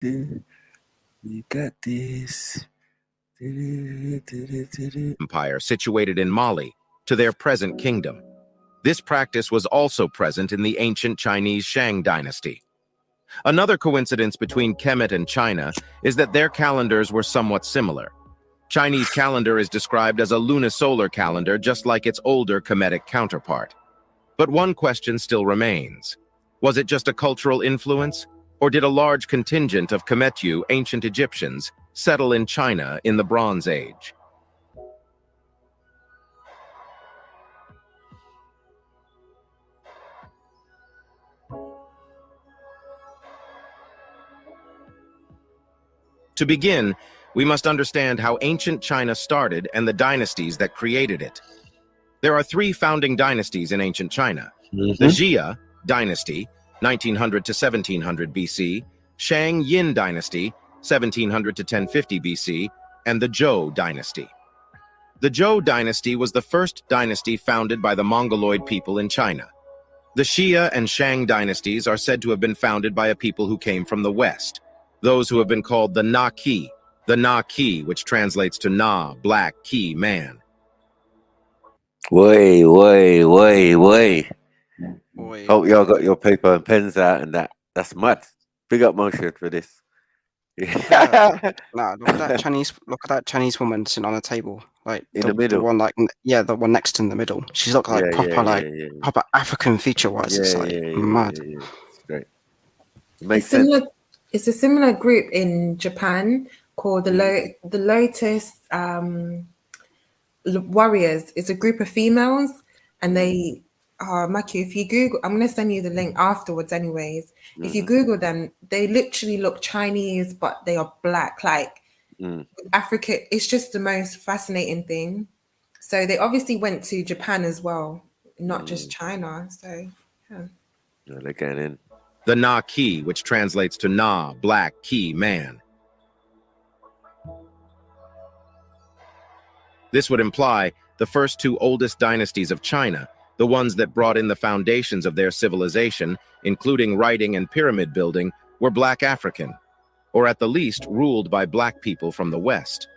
We got this. Empire situated in Mali to their present kingdom. This practice was also present in the ancient Chinese Shang dynasty. Another coincidence between Kemet and China is that their calendars were somewhat similar. Chinese calendar is described as a lunisolar calendar, just like its older Kemetic counterpart. But one question still remains. Was it just a cultural influence, or did a large contingent of Kemetu, ancient Egyptians, settle in China in the Bronze Age? To begin, we must understand how ancient China started and the dynasties that created it. There are three founding dynasties in ancient China. The Jia dynasty, 1900 to 1700 BC, Shang Yin dynasty, 1700 to 1050 BC, and the Zhou dynasty. The Zhou dynasty was the first dynasty founded by the Mongoloid people in China. The Xia and Shang dynasties are said to have been founded by a people who came from the West, those who have been called the Na-Ki, which translates to Na, black, Ki, man. Way. Hope y'all got your paper and pens out and that. That's mad. Big up motion for this. Yeah. Nah, look at that Chinese woman sitting on the table, like in the middle. The one, like, yeah, the one next in the middle. She's got like proper African feature wise. It's like mad. It's great. It makes sense. It's a similar group in Japan called the Lotus Warriors. It's a group of females, and they Maki, if you Google, I'm going to send you the link afterwards anyways. If you Google them, they literally look Chinese, but they are black, like Africa. It's just the most fascinating thing. So they obviously went to Japan as well, not just China. So, yeah. They're getting in. The Na-Ki, which translates to Na, black, Ki, man. This would imply the first two oldest dynasties of China, the ones that brought in the foundations of their civilization, including writing and pyramid building, were black African, or at the least ruled by black people from the West.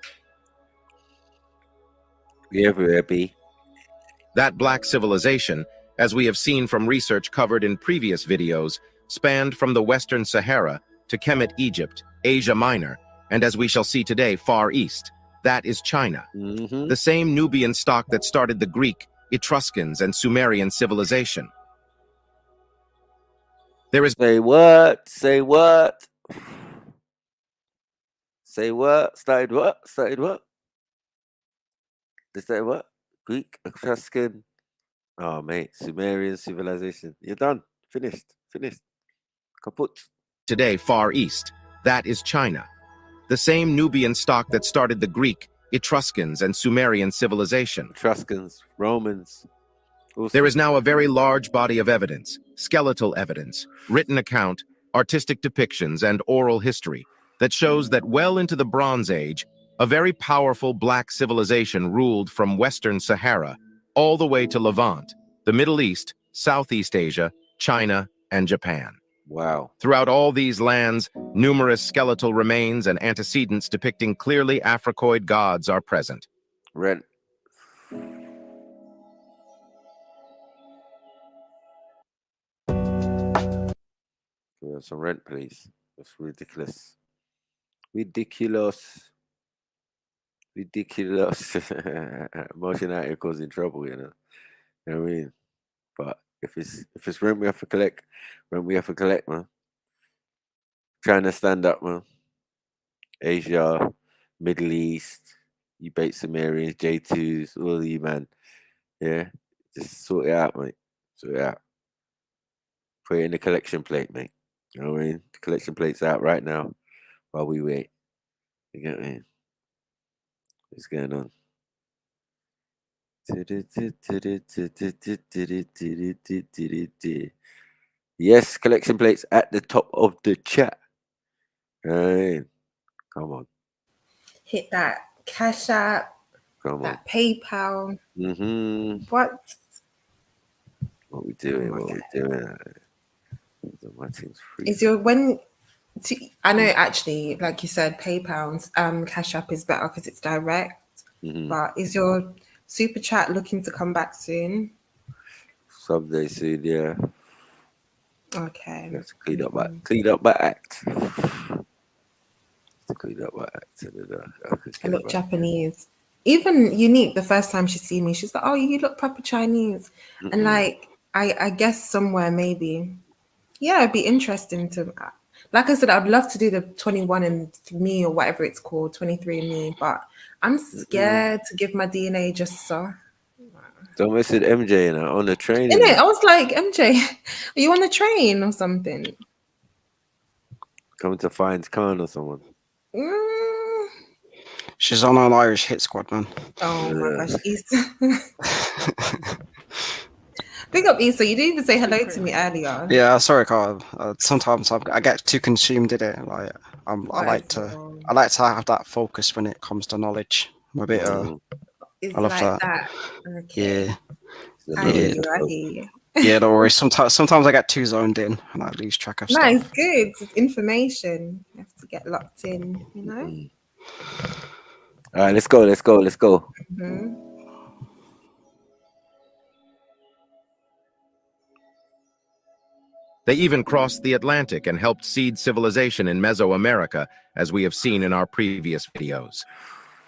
That black civilization, as we have seen from research covered in previous videos, spanned from the Western Sahara to Kemet, Egypt, Asia Minor, and as we shall see today, Far East. That is China. The same Nubian stock that started the Greek, Etruscans, and Sumerian civilization. There is... Say what? Say what? Say what? Started what? Started what? They started what? Greek, Etruscan. Oh, mate. Sumerian civilization. You're done. Finished. Kaput. Today, Far East. That is China. The same Nubian stock that started the Greek, Etruscans, and Sumerian civilization. Etruscans, Romans. There is now a very large body of evidence, skeletal evidence, written account, artistic depictions, and oral history that shows that well into the Bronze Age, a very powerful black civilization ruled from Western Sahara all the way to Levant, the Middle East, Southeast Asia, China, and Japan. Wow. Throughout all these lands, numerous skeletal remains and antecedents depicting clearly Africoid gods are present. Rent. Give us some rent, please. That's ridiculous. Ridiculous. Motion out here causing trouble, you know. You know what I mean? But if it's rent we have to collect, man. Trying to stand up, man. Asia, Middle East, you bait Sumerians, J2s, all of you, man. Yeah, just sort it out, mate. Sort it out. Put it in the collection plate, mate. You know what I mean? The collection plate's out right now while we wait. You get me? What's going on? Yes, collection plates at the top of the chat. Right. Come on. Hit that Cash App, that PayPal. What we doing? What we doing? is your when I know actually, like you said, PayPal, Cash App is better because it's direct. But is your super chat looking to come back soon? Someday soon, yeah. Okay. Let's clean up my act. Clean up my act. I look Japanese. Even Unique, the first time she see me, she's like, "Oh, you look proper Chinese," and like I guess somewhere maybe, yeah, it'd be interesting to. Like I said, I'd love to do the 21 and me or whatever it's called, 23 and me, but I'm scared to give my DNA just so. Don't mess with MJ on the train. Innit? I was like, MJ, are you on a train or something? Coming to find Khan or someone. She's on an Irish hit squad, man. Oh my gosh, Issa. Big up Issa. You didn't even say hello to me earlier. Yeah, sorry, Carl. Sometimes I get too consumed in it. Like I like to have that focus when it comes to knowledge. I'm a bit. It's I love like that. Okay. Yeah. I hear you. Yeah, don't worry. Sometimes I get too zoned in and I lose track of stuff. No, it's good. It's information. You have to get locked in, you know? All right, let's go. They even crossed the Atlantic and helped seed civilization in Mesoamerica, as we have seen in our previous videos.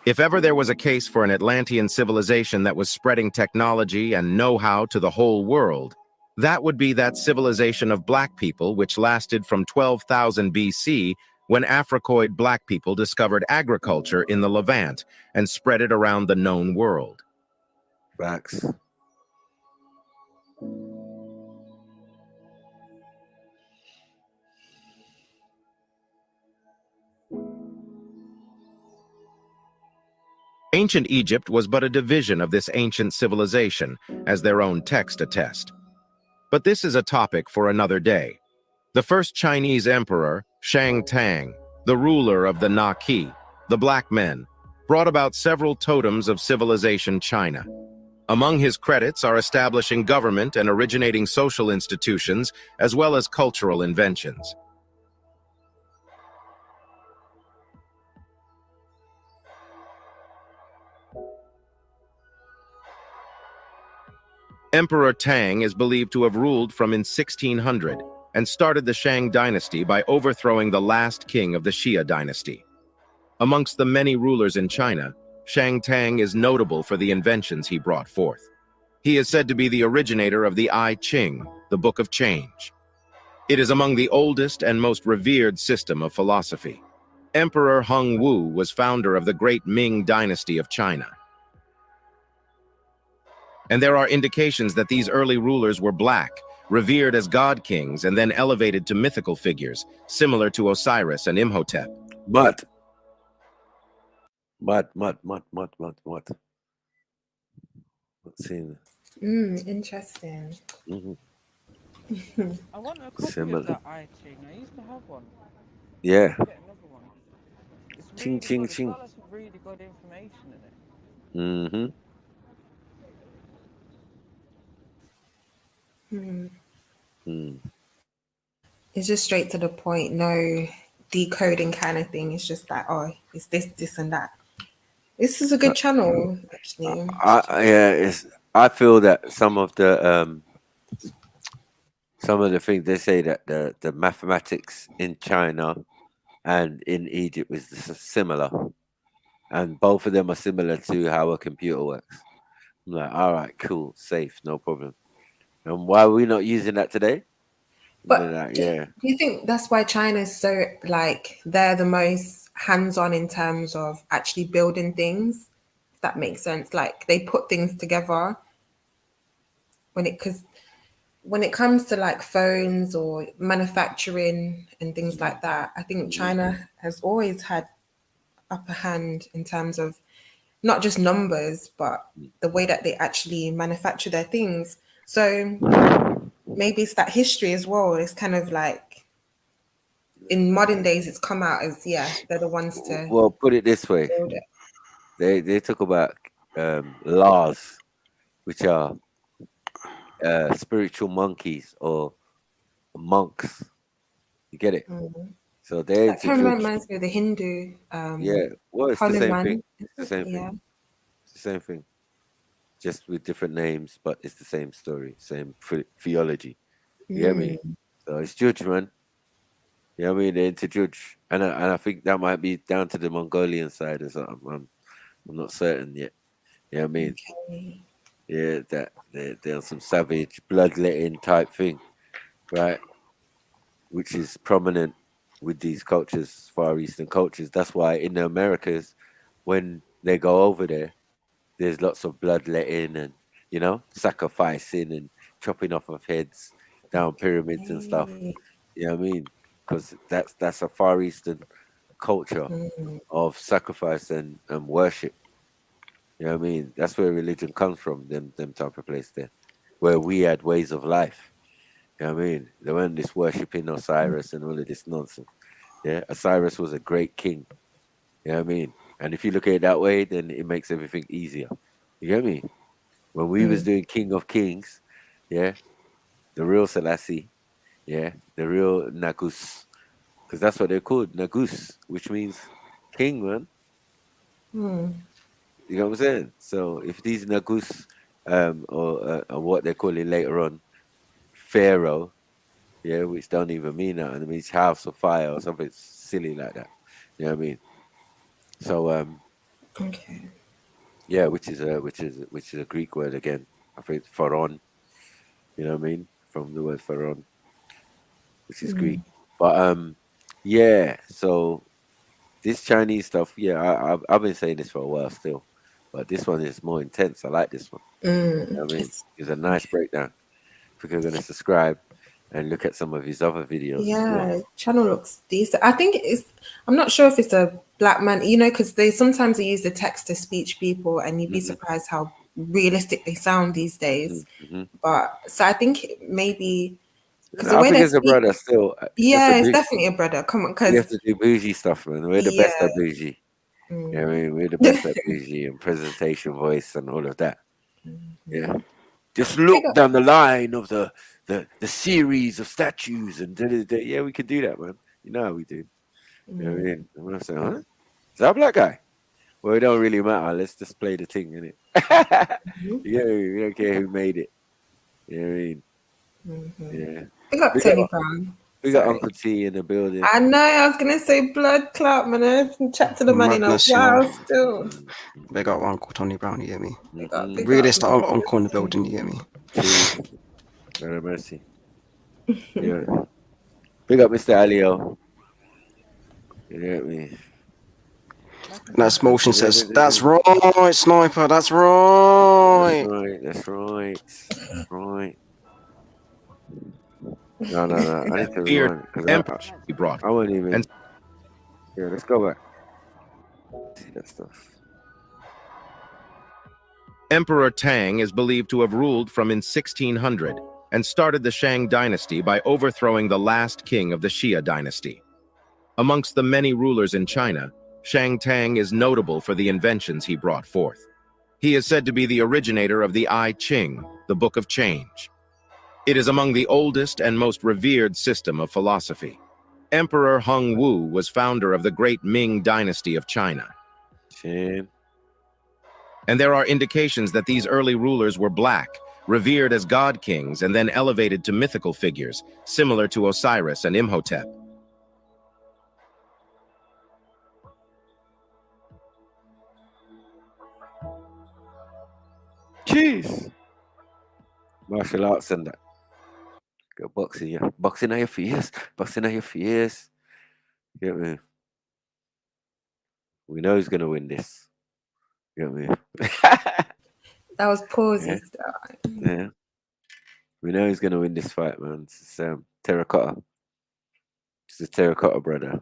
If ever there was a case for an Atlantean civilization that was spreading technology and know-how to the whole world, that would be that civilization of black people which lasted from 12,000 BC when Africoid black people discovered agriculture in the Levant and spread it around the known world. Facts. Ancient Egypt was but a division of this ancient civilization, as their own text attest. But this is a topic for another day. The first Chinese emperor, Shang Tang, the ruler of the Na-Ki, the black men, brought about several totems of civilization China. Among his credits are establishing government and originating social institutions, as well as cultural inventions. Emperor Tang is believed to have ruled from in 1600 and started the Shang dynasty by overthrowing the last king of the Xia dynasty. Amongst the many rulers in China, Shang Tang is notable for the inventions he brought forth. He is said to be the originator of the I Ching, the Book of Change. It is among the oldest and most revered system of philosophy. Emperor Hung Wu was founder of the great Ming dynasty of China. And there are indications that these early rulers were black, revered as god kings, and then elevated to mythical figures, similar to Osiris and Imhotep. What? Interesting. I want a copy of that I Ching. I used to have one. Yeah. Get another one. It's really Ching. It's got some really good information in it. It's just straight to the point, no decoding kind of thing. It's just like, oh, it's this and that. This is a good channel, actually. I feel that some of the things they say that the mathematics in China and in Egypt is similar, and both of them are similar to how a computer works. I'm like, all right, cool, safe, no problem. And why are we not using that today? But do you think that's why China is so, like, they're the most hands-on in terms of actually building things? If that makes sense. Like, they put things together because when it comes to like phones or manufacturing and things like that, I think China has always had upper hand in terms of not just numbers, but the way that they actually manufacture their things. So maybe it's that history as well. It's kind of like in modern days, it's come out as, they're the ones to. Well, put it this way. They talk about laws, which are spiritual monkeys or monks. You get it? So they That kind of interjudge. reminds me of the Hindu. Yeah, well, it's the same thing. Hanuman. It's the same Yeah. thing. It's the same thing. Just with different names, but it's the same story, same theology. You get me? So it's judge, man. You know what I mean? They interjudge, and I think that might be down to the Mongolian side or something. I'm not certain yet. You know what I mean? Okay. Yeah, that they're some savage bloodletting type thing, right? Which is prominent with these cultures, Far Eastern cultures. That's why in the Americas, when they go over there, there's lots of bloodletting and sacrificing and chopping off of heads down pyramids and stuff. Okay. You know what I mean? Because that's a Far Eastern culture of sacrifice and worship. You know what I mean? That's where religion comes from, them type of place there. Where we had ways of life. You know what I mean? They weren't just worshipping Osiris and all of this nonsense. Yeah, Osiris was a great king. You know what I mean? And if you look at it that way, then it makes everything easier. You get me? When we was doing King of Kings, yeah, the real Selassie, yeah, the real Nagus, because that's what they're called, Nagus, which means king, man. You know what I'm saying? So if these Nagus, or what they're calling later on, Pharaoh, yeah, which don't even mean that, and it means house of fire or something silly like that. You know what I mean? So Okay. yeah, which is a Greek word again. I think pharaon. You know what I mean? From the word pharaon, which is Greek. But yeah. So this Chinese stuff, yeah, I've been saying this for a while still, but this one is more intense. I like this one. You know what I mean? It's a nice breakdown. If you're going to subscribe and look at some of his other videos as well. Yeah, channel looks decent. I think I'm not sure if it's a black man, because they sometimes use the text to speech people, and you'd be surprised how realistic they sound these days. But so I think maybe because the I way think they it's a speak, brother still. yeah, it's definitely a brother. Come on, We because have to do bougie stuff, man. We're the best at bougie. You know what I mean? We're the best at bougie and presentation, voice, and all of that. Yeah. Just look down the line of the series of statues and yeah, we can do that, man. You know how we do. You know what I mean? And when I say, huh? Is that a black guy? Well, it don't really matter. Let's just play the thing, innit? Yeah, we don't care who made it. You know what I mean? Yeah. I got Tony Brown. We got Uncle T in the building. I know. I was gonna say blood clot, man. I can chat to the man in a Madness, while still. They got Uncle Tony Brown, you get me? They got big Realist up, uncle in the building, you get me? Jeez. Very mercy. Yeah. Big up Mr. Alio. You get me? That's motion says, that's right, sniper, that's right. That's right. No. I need to rewind because He brought. I wouldn't even. Yeah, let's go back. See that stuff. Emperor Tang is believed to have ruled from in 1600 and started the Shang dynasty by overthrowing the last king of the Xia dynasty. Amongst the many rulers in China, Shang Tang is notable for the inventions he brought forth. He is said to be the originator of the I Ching, the Book of Change. It is among the oldest and most revered system of philosophy. Emperor Hung Wu was founder of the great Ming dynasty of China. Chin. And there are indications that these early rulers were black, revered as god kings, and then elevated to mythical figures, similar to Osiris and Imhotep. Jeez. Martial arts and that. Go boxing, yeah. Boxing at your fears. Boxing at your fears. Get me? We know who's gonna win this. Get me? That was pauses. Yeah. We know who's gonna win this fight, man. It's Terracotta. It's the Terracotta brother.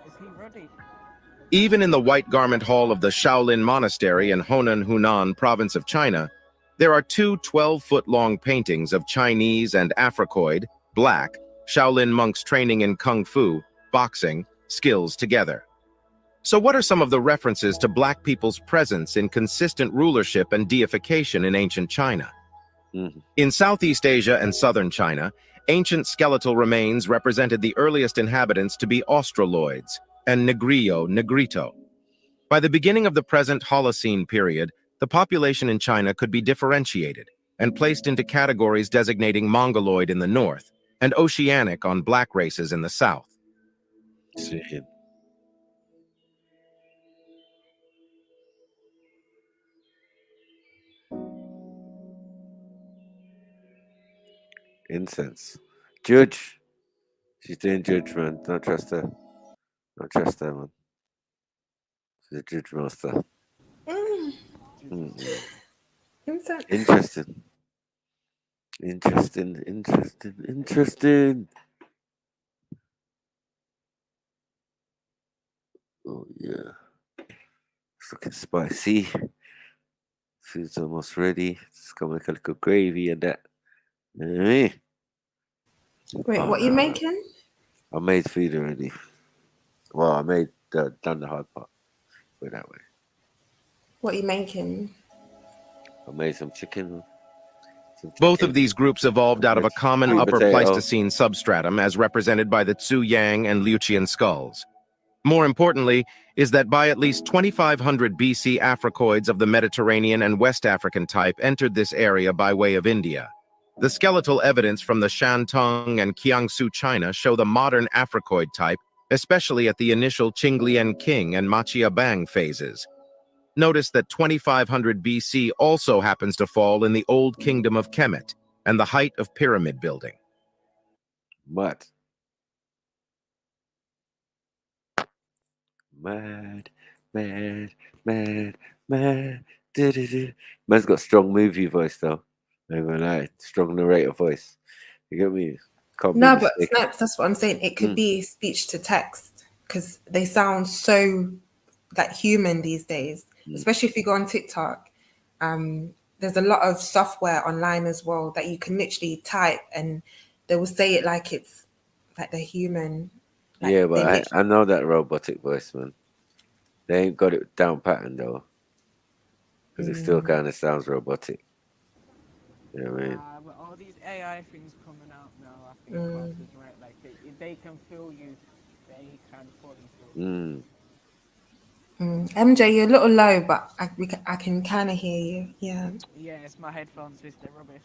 Is he ready? Even in the White Garment Hall of the Shaolin Monastery in Honan, Hunan province of China, there are two 12-foot-long paintings of Chinese and Africoid, black, Shaolin monks training in Kung Fu, boxing, skills together. So what are some of the references to black people's presence in consistent rulership and deification in ancient China? Mhm. In Southeast Asia and southern China, ancient skeletal remains represented the earliest inhabitants to be Australoids and Negrillo Negrito. By the beginning of the present Holocene period, the population in China could be differentiated and placed into categories designating Mongoloid in the north and Oceanic on black races in the south. Shit. Incense. Judge. She's doing judge, man. Don't trust her. Don't trust her, man. She's a judge master. Mm-mm. Instant. Interesting. Interesting. Oh, yeah. It's looking spicy. Food's almost ready. Just gonna make a little gravy and that. Eh? Wait, Oh, what you no. making? I made food already. Well, I made done the hard part. Put it that way. What you making? I made some chicken. Both of these groups evolved out of a common Sweet upper potato. Pleistocene substratum as represented by the Tzu-Yang and Liuqian skulls. More importantly is that by at least 2500 BC, Africoids of the Mediterranean and West African type entered this area by way of India. The skeletal evidence from the Shantung and Jiangsu China show the modern Africoid type, especially at the initial Qinglian Qing and Machia Bang phases. Notice that 2500 BC also happens to fall in the Old Kingdom of Kemet and the height of pyramid building. What? Mad. Do-do-do. Man's got strong movie voice though. I'm gonna lie. Strong narrator voice. You get me? Can't be No, but mistaken. snaps, that's what I'm saying. It could be speech to text because they sound so like human these days, especially if you go on TikTok. There's a lot of software online as well that you can literally type and they will say it like it's like they're human. Like Yeah, they but literally- I know that robotic voice, man. They ain't got it down pattern though. Because it still kind of sounds robotic. You know what I mean? But all these AI things coming out now, I think Mark is right. Like if they can feel you, they can fully feel you. MJ, you're a little low, but I can kind of hear you. Yeah. Yeah, it's my headphones. They're rubbish.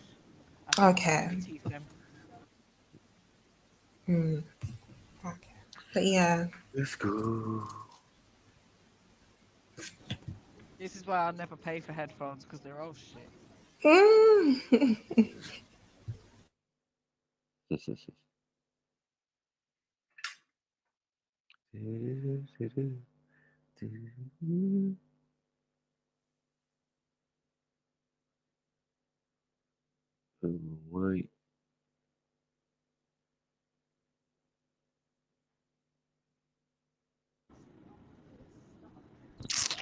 Okay. My teeth them. Okay. But yeah. Let's go. This is why I'll never pay for headphones because they're all shit. Wait.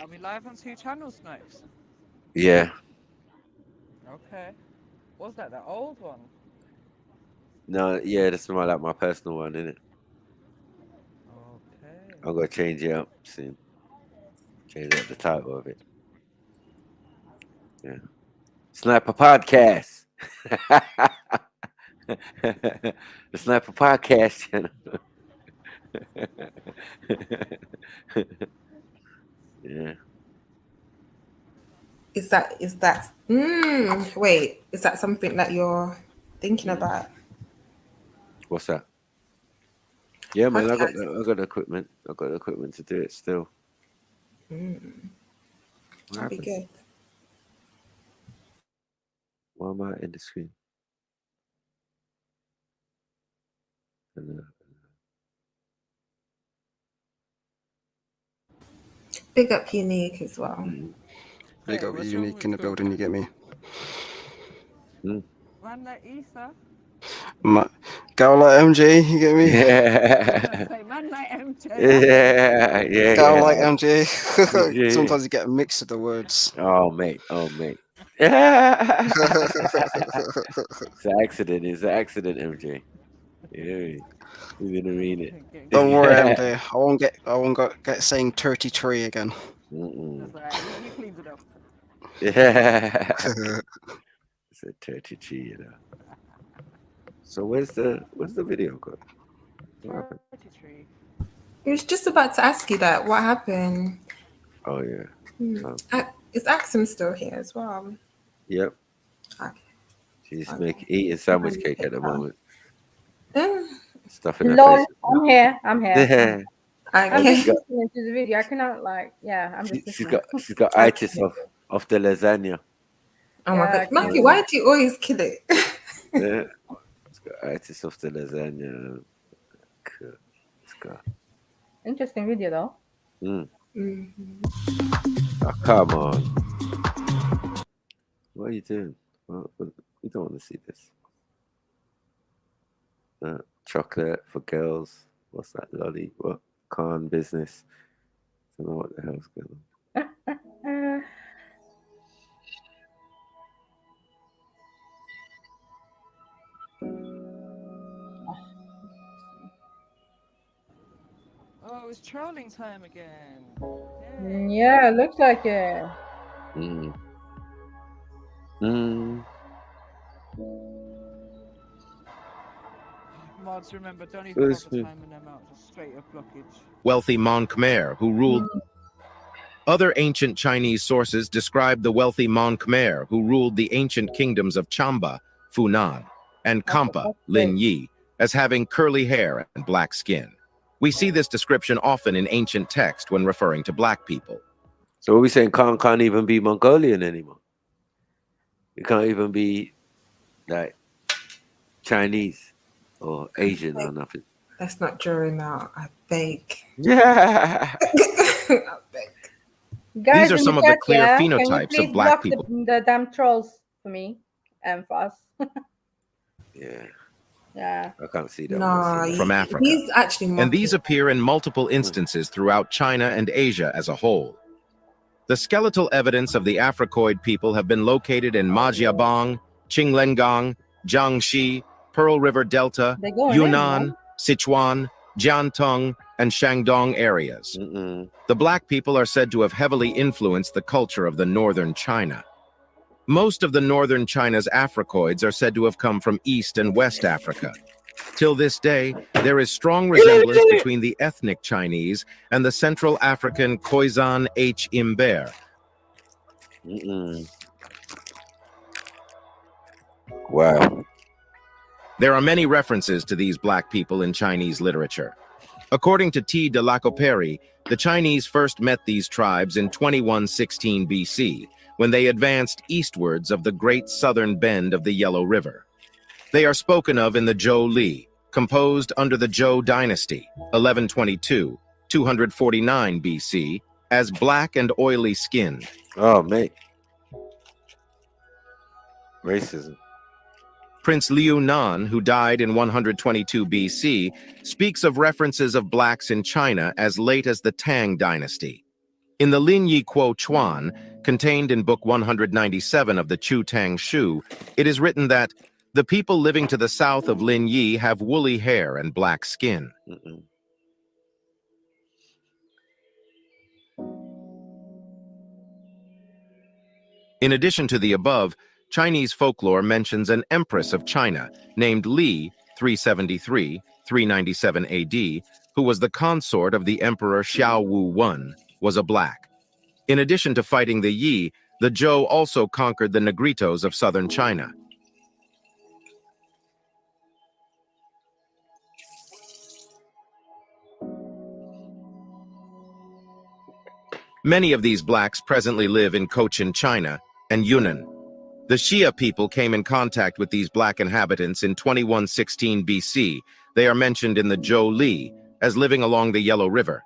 Are we live on 2 channels, Snipes? Yeah. Okay. What's that? The old one? No, yeah, this is my personal one, isn't it? Okay. I'm gonna change it up soon. Change up the title of it. Yeah. Sniper Podcast. The Sniper Podcast channel. Yeah. Is that wait, is that something that you're thinking about? What's that? Yeah, man, I got Podcast. the equipment. I got the equipment to do it still. What That'd be happened? good. Why am I in the screen? Big up Unique as well. Big up Unique in the building, you get me? Man like Ether. Girl like MJ, you get me? Yeah. Say man like MJ. Yeah. Girl like MJ. Yeah. Sometimes you get a mix of the words. Oh mate. Yeah. It's an accident. It's an accident, MJ. Yeah. You're gonna read it. Don't worry, MJ. I won't get saying 33 again. Mm-mm. That's alright. He cleans it up. Yeah. It's said 33, you know. So where's the video go? What happened? 33. I was just about to ask you that. What happened? Oh yeah. Is Axum still here as well? Yep. Okay. She's Okay. eating sandwich cake at the moment. Stuff in her Lol, face. I'm here. I'm here. Yeah. I'm Okay. just listening to the video. I cannot I'm just She's listening. got itis of the lasagna. Oh my Yeah, god, Matthew, why do you always kill it? Yeah. She's got itis of the lasagna. Cool. Let's go. Interesting video though. Oh, come on. What are you doing? We don't want to see this. Chocolate for girls. What's that lolly? What? Con business. Don't know what the hell's going on. Oh, it's trolling time again. Yeah, looks like it. Mods, remember, don't even bother timing them out, just straight up blockage. Wealthy Mon Khmer, who ruled. Other ancient Chinese sources describe the wealthy Mon Khmer, who ruled the ancient kingdoms of Chamba, Funan, and Kampa, Lin Yi, as having curly hair and black skin. We see this description often in ancient text when referring to black people. So are we saying Khan can't even be Mongolian anymore? It can't even be like Chinese or Asian or nothing. Let's not draw him out. I beg. Yeah. I beg. Guys, These are in some the of the chat, clear Can you phenotypes please of black block people. the damn trolls for me and for us? Yeah. Yeah. I can't see that. No, From Africa. he's actually And these mocking. appear in multiple instances throughout China and Asia as a whole. The skeletal evidence of the Africoid people have been located in Majiabang, Qinglengang, Jiangxi, Pearl River Delta, They're going Yunnan, Sichuan, Jiantong, and Shandong areas. The black people are said to have heavily influenced the culture of the northern China. Most of the northern China's Africoids are said to have come from East and West Africa. Till this day, there is strong resemblance between the ethnic Chinese and the Central African Khoisan H. Imber. Wow. There are many references to these black people in Chinese literature. According to T. de Lacoperi, the Chinese first met these tribes in 2116 BC, when they advanced eastwards of the great southern bend of the Yellow River. They are spoken of in the Zhou Li, composed under the Zhou dynasty, 1122, 249 BC, as black and oily skinned. Oh, mate. Racism. Prince Liu Nan, who died in 122 BC, speaks of references of blacks in China as late as the Tang dynasty. In the Lin Yi Kuo Chuan, contained in Book 197 of the Chu Tang Shu, it is written that the people living to the south of Lin Yi have woolly hair and black skin. In addition to the above, Chinese folklore mentions an empress of China named Li, 373-397 AD, who was the consort of the emperor Xiao Wu I, was a black. In addition to fighting the Yi, the Zhou also conquered the Negritos of southern China. Many of these blacks presently live in Cochin, China, and Yunnan. The Xia people came in contact with these black inhabitants in 2116 BC. They are mentioned in the Zhou Li as living along the Yellow River.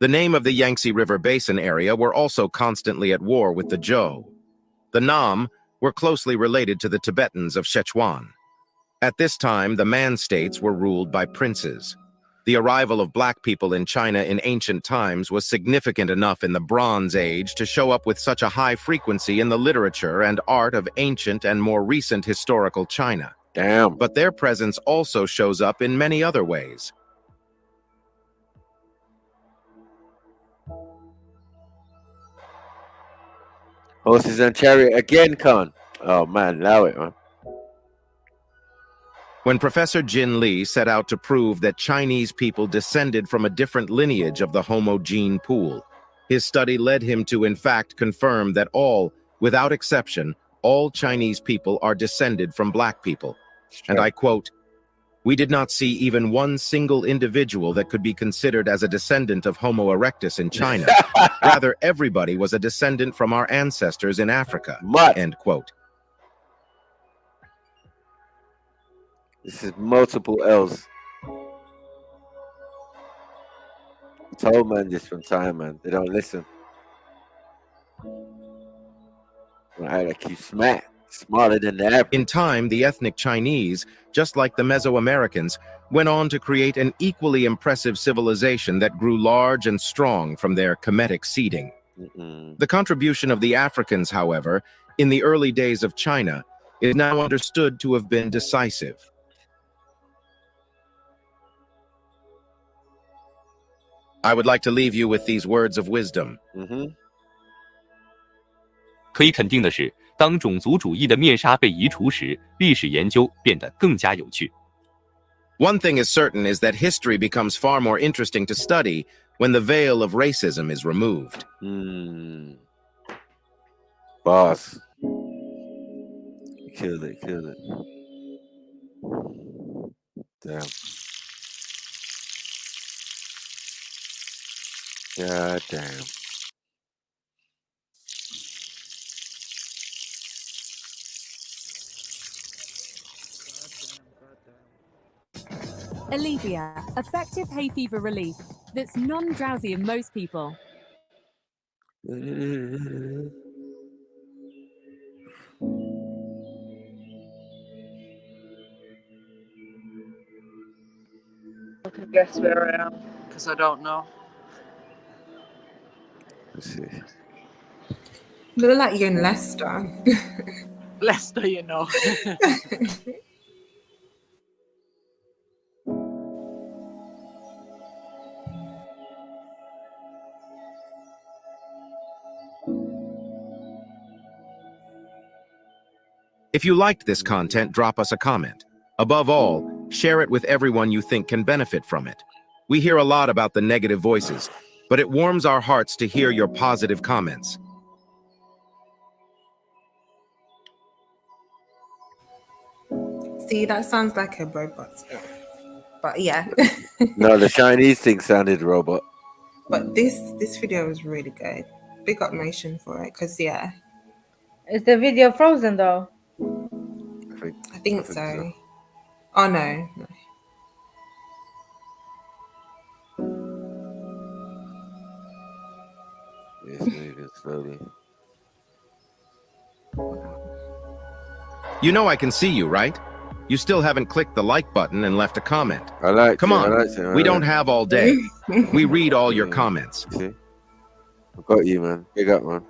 The name of the Yangtze River Basin area were also constantly at war with the Zhou. The Nam were closely related to the Tibetans of Sichuan. At this time, the Man states were ruled by princes. The arrival of black people in China in ancient times was significant enough in the Bronze Age to show up with such a high frequency in the literature and art of ancient and more recent historical China. Damn. But their presence also shows up in many other ways. Horses and chariot again, Khan. Oh man, allow it, man. When Professor Jin Lee set out to prove that Chinese people descended from a different lineage of the Homo gene pool, his study led him to in fact confirm that all, without exception, all Chinese people are descended from black people. And I quote, "We did not see even one single individual that could be considered as a descendant of Homo erectus in China. Rather, everybody was a descendant from our ancestors in Africa." Mud. End quote. This is multiple L's. I told man this from time, man. They don't listen. I like you smarter than the average. In time, the ethnic Chinese, just like the Mesoamericans, went on to create an equally impressive civilization that grew large and strong from their Kemetic seeding. The contribution of the Africans, however, in the early days of China, is now understood to have been decisive. I would like to leave you with these words of wisdom. 可以肯定的是，当种族主义的面纱被移除时，历史研究变得更加有趣。One thing is certain is that history becomes far more interesting to study when the veil of racism is removed. Boss. Killed it. Damn. God damn. Alevia, effective hay fever relief that's non-drowsy in most people. I can guess where I am because I don't know. Let's see. Look like you're in Leicester. Leicester, you know. If you liked this content, drop us a comment. Above all, share it with everyone you think can benefit from it. We hear a lot about the negative voices, but it warms our hearts to hear your positive comments. See, that sounds like a robot still. But yeah. No, the Chinese thing sounded robot. But this video was really good. Big up Motion for it, because yeah. Is the video frozen though? I think so. Oh no. It's moving slowly. You know I can see you, right? You still haven't clicked the like button and left a comment. I like Come it, on, I like it, we don't have all day. We read all your comments. See? I got you, man. Big up, man.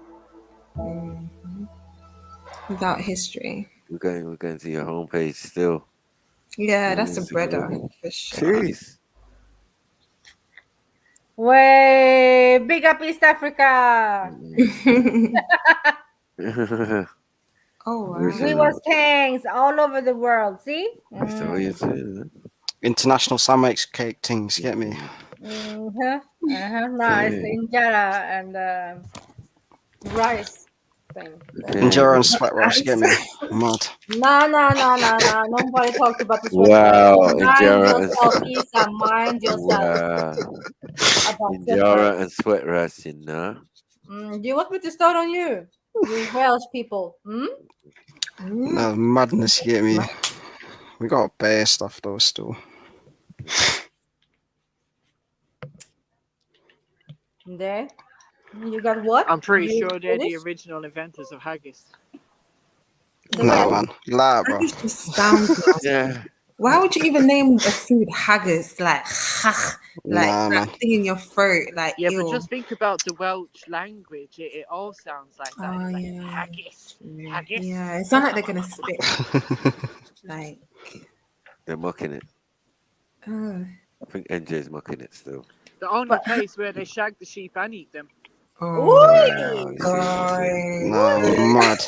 Without history. We're going to your homepage still. Yeah, that's a brother for sure. Jeez. Way big up East Africa. Oh wow. We was kings all over the world. See? International sandwich cake things, get me? Nice injera and rice thing. Injera and sweat rice, get me? Mad. No. Nobody talked about the sweat Wow, rice. Mind injera yourself, Isa. Mind yourself. Wow. Injera and sweat rice, you know. Do you want me to start on you? You Welsh people. No, madness, get me? We got bare stuff though still. There. You got what? I'm pretty sure they're the original inventors of haggis. No, man. Lie, bro. Haggis just sounds Yeah. Why would you even name the food haggis? Like, Nah, that man. thing in your throat. Like, Yeah, ew. but just think about the Welsh language. It all sounds like that. Oh, It's like yeah. haggis. Yeah. Haggis. Yeah, it's not like they're gonna spit. Like, They're mocking it. oh. I think NJ's mocking it still. The only place where they shag the sheep and eat them. Oh, Wow, you see, God. Nah, mad.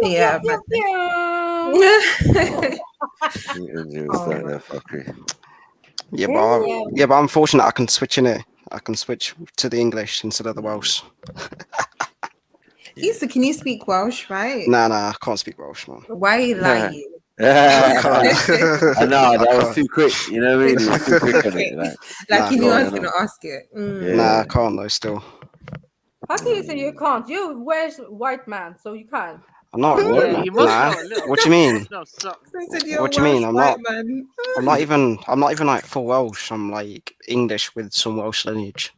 Yeah, Pew, but pew. MJ was Oh, starting that fuckery. Yeah, Yeah. but I'm fortunate I can switch in it. I can switch to the English instead of the Welsh. Issa, can you speak Welsh, right? Nah, I can't speak Welsh, man. Why are you lying? I I can't. know I that was can't. too quick. You know what I mean? It was too quick on it. Like, Nah, Can I you can't. ask me to ask it? Yeah. Nah, I can't though. Still, How can you say you can't? You Welsh white man, so you can. I'm not. What? Yeah, you must Nah. know a little. What do you mean? No, something. I said you're What a do you mean? Welsh I'm white not. man. I'm not even like full Welsh. I'm like English with some Welsh lineage.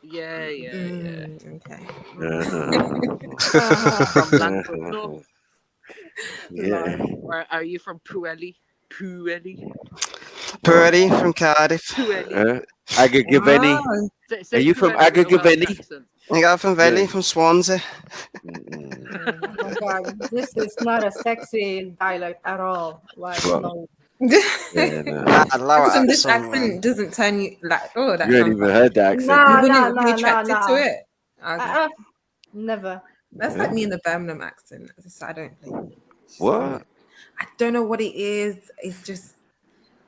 Yeah. Okay. From Langford North. Yeah. Or are you from Pueli? Purdy from Cardiff. Pueli. Agagaveni. Wow. Say Are you from Pueli with a Welsh Agagaveni? accent. I got from Valley, Yeah. from Swansea. Oh my God, this is not a sexy dialect at all. Like, Well, no. Yeah, no. Lower Listen, this accent, man. accent doesn't turn you like, oh, that You ain't sounds even heard the accent. Nah, you wouldn't be nah. attracted to it. Okay. Never. That's like me in the Birmingham accent. I don't play. What? I don't know what it is. It's just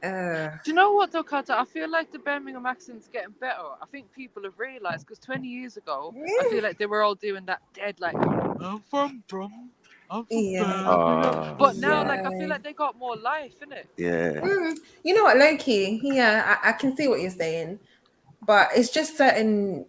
Do you know what though, Carter? I feel like the Birmingham accent's getting better. I think people have realised because 20 years ago, I feel like they were all doing that dead like, I'm from Birmingham. But now, like, I feel like they got more life, innit? Yeah. You know what, Loki? Yeah, I can see what you're saying, but it's just certain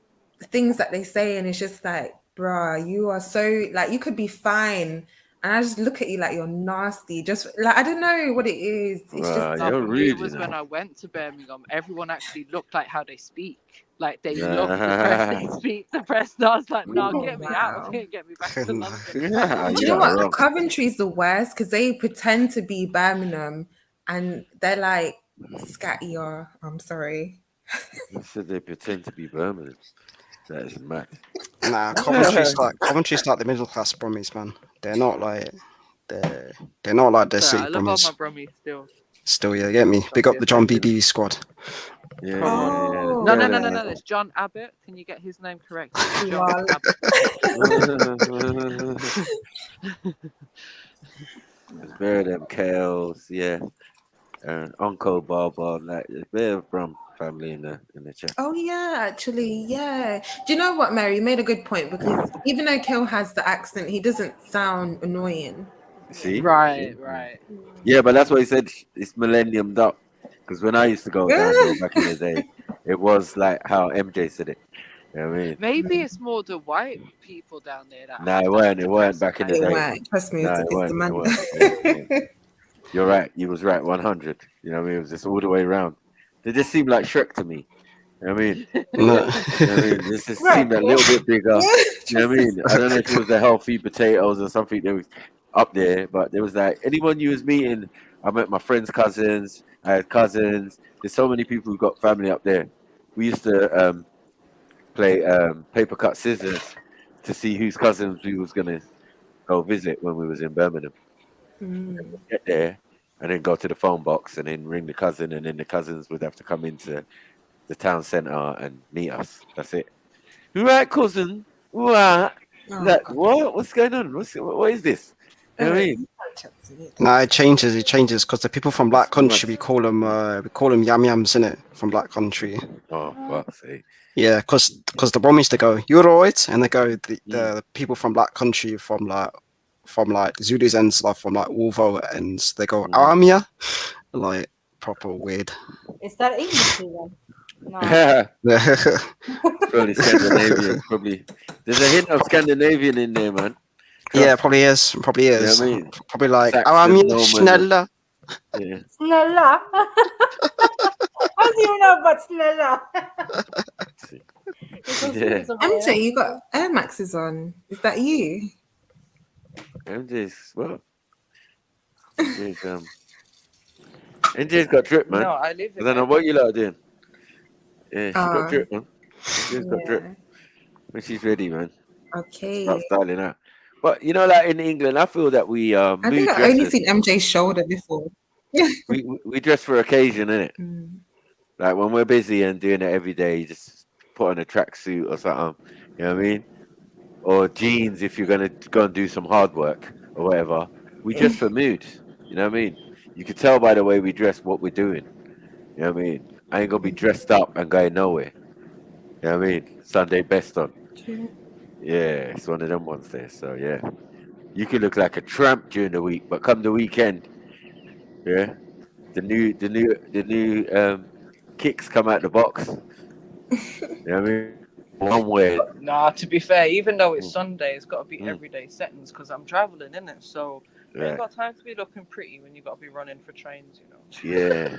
things that they say, and it's just like, bruh, you are so like you could be fine, and I just look at you like you're nasty. Just like I don't know what it is. It's just No, you're for me, it rude, was you when know. I went to Birmingham. Everyone actually looked like how they speak. Like they look the first they speak the best. I was like, no, Oh, get me out of wow. here, get me back to London. Yeah, Do you know what? Coventry's the worst because they pretend to be Birmingham and they're like scatty or I'm sorry. You said they pretend to be Birmingham. That is mad. Nah, Coventry's like the middle class Brummies, man. They're not like they're not like the Sorry, city I love all my Brummies. Brummies still. Still, yeah, get me. Big up the John BB squad. Yeah. Oh, No, okay. it's John Abbott. Can you get his name correct? Lol. John Abbott. It's better than Kales, yeah. Uncle Baba, like it's better from family in the chat. Oh yeah, actually, yeah. Do you know what, Mary? You made a good point because even though Kel has the accent, he doesn't sound annoying. See? Right. Yeah, but that's why he said it's millennium up. Because when I used to go down there back in the day, it was like how MJ said it. You know what I mean? Maybe it's more the white people down there that. Nah, it weren't back in the It day. weren't. Trust me, Nah, it's it the man. weren't. Yeah. You're right. You was right. 100. You know what I mean? It was just all the way around. They just seemed like Shrek to me. You know what I mean? No. You know what I mean? This just seemed a little bit bigger. You know what I mean? I don't know if it was the healthy potatoes or something that was up there, but there was like anyone you was meeting. I met my friends' cousins. I had cousins. There's so many people who got family up there. We used to play paper cut scissors to see whose cousins we was gonna go visit when we was in Birmingham. Get there and then go to the phone box and then ring the cousin, and then the cousins would have to come into the town centre and meet us. That's it. Right, cousin. What? What? What's going on? What is this? You know what I mean? Nah, it changes because the people from Black Country we call them yam yams, innit? From Black Country. Oh, fuck's sake. Yeah, because the Brummies they go, you're right, and they go the people from Black Country from like Zulus and stuff from like Wolvo ends they go Amia, like proper weird. Is that English even? No. Probably Scandinavian. Probably there's a hint of Scandinavian in there, man. Yeah, probably is. You know what I mean? Probably like Saxon, Amia Norman. Schnella. Yeah. Snella. How do you know about Snella? Yeah. MJ, you got Air Maxes on. Is that you? MJ's well. MJ's got drip, man. No, I live I in don't know what you lot are doing. Yeah, she got Oh. drip, man. She's got drip. When she's ready, man. Okay. Start styling out. But you know, like in England, I feel that we I mood think I've only dressers. seen MJ's shoulder before. we dress for occasion, innit? Like when we're busy and doing it every day, you just put on a tracksuit or something. You know what I mean? Or jeans if you're gonna go and do some hard work or whatever. We dress for mood. You know what I mean? You can tell by the way we dress what we're doing. You know what I mean? I ain't gonna be dressed up and going nowhere. You know what I mean? Sunday best on. Yeah, it's one of them ones there. So yeah, you can look like a tramp during the week, but come the weekend, yeah, the new kicks come out the box. You know what I mean? One way. Nah, to be fair, even though it's Mm. Sunday, it's got to be everyday settings because I'm traveling, innit? So you ain't Right. got time to be looking pretty when you got to be running for trains, you know. Yeah,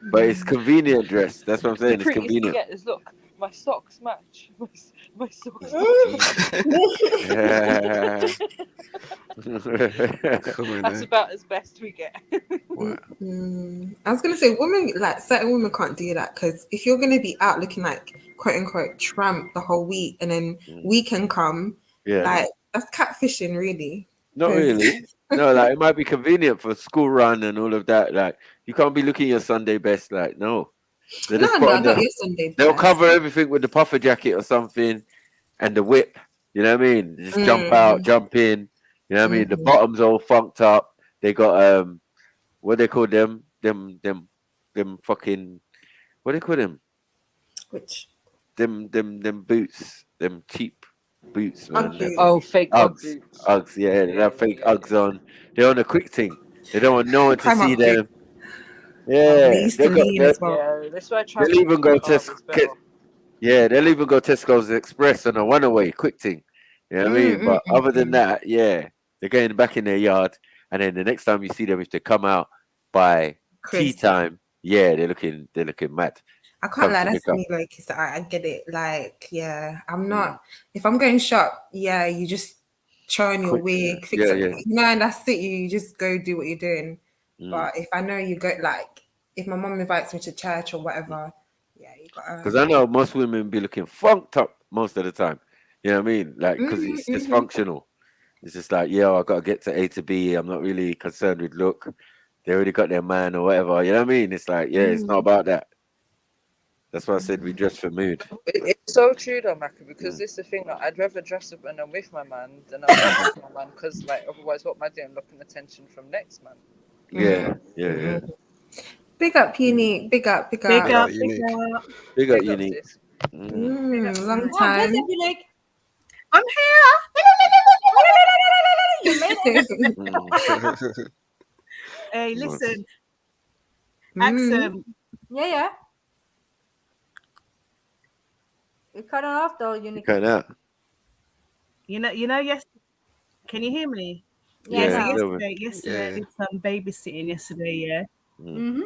but it's convenient dress. That's what I'm The saying. It's prettiest you convenient. get is look, my socks match. My socks match. Yeah. Coming That's in. about as best we get. Wow. I was gonna say, women, like certain women can't do that because if you're gonna be out looking like quote unquote tramp the whole week and then weekend come, Yeah. like that's catfishing, really. Not 'Cause- really. No, like it might be convenient for school run and all of that. Like you can't be looking your Sunday best. Like no, they just put on not your Sunday they'll best. cover everything with the puffer jacket or something and the whip. You know what I mean? Just jump out, jump in. You know what I mean? The bottoms all funked up. They got what they call them? Them fucking what they call them? Which Them boots. Them cheap boots, man. Ugg boots. Oh, fake Uggs. Uggs, yeah, they have fake Uggs on. They're on a quick thing. They don't want no one to see Primark boots. them. Yeah, They used to lean as well. Yeah, that's why they'll traveling even with go a car was better. they'll even go Tesco's Express on a one-away quick thing. You know what I mean? But other than that, yeah, they're going back in their yard, and then the next time you see them, if they come out by tea Chris. time, yeah, they're looking mad. I can't Come lie, to that's pick up. me, like, I get it. Like, yeah, I'm not. If I'm going shop, yeah, you just throw on your Quick, wig, fix yeah, up, yeah. you know, and that's it. You just go do what you're doing. Mm. But if I know you go, like, if my mom invites me to church or whatever, yeah, you got. Because I know most women be looking funked up most of the time. You know what I mean? Like, because it's just functional. It's just like, yeah, I got to get to A to B. I'm not really concerned with look. They already got their man or whatever. You know what I mean? It's like, yeah, it's not about that. That's why I said we dress for mood. It's so true though, Maka, because this is the thing. Like, I'd rather dress up when I'm with my man than I'm not with my man, because like otherwise, what am I doing? Looking attention from next man. Yeah, yeah. Big up, Unique. Big up. Big up, Unique. Big up, Big up, Unique. sis. Long Oh, time. listen, you like, I'm here. you made it. Hey, listen. Mm. Axum, Yeah. You're cutting off though, Unique. Cut out. you know, yes. Can you hear me? Yeah, So now. a little bit. yesterday I did some babysitting yesterday, yeah. Mm-hmm.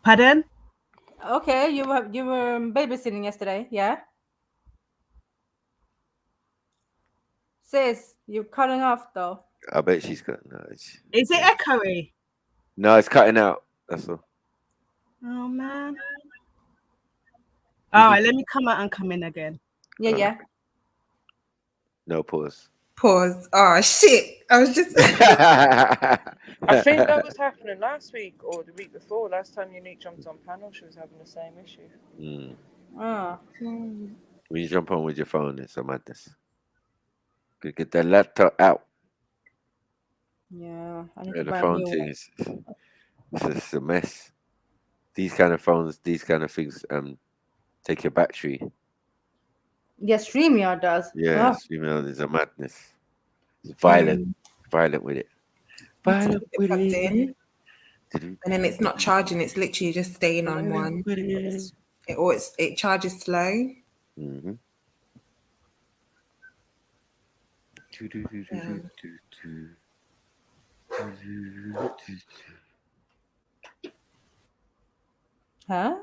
Pardon? Okay, you were babysitting yesterday, yeah? Sis, you're cutting off though. I bet she's cutting out. Is it echoey? No, it's cutting out. That's all. Oh man. All right, let me come out and come in again. Yeah. No pause. Pause. Oh shit! I was just. I think that was happening last week or the week before. Last time Unique jumped on panel, she was having the same issue. Oh. When you jump on with your phone, it's a madness. Could get that laptop out. Yeah, I need Yeah, to the buy a phone new thing one. is it's a mess. These kind of phones, these kind of things, take your battery. Yeah, StreamYard does. Yeah, StreamYard is a madness. It's violent with it. Violent with plugged it. in, and then it's not charging. It's literally just staying on one. It charges slow. Mm-hmm. Huh?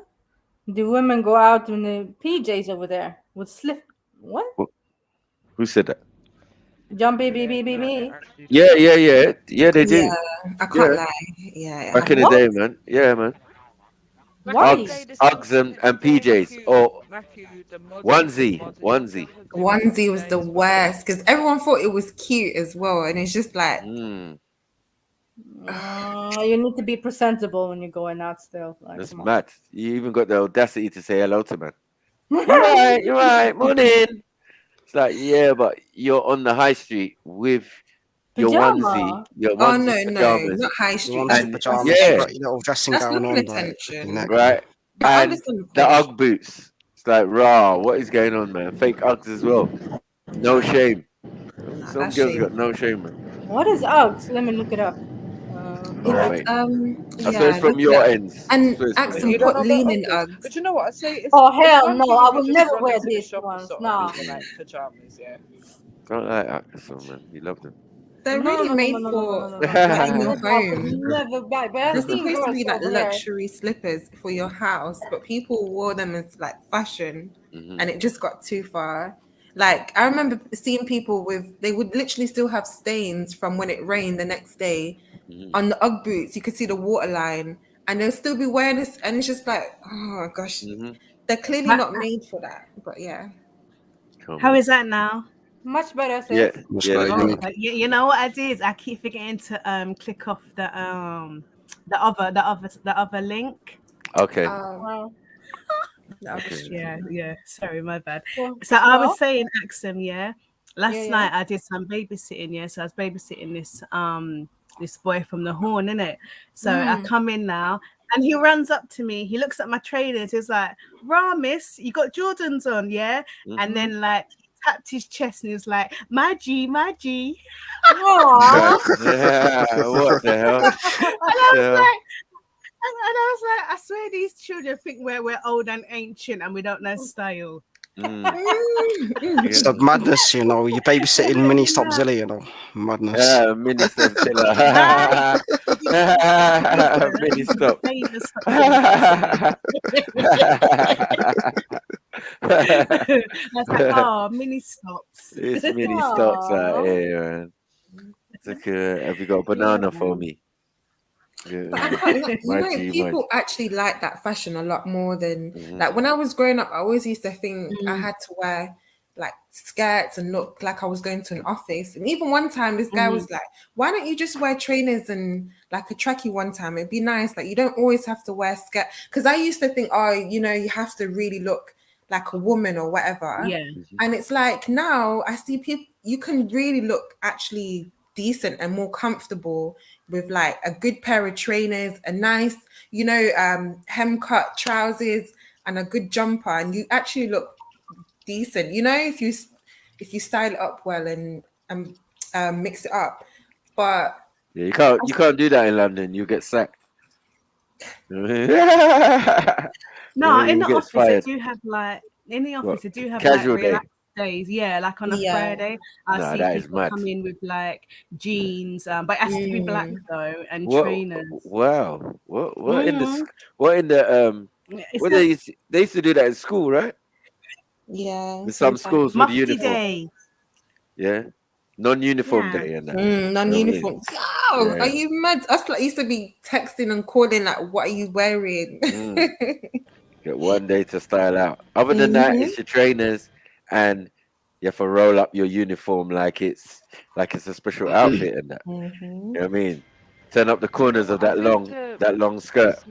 Do women go out in the PJs over there with slip? What? Who said that? Jump baby. Yeah, they do. Yeah, I can't lie. Yeah, Back in the day, man. Yeah, man. Why? Uggs and PJs or onesie. onesie was the worst because everyone thought it was cute as well, and it's just like. You need to be presentable when you're going out still. Like, That's mad. You even got the audacity to say hello to man. You're right, morning. It's like, yeah, but you're on the high street with your Pajama. Oh no, pajamas, not high You street. want That's, some and pajamas, that's, you yeah, got your little dressing that's gown looking on, like, attention. neck. right, But I and understand the the point. UGG boots. It's like, rah, what is going on, man? Fake Uggs as well. No shame. Nah, Some that's girls shame. got no shame, man. What is Uggs? Let me look it up. Oh, It's mate. I swear yeah, it's from look your it up. ends. I And swear it's from But your accent you ends. don't put know about leaning Uggs. Uggs. But you know what I say? Oh It's hell no! handy I if you will just never run wear into the these shop or ones. something Nah. in like pajamas, yeah. Don't like Uggs, so man. You love them. They're No, really no, no, made no, no, no, no, for no, no. like in your I would home. never buy. But I've They're seen supposed to girls be like over here. luxury slippers for your house, but people wore them as like fashion, and it just got too far. Like I remember seeing people with they would literally still have stains from when it rained the next day on the UGG boots. You could see the water line, and they'll still be wearing this, and it's just like, oh gosh, they're clearly not made for that. But yeah, How is that now? Much better, Yeah, sis. yeah, that's Oh, good. you know what I did? I keep forgetting to click off the other link. Okay. Well, Yeah. Sorry, my bad. well, So I was well, saying, Axum, yeah. Last yeah. night I did some babysitting, yeah. So I was babysitting this boy from the Horn, innit? So I come in now and he runs up to me, he looks at my trainers, he's like, "Rah, miss, you got Jordans on, yeah?" And then like he tapped his chest and he was like, "My G, my G." Aww. Yeah, what the hell? And I was like, I swear these children think we're old and ancient and we don't know style. It's the madness, you know. You're babysitting mini stop Zilly, you know. Madness. Yeah, mini stop Zilla. Mini stop. Famous I was like, oh, mini stops. It's mini stops out here, man. It's like, have you got a banana for me? Yeah, but I can't. You my know, G, people actually like that fashion a lot more than like when I was growing up. I always used to think I had to wear like skirts and look like I was going to an office. And even one time, this guy was like, "Why don't you just wear trainers and like a trackie one time? It'd be nice. Like you don't always have to wear skirt." Because I used to think, oh, you know, you have to really look like a woman or whatever. Yeah. And it's like now I see people. You can really look actually decent and more comfortable with like a good pair of trainers, a nice, you know, hem cut trousers and a good jumper, and you actually look decent, you know, if you style it up well and mix it up. But yeah, you can't do that in London. You get sacked. No, in You the get office they fired. do have like What? they do have like Casual day. relaxed days. Yeah, like on a Yeah. Friday, I Nah, see that is people mad. come in with like jeans, but it has to be black though, and What? trainers. Wow. What in the what in the It's what the they used to do that in school, right? yeah, In some schools with Mufti uniform. day. Yeah. Non-uniform Yeah. day and that. You know what I mean? non-uniform. Oh, Yeah. are you mad? Us like used to be texting and calling like, what are you wearing? Get one day to style out. Other than that, it's your trainers, and you have to roll up your uniform like it's a special outfit and that. You know what I mean? Turn up the corners of that long skirt.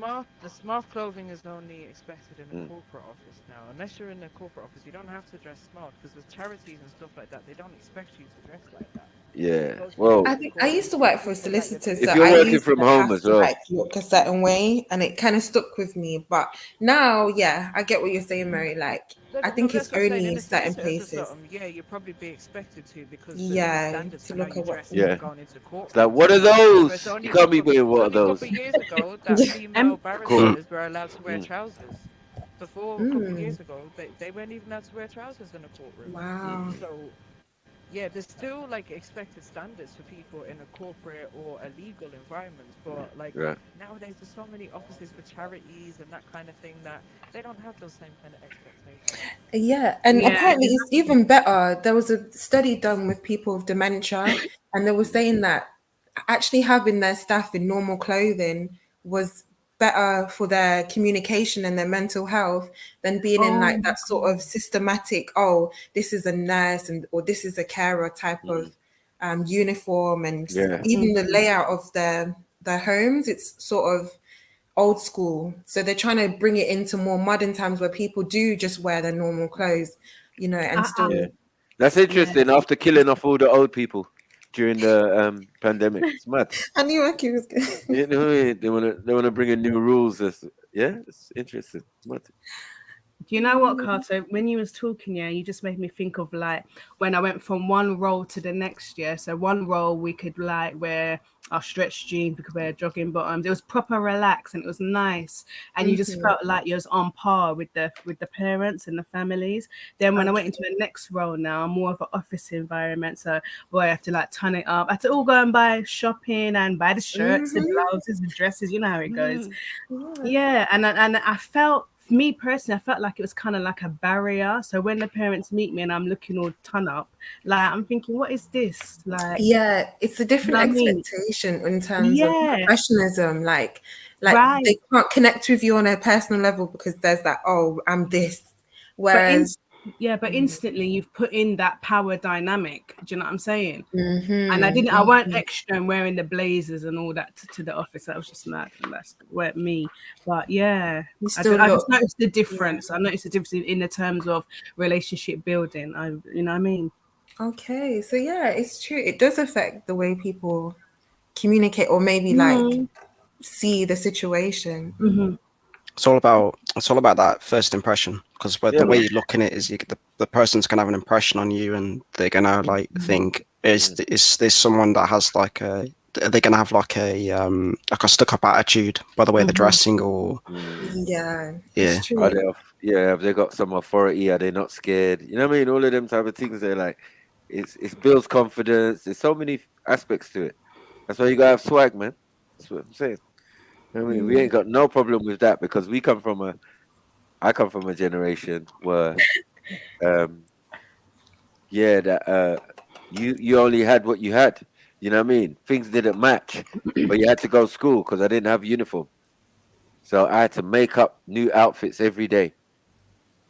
The smart clothing is only expected in a corporate office now. Unless you're in a corporate office, you don't have to dress smart because with charities and stuff like that, they don't expect you to dress like that. Yeah. Well, I think I used to work for solicitors, if so you're I working used from to home have as to well. like look a certain way, and it kind of stuck with me. But now, yeah, I get what you're saying, Mary. Like, I think it's that's what I'm saying. only In the certain solicitors or places. something, yeah, you'd probably be expected to because there's Yeah, standards to for how look you at what. dress Yeah. going into court. It's like, what are But those? it's only You can't be wearing what are only a those? couple of years ago that female barristers were allowed to wear trousers. Before a couple of years ago, they weren't even allowed to wear trousers in a courtroom. Wow. So yeah, there's still like expected standards for people in a corporate or a legal environment, but like nowadays there's so many offices for charities and that kind of thing that they don't have those same kind of expectations. Yeah, and apparently it's even better. There was a study done with people with dementia, and they were saying that actually having their staff in normal clothing was better for their communication and their mental health than being in like that sort of systematic, oh, this is a nurse and or this is a carer type of uniform, and even the layout of their homes, it's sort of old school. So they're trying to bring it into more modern times where people do just wear their normal clothes, you know, and still. Yeah. That's interesting. After killing off all the old people during the pandemic, it's mad. I knew Aki was good. You know, they wanna bring in new rules. Yeah, it's interesting. Mad. Do you know what, Carter? When you was talking, you just made me think of like when I went from one role to the next year. So one role we could like wear our stretch jeans, we could wear jogging bottoms. It was proper relaxed and it was nice, and you just felt like you was on par with the parents and the families. Then when I went into the next role now, I'm more of an office environment. So boy, I have to like ton it up. I have to all go and buy shopping and buy the shirts, the blouses, the dresses. You know how it goes. Yeah, and I felt. Me personally, I felt like it was kind of like a barrier. So when the parents meet me and I'm looking all ton up, like I'm thinking, what is this? Like, yeah, it's a different expectation in terms of professionalism. Like they can't connect with you on a personal level because there's that, oh, I'm this. Whereas but instantly you've put in that power dynamic. Do you know what I'm saying? And I weren't extra and wearing the blazers and all that to the office. That was just mad. That's weren't me. But I just noticed the difference. I noticed the difference in the terms of relationship building. You know what I mean? Okay, so it's true. It does affect the way people communicate or maybe like see the situation. It's all about that first impression, because the way you look in it is the person's gonna have an impression on you, and they're gonna like think is this someone that has like are they gonna have like a stuck up attitude by the way they're dressing, or it's true. Have they got some authority? Are they not scared? You know what I mean? All of them type of things. They're like it builds confidence. There's so many aspects to it. That's why you gotta have swag, man. That's what I'm saying. I mean, we ain't got no problem with that because I come from a generation where, you only had what you had. You know what I mean? Things didn't match, but you had to go to school because I didn't have uniform, so I had to make up new outfits every day.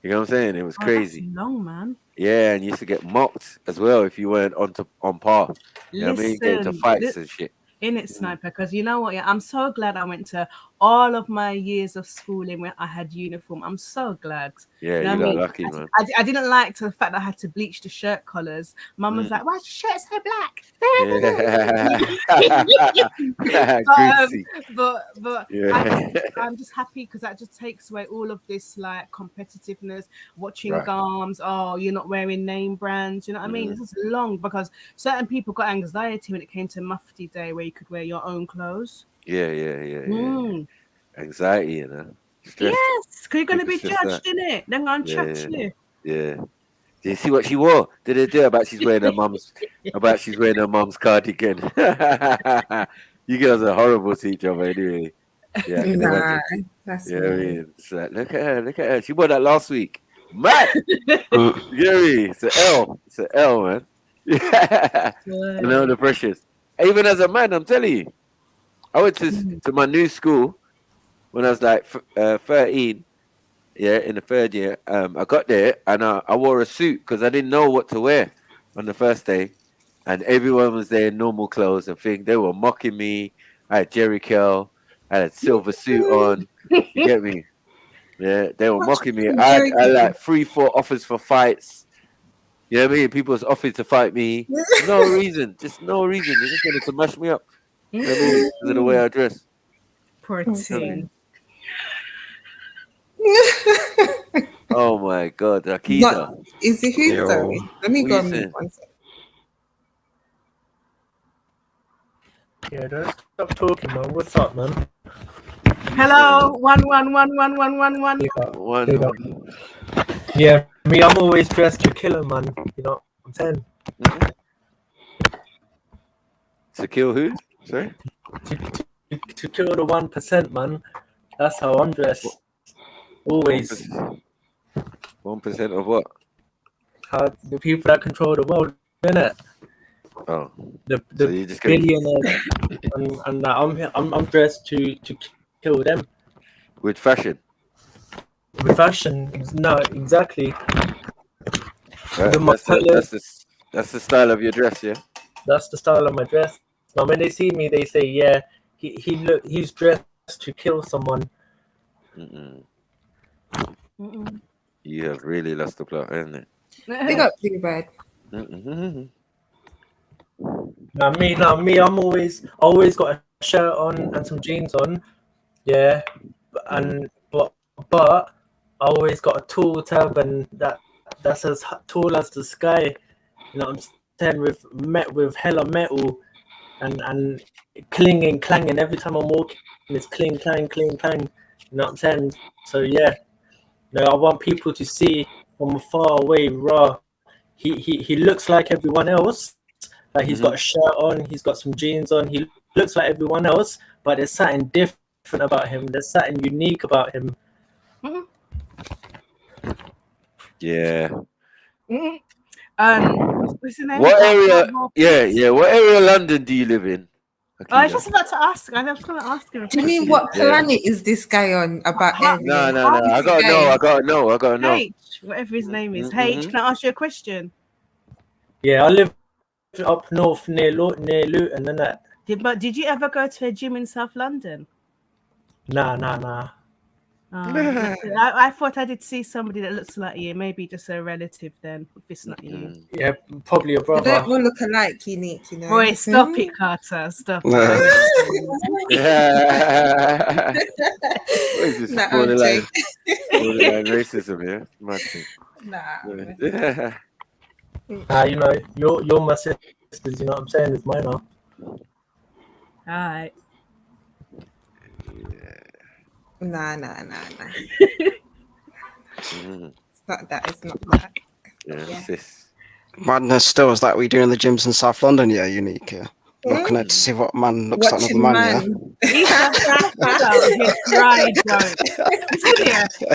You know what I'm saying? It was crazy. That's long, man. Yeah, and you used to get mocked as well if you weren't on par. You know what I mean? Get into fights and shit. In it, Sniper, because you know what? I'm so glad I went to all of my years of schooling where I had uniform. I'm so glad. Yeah, you know got lucky, man. I didn't like the fact that I had to bleach the shirt collars. Mum was like, "Why's your shirt so black?" I'm just happy because that just takes away all of this like competitiveness, watching garms. Oh, you're not wearing name brands. You know what I mean? This is long because certain people got anxiety when it came to Mufti Day, where you could wear your own clothes. Anxiety, you know. Stress. Yes, because you're going to be judged, innit? They're going to chat to you. Yeah. Do you see what she wore? Did it do about she's wearing her mum's cardigan? You girls are horrible to each other anyway. Yeah, that's I mean, it's like, look at her. She wore that last week. Mad. You get me? It's an L, man. Yeah. You know the pressures. Even as a man, I'm telling you. I went to my new school when I was like 13. Yeah, in the third year. I got there and I wore a suit because I didn't know what to wear on the first day. And everyone was there in normal clothes and things. They were mocking me. I had Jerry Curl. I had a silver suit on. You get me? Yeah, they were mocking me. I had like 3-4 offers for fights. You know what I mean? People was offering to fight me. No reason. Just no reason. They just wanted to mash me up. You know what I mean? Because of the way I dress. Poor thing. Oh my God, Akita. Is it who? Sorry. Let me go on mute one second. Yeah, don't stop talking, man. What's up, man? Hello, 111. Yeah, me, I'm always dressed to kill 'em, man. You know what I'm saying? To kill who? Sorry? To kill the 1%, man. That's how I'm dressed. Always. 1% of what? How the people that control the world, innit? Oh. The billionaires and I'm dressed to kill them. With fashion? With fashion, no, exactly. That's the style of your dress, yeah? That's the style of my dress. Now, when they see me, they say, "Yeah, he's dressed to kill someone. You have really lost the plot, isn't it? Big up Blue Bird. Now me, I'm always got a shirt on and some jeans on, yeah, but I always got a tall turban that's as tall as the sky. You know what I'm saying? With hella metal and clanging every time I'm walking. It's clang. You know what I'm saying? So yeah, I want people to see from far away. Raw, he looks like everyone else. Like he's got a shirt on, he's got some jeans on. He looks like everyone else, but there's something different about him. There's something unique about him. Yeah. What's the name? What area? Yeah. What area of London do you live in? I was just about to ask. I was going to ask him. Do you mean what planet is this guy on about area? No. I gotta know. H, whatever his name is. H, can I ask you a question? Yeah, I live up north near Luton and that. Did you ever go to a gym in South London? Nah. I thought I did see somebody that looks like you. Maybe just a relative then, if it's not you. Yeah, probably a brother. They don't all look alike, unique, you know. Boy, stop it, Carter. Stop it. What is this? Nah, Borderline racism, yeah? Mad thing. You know, you're my sisters, you know what I'm saying? It's mine now. Alright. Nah. It's not that. It's not that. Yeah. Sis. Madness still is that we do in the gyms in South London, yeah, unique, yeah. Looking at to see what man looks like another man, yeah. Right,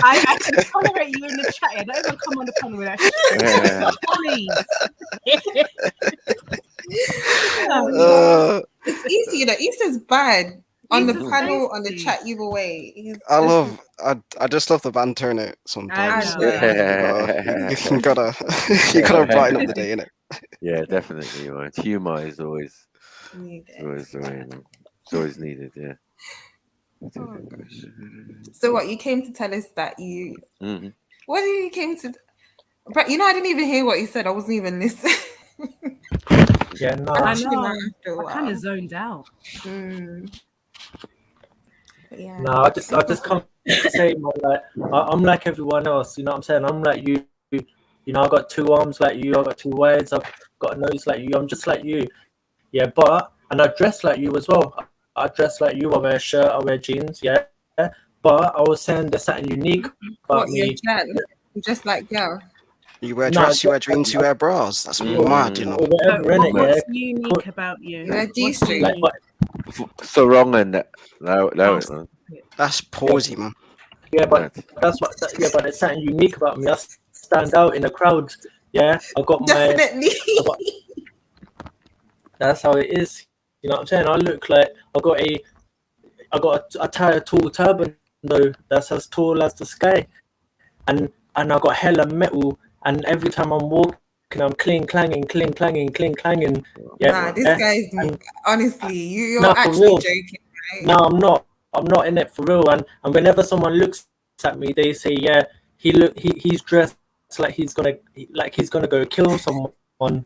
I can tolerate you in the chat. I don't even come on the panel with that. Please. It's easy, you know. Easter's bad. On the panel, on the chat, either way. I just love the banter in it sometimes. You Yeah. gotta brighten up the day, innit? Yeah, definitely. Man. Humor is always needed. Yeah. Oh gosh. So what? You came to tell us that you? What did you came to? But you know, I didn't even hear what you said. I wasn't even listening. Yeah, no. I know. I kind of zoned out. Yeah. No, I just come to say, man, like I'm like everyone else. You know what I'm saying? I'm like you. You know, I got 2 arms like you. I got 2 words. I've got a nose like you. I'm just like you. Yeah, and I dress like you as well. I dress like you. I wear a shirt. I wear jeans. Yeah. But I was saying there's something unique about me. You just like girl. You wear dress, you wear jeans, you wear bras. That's mad, you know. What's unique about you? You wear G-string. So wrong and that. Man. That's palsy, man. Yeah, but but it's something unique about me. I stand out in the crowd. Yeah, I got definitely. That's how it is. You know what I'm saying? I look like I got a tall turban though. That's as tall as the sky, and I got hella metal. And every time I'm walking, I'm clanging. Yeah, nah, this guy's honestly, you're no, actually joking, right? No, I'm not. I'm not in it for real. And whenever someone looks at me, they say, "Yeah, he's dressed like he's gonna go kill someone."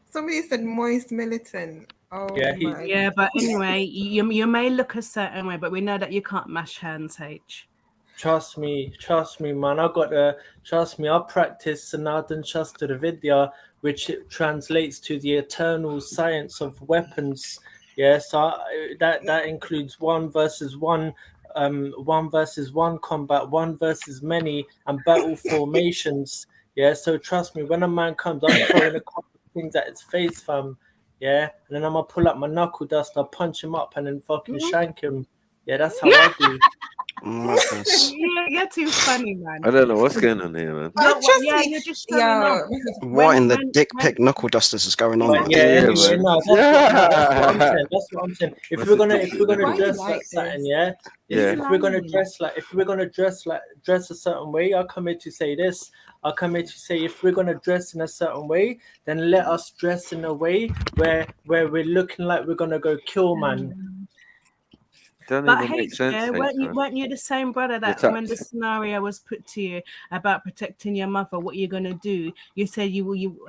Somebody said moist militant. Oh yeah, but anyway, you may look a certain way, but we know that you can't mash hands, H. Trust me, man. I practice Sanadhan Shastra Vidya, which translates to the eternal science of weapons. Yeah, so that includes 1 versus 1, 1 versus 1 combat, 1 versus many, and battle formations. Yeah, so trust me, when a man comes, I'm throwing a couple of things at his face, fam. Yeah, and then I'm gonna pull up my knuckle duster, punch him up, and then fucking shank him. Yeah, that's how I do. You're too funny, man. I don't know what's going on here, man. You're just what in the dick pic knuckle dusters is going on? That's what I'm saying. If we're gonna dress like something, yeah. If we're gonna dress a certain way, I come here to say this. I come here to say if we're gonna dress in a certain way, then let us dress in a way where we're looking like we're gonna go kill man. doesn't But even make H, sense. yeah, H, man. weren't you the same brother that You're when the tapped. scenario was put to you about protecting your mother, what you're gonna do? You said you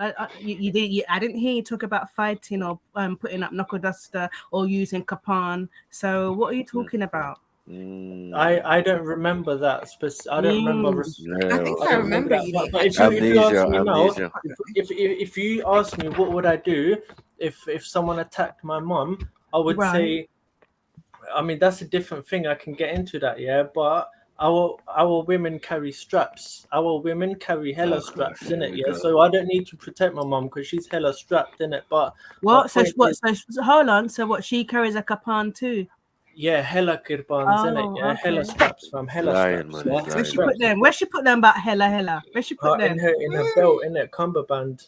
did. I didn't hear you talk about fighting or putting up knuckle duster or using kapan. So what are you talking about? I don't remember that. I don't remember. I think I remember that. you. But if you ask me now, if you ask me what would I do if someone attacked my mum, I would say, I mean, that's a different thing. I can get into that, yeah. But our women carry straps. Our women carry hella straps in it, yeah. So I don't need to protect my mum because she's hella strapped in it. But what? So hold on. So what? She carries a kapan too. Yeah, hella kirbans in it. Yeah, hella straps, fam. Hella straps. Yeah? Where she put them? Where she put them? About hella. Where she put them? In her belt, in her cummerbund.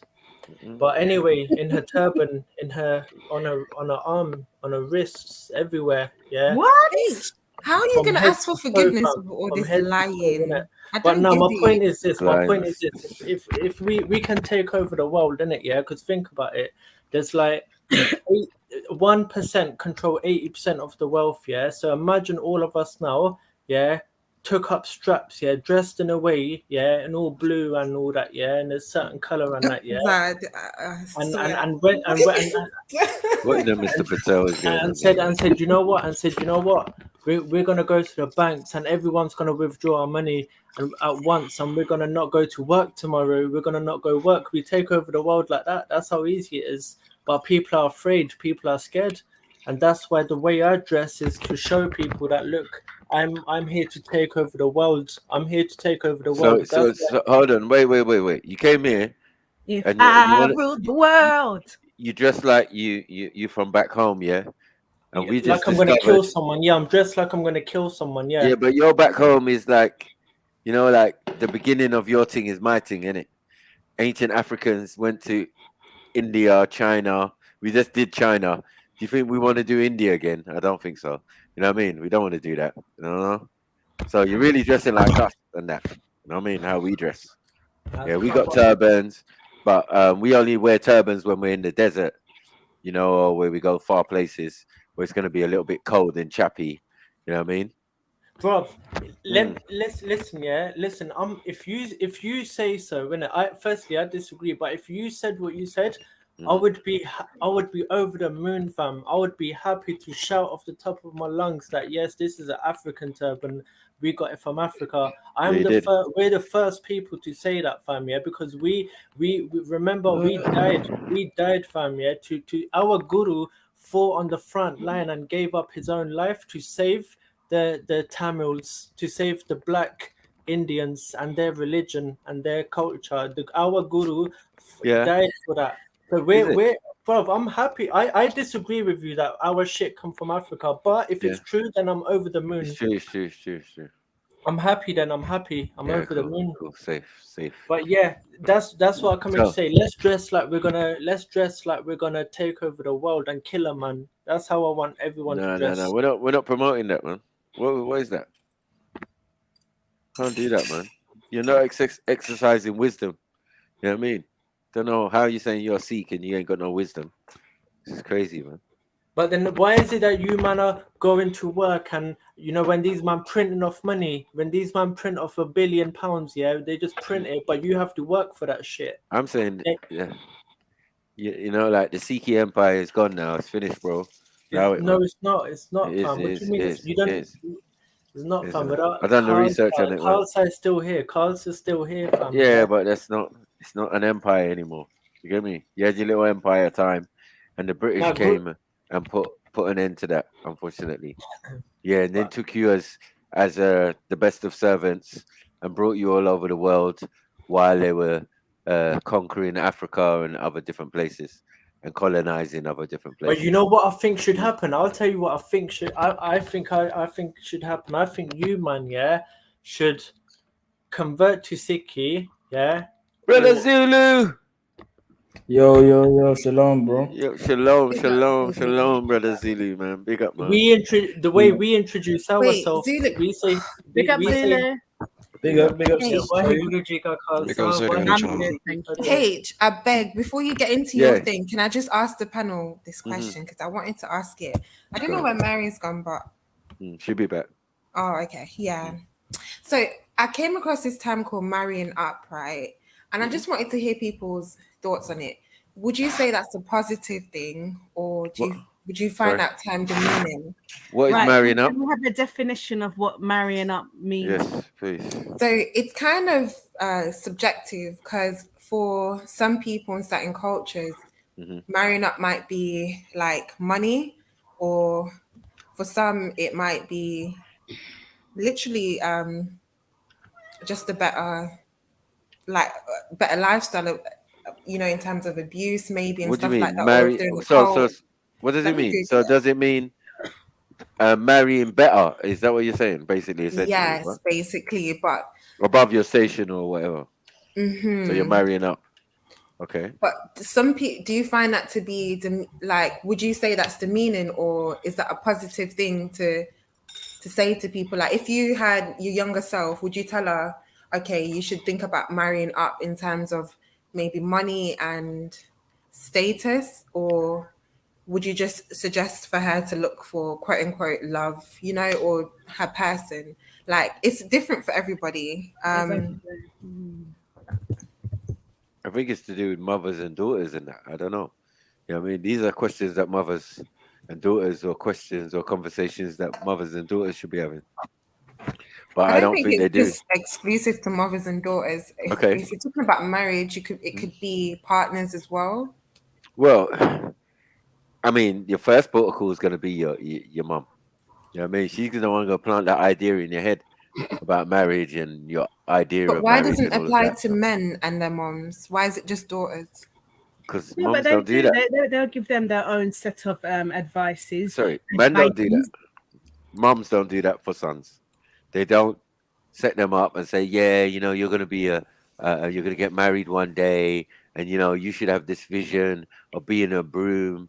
But anyway, in her turban, in her on her arm, on her wrists, everywhere. Yeah. What? How are you gonna ask for forgiveness for all this lying? But no, my point is this. If we can take over the world, innit? Yeah, because think about it. There's like 1% control 80% of the wealth. Yeah. So imagine all of us now. Yeah. Took up straps, yeah, dressed in a way, yeah, and all blue and all that, yeah, and a certain color and that, yeah. And went what did Mr. Patel is going and said, you know what? We're gonna go to the banks and everyone's gonna withdraw our money at once, and we're gonna not go to work tomorrow. We're gonna not go work. We take over the world like that. That's how easy it is. But people are afraid. People are scared, and that's why the way I dress is to show people that look. I'm here to take over the world. I'm here to take over the world. So hold on, wait. You came here. If I ruled the world. You dress like you from back home, yeah. And we just like I'm gonna kill someone. Yeah, I'm dressed like I'm gonna kill someone. Yeah. Yeah, but your back home is like, you know, like the beginning of your thing is my thing, innit? Ancient Africans went to India, China. We just did China. Do you think we want to do India again? I don't think so. You know what I mean? We don't want to do that. You know? So you're really dressing like us and that. You know what I mean? How we dress. Yeah, we got turbans, but we only wear turbans when we're in the desert, you know, or where we go far places where it's going to be a little bit cold and chappy. You know what I mean? Bro, listen, yeah. Listen, if you say so, when I disagree, but if you said what you said, I would be over the moon, fam. I would be happy to shout off the top of my lungs that yes, this is an African turban. We got it from Africa. We're the first people to say that, fam. Yeah, because we remember we died, fam. Yeah, to our guru fought on the front line and gave up his own life to save the Tamils, to save the black Indians and their religion and their culture. Our guru died for that. So we're bro, I'm happy. I disagree with you that our shit come from Africa, but if it's true, then I'm over the moon. It's true. I'm happy. Then I'm happy. I'm over the moon. Cool. Safe. But yeah, that's what I come to say. Let's dress like we're gonna take over the world and kill a man. That's how I want everyone to dress. No. We're not promoting that, man. What is that? Can't do that, man. You're not exercising wisdom. You know what I mean? Don't know how you're saying you're Sikh and you ain't got no wisdom. This is crazy, man. But then why is it that you man are going to work and you know when these man printing off money, when these man print off £1 billion, yeah, they just print it, but you have to work for that shit. I'm saying, yeah. You know, like the Sikh empire is gone now. It's finished, bro. It's not. It's not, fam. What do you mean? You don't. It's not, fam. I've done the research on it. Khalsa is still here. Khalsa is still here, fam. Yeah, but that's not. It's not an empire anymore. You get me? You had your little empire time, and the British came and put an end to that. Unfortunately, yeah, and then took you as the best of servants and brought you all over the world while they were conquering Africa and other different places and colonizing other different places. But you know what I think should happen? I'll tell you what I think should. I think should happen. I think you, man, should convert to Sikhi, yeah. Brother Zulu. Yo, shalom, bro. Yo, shalom, brother Zulu, man. Big up, man. The way we introduce ourselves, we say big up Zulu. Big up. H, I beg, before you get into your thing, can I just ask the panel this question? Because I wanted to ask it. I don't know where Mary's gone, but Should be back. Oh, okay. Yeah. So I came across this term called marrying up, right? And I just wanted to hear people's thoughts on it. Would you say that's a positive thing, or would you find that term demeaning? What is Right, marrying up? can we have a definition of what marrying up means? Yes, please. So it's kind of subjective, because for some people in certain cultures, marrying up might be like money, or for some it might be literally just a better lifestyle of, in terms of abuse maybe and What do you stuff like mean? that, or if Marry? they're in a So cult. what does Let it me mean? Google So it. does it mean marrying better? Is that what you're saying? Basically, essentially, Yes, right? basically, but Above your station or whatever. So you're marrying up. Okay. but some people, do you find that to be like, would you say that's demeaning, or is that a positive thing to say to people? Like, if you had your younger self, would you tell her, okay, you should think about marrying up in terms of maybe money and status, or would you just suggest for her to look for quote unquote love, or her person? Like, it's different for everybody. I think it's to do with mothers and daughters and that. I don't know. You know what I mean? These are questions that mothers and daughters, or questions or conversations that mothers and daughters should be having. But I don't think they it's do. just exclusive to mothers and daughters. Okay. If you're talking about marriage, it could be partners as well. Well, I mean, your first protocol is going to be your mum. You know what I mean? She's the one going to plant that idea in your head about marriage and your idea But of why marriage doesn't and it all of apply that. to men and their moms? Why is it just daughters? Because Yeah, but mums don't do that. they'll give them their own set of advices. Sorry, men don't do that. Mums don't do that for sons. They don't set them up and say, yeah, you're going to be you're going to get married one day, and you should have this vision of being a groom,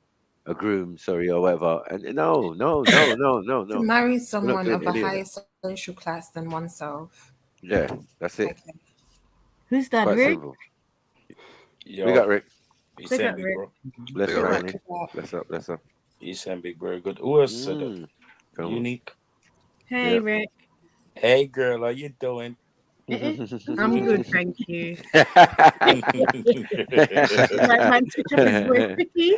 sorry, or whatever. And no. To marry We're not someone doing of a any of higher that. social class than oneself. Yeah, that's it. Okay. Who's that, Quite Rick? simple. Yo, We got Rick. you Big saying up, big Rick. bro? Bless Big up, up honey. to that. Bless up. You saying big bro? Good. Who else said that? Come on. Unique. Hey, Yeah. Rick. Hey girl, how you doing? I'm good, thank you. Right, man, switch up his voice quickly.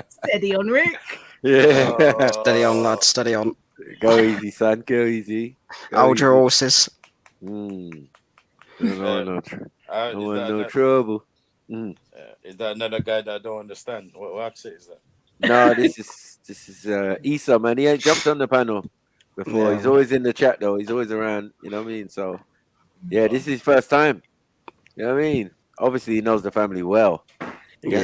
Steady on, Rick. Yeah. Steady on, lad. Steady on. Go easy, son. Go easy. Hold your horses. No trouble. Is that another guy that I don't understand? What accent is that? No, this is Issa, man. He ain't jumped on the panel before. Yeah. He's always in the chat though. He's always around. You know what I mean? So yeah, this is his first time. You know what I mean? Obviously, he knows the family well. Yeah.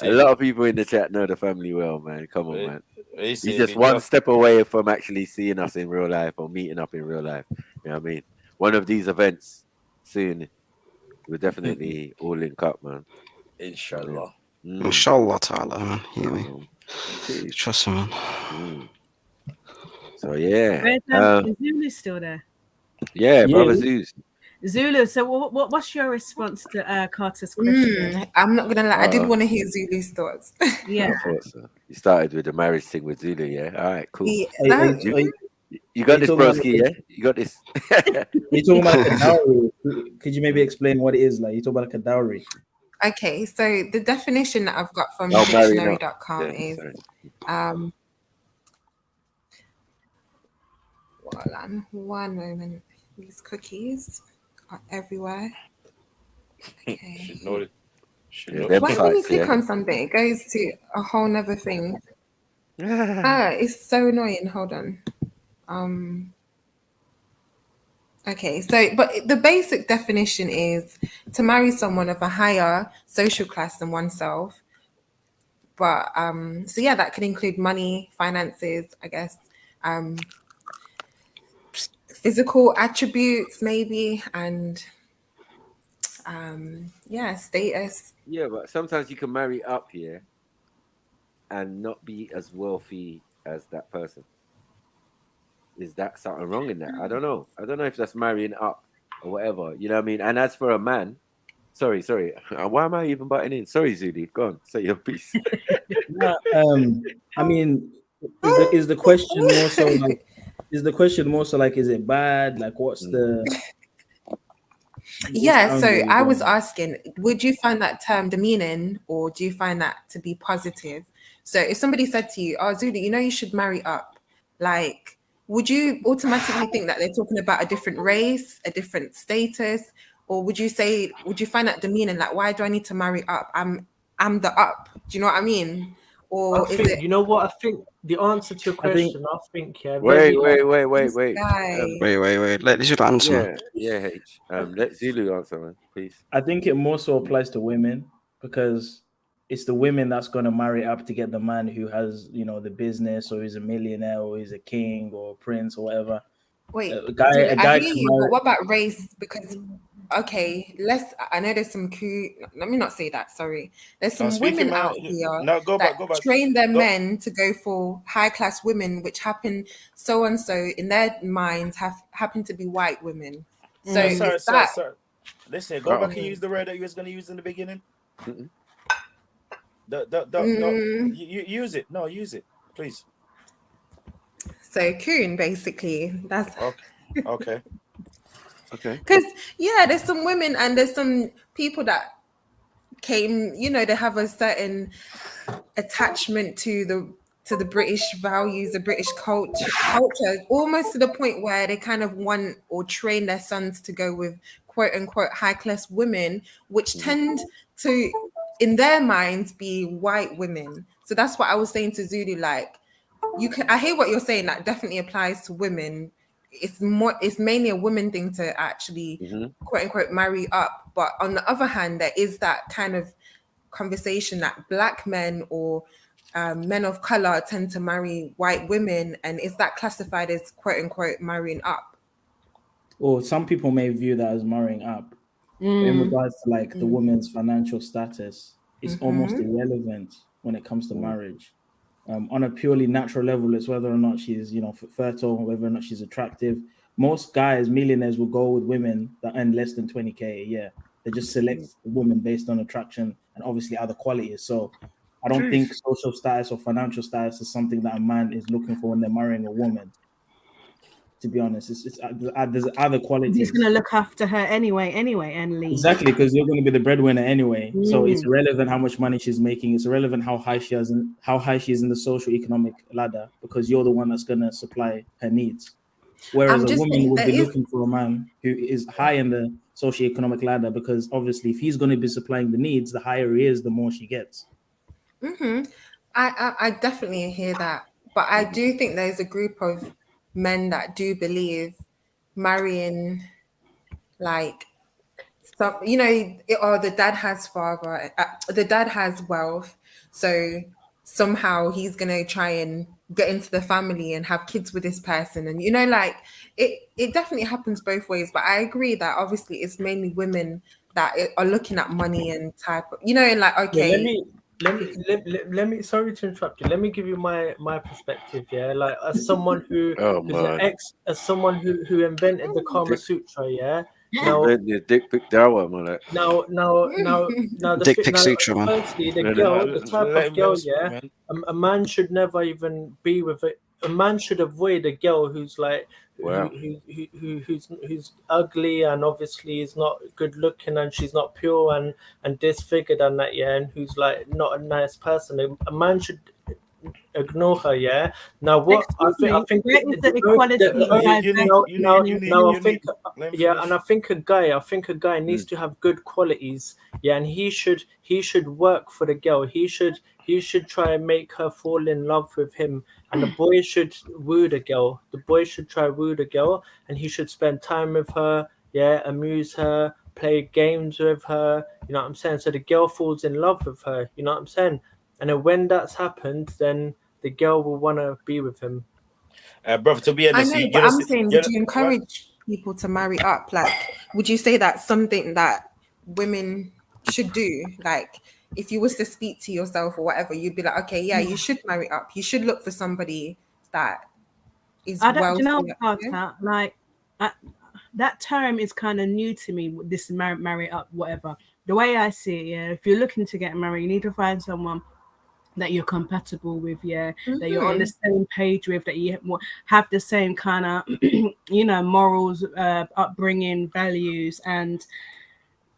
A lot of people in the chat know the family well, man. Come on, man. He's just one step away from actually seeing us in real life or meeting up in real life. You know what I mean? One of these events soon, we're definitely all link up, man. Inshallah. Inshallah ta'ala, man. Hear me. Trust me, man. So yeah. Is Zulu still there? Yeah, brother Zeus. Zulu, so what's your response to Carter's question? I'm not gonna lie, I did want to hear Zulu's thoughts. Yeah. I thought so. You started with the marriage thing with Zulu, yeah? All right, cool. Yeah, you got this, broski, yeah? You got this. You're talking about like a dowry. Could you maybe explain what it is? Like, you talk about like a dowry. Okay, so the definition that I've got from marrying up. dictionary.com is hold on, one moment. These cookies are everywhere. Okay. Why when you click on something, it goes to a whole nother thing. It's so annoying. Hold on. Okay, so but the basic definition is to marry someone of a higher social class than oneself. But so yeah, that could include money, finances, I guess, physical attributes maybe, and status. Yeah, but sometimes you can marry up here and not be as wealthy as that person. Is that something wrong in that? I don't know. I don't know if that's marrying up or whatever. You know what I mean? And as for a man, Sorry. Why am I even butting in? Sorry, Zudi. Go on, say your piece. I mean, is the question more so like? Is the question more so like? Is it bad? Like, what's the? Yeah, so I was asking, would you find that term demeaning, or do you find that to be positive? So if somebody said to you, "Oh, Zudi, you know you should marry up," like, would you automatically think that they're talking about a different race, a different status, or would you find that demeaning? Like, why do I need to marry up? I'm the up. Do you know what I mean? Or I think, you know what? I think the answer to your question, yeah. Wait. Let Zulu answer. Yeah. H. Let Zulu answer, man, please. I think it more so applies to women because it's the women that's going to marry up to get the man who has, you know, the business, or he's a millionaire, or he's a king or a prince or whatever. Wait, a guy I hear you, but what about race? Because I know there's some let me not say that, sorry. There's some women out here that train their men to go for high class women, which happen so and so in their minds happen to be white women. So sorry. Listen, go back and use the word that you was going to use in the beginning. You use it. No, use it, please. So coon, basically. That's okay. Because there's some women and there's some people that came, you know, they have a certain attachment to the British values, the British culture, almost to the point where they kind of want or train their sons to go with quote unquote high class women, which tend to, in their minds, be white women. So that's what I was saying to Zulu. Like, I hear what you're saying. That definitely applies to women. It's mainly a women thing to actually quote unquote marry up. But on the other hand, there is that kind of conversation that black men or men of color tend to marry white women, and is that classified as quote unquote marrying up? Or some people may view that as marrying up. In regards to like the woman's financial status, it's almost irrelevant when it comes to marriage. On a purely natural level, it's whether or not she's, you know, fertile, whether or not she's attractive. Most guys, millionaires, will go with women that earn less than 20K a year. They just select the woman based on attraction and obviously other qualities. So I don't think social status or financial status is something that a man is looking for when they're marrying a woman. To be honest, there's other qualities. He's going to look after her anyway, and leave. Exactly, because you're going to be the breadwinner anyway. So it's irrelevant how much money she's making. It's irrelevant how high she is in the social economic ladder, because you're the one that's going to supply her needs. Whereas a woman would be looking for a man who is high in the socio-economic ladder, because obviously if he's going to be supplying the needs, the higher he is, the more she gets. I definitely hear that, but I do think there's a group of men that do believe marrying, like, some, you know, or the dad has wealth, so somehow he's gonna try and get into the family and have kids with this person, and you know, like, it definitely happens both ways. But I agree that obviously it's mainly women that are looking at money and type of, you know, like, okay. Let me sorry to interrupt you. Let me give you my perspective. Yeah, like as someone who as someone who invented the Kama Sutra. Yeah. Now, the dick pic dawa, man. Now, the dick pic sutra, man. Firstly, the type of girl, yeah, a man should never even be with it. A man should avoid a girl who's like, who's ugly and obviously is not good looking and she's not pure and disfigured and that, yeah, and who's like not a nice person. A man should ignore her, yeah. Now what I think a guy needs to have good qualities, yeah, and he should work for the girl. He should try and make her fall in love with him, and the boy should woo the girl. The boy should try woo the girl, and he should spend time with her, yeah, amuse her, play games with her, you know what I'm saying? So the girl falls in love with her, you know what I'm saying? And then when that's happened, then the girl will want to be with him. Brother, to be honest, I know, but I'm saying, would you encourage people to marry up? Like, would you say that's something that women should do? Like, if you was to speak to yourself or whatever, you'd be like, okay, yeah, you should marry up. You should look for somebody that is well. You know about that? Like, that term is kind of new to me. This marry up, whatever. the way I see it, yeah, if you're looking to get married, you need to find someone that you're compatible with, yeah, that you're on the same page with, that you have the same kind of, you know, morals, upbringing, values, and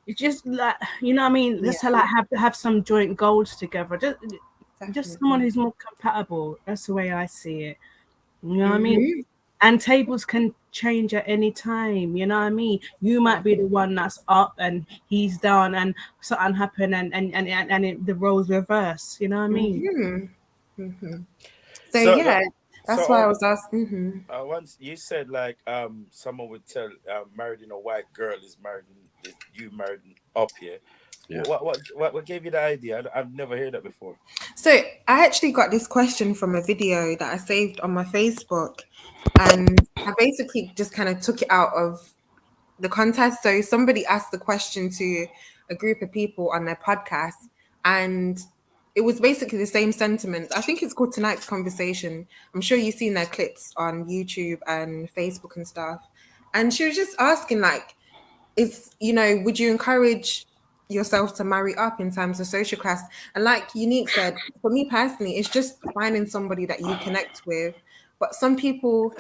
it's just like, you know what I mean? Just to like have some joint goals together. Just someone who's more compatible. That's the way I see it. You know what I mean? And tables can change at any time. You know what I mean? You might be the one that's up and he's down, and something happen, and the roles reverse. You know what I mean? So yeah, that's why I was asking. Once you said like someone would tell married in a white girl is married in, you married up here. Yeah. What gave you the idea? I've never heard that before. So I actually got this question from a video that I saved on my Facebook, and I basically just kind of took it out of the context. So somebody asked the question to a group of people on their podcast, and it was basically the same sentiment. I think it's called Tonight's Conversation. I'm sure you've seen their clips on YouTube and Facebook and stuff. And she was just asking, like, would you encourage yourself to marry up in terms of social class? And like Unique said, for me personally, it's just finding somebody that you connect with. But some people,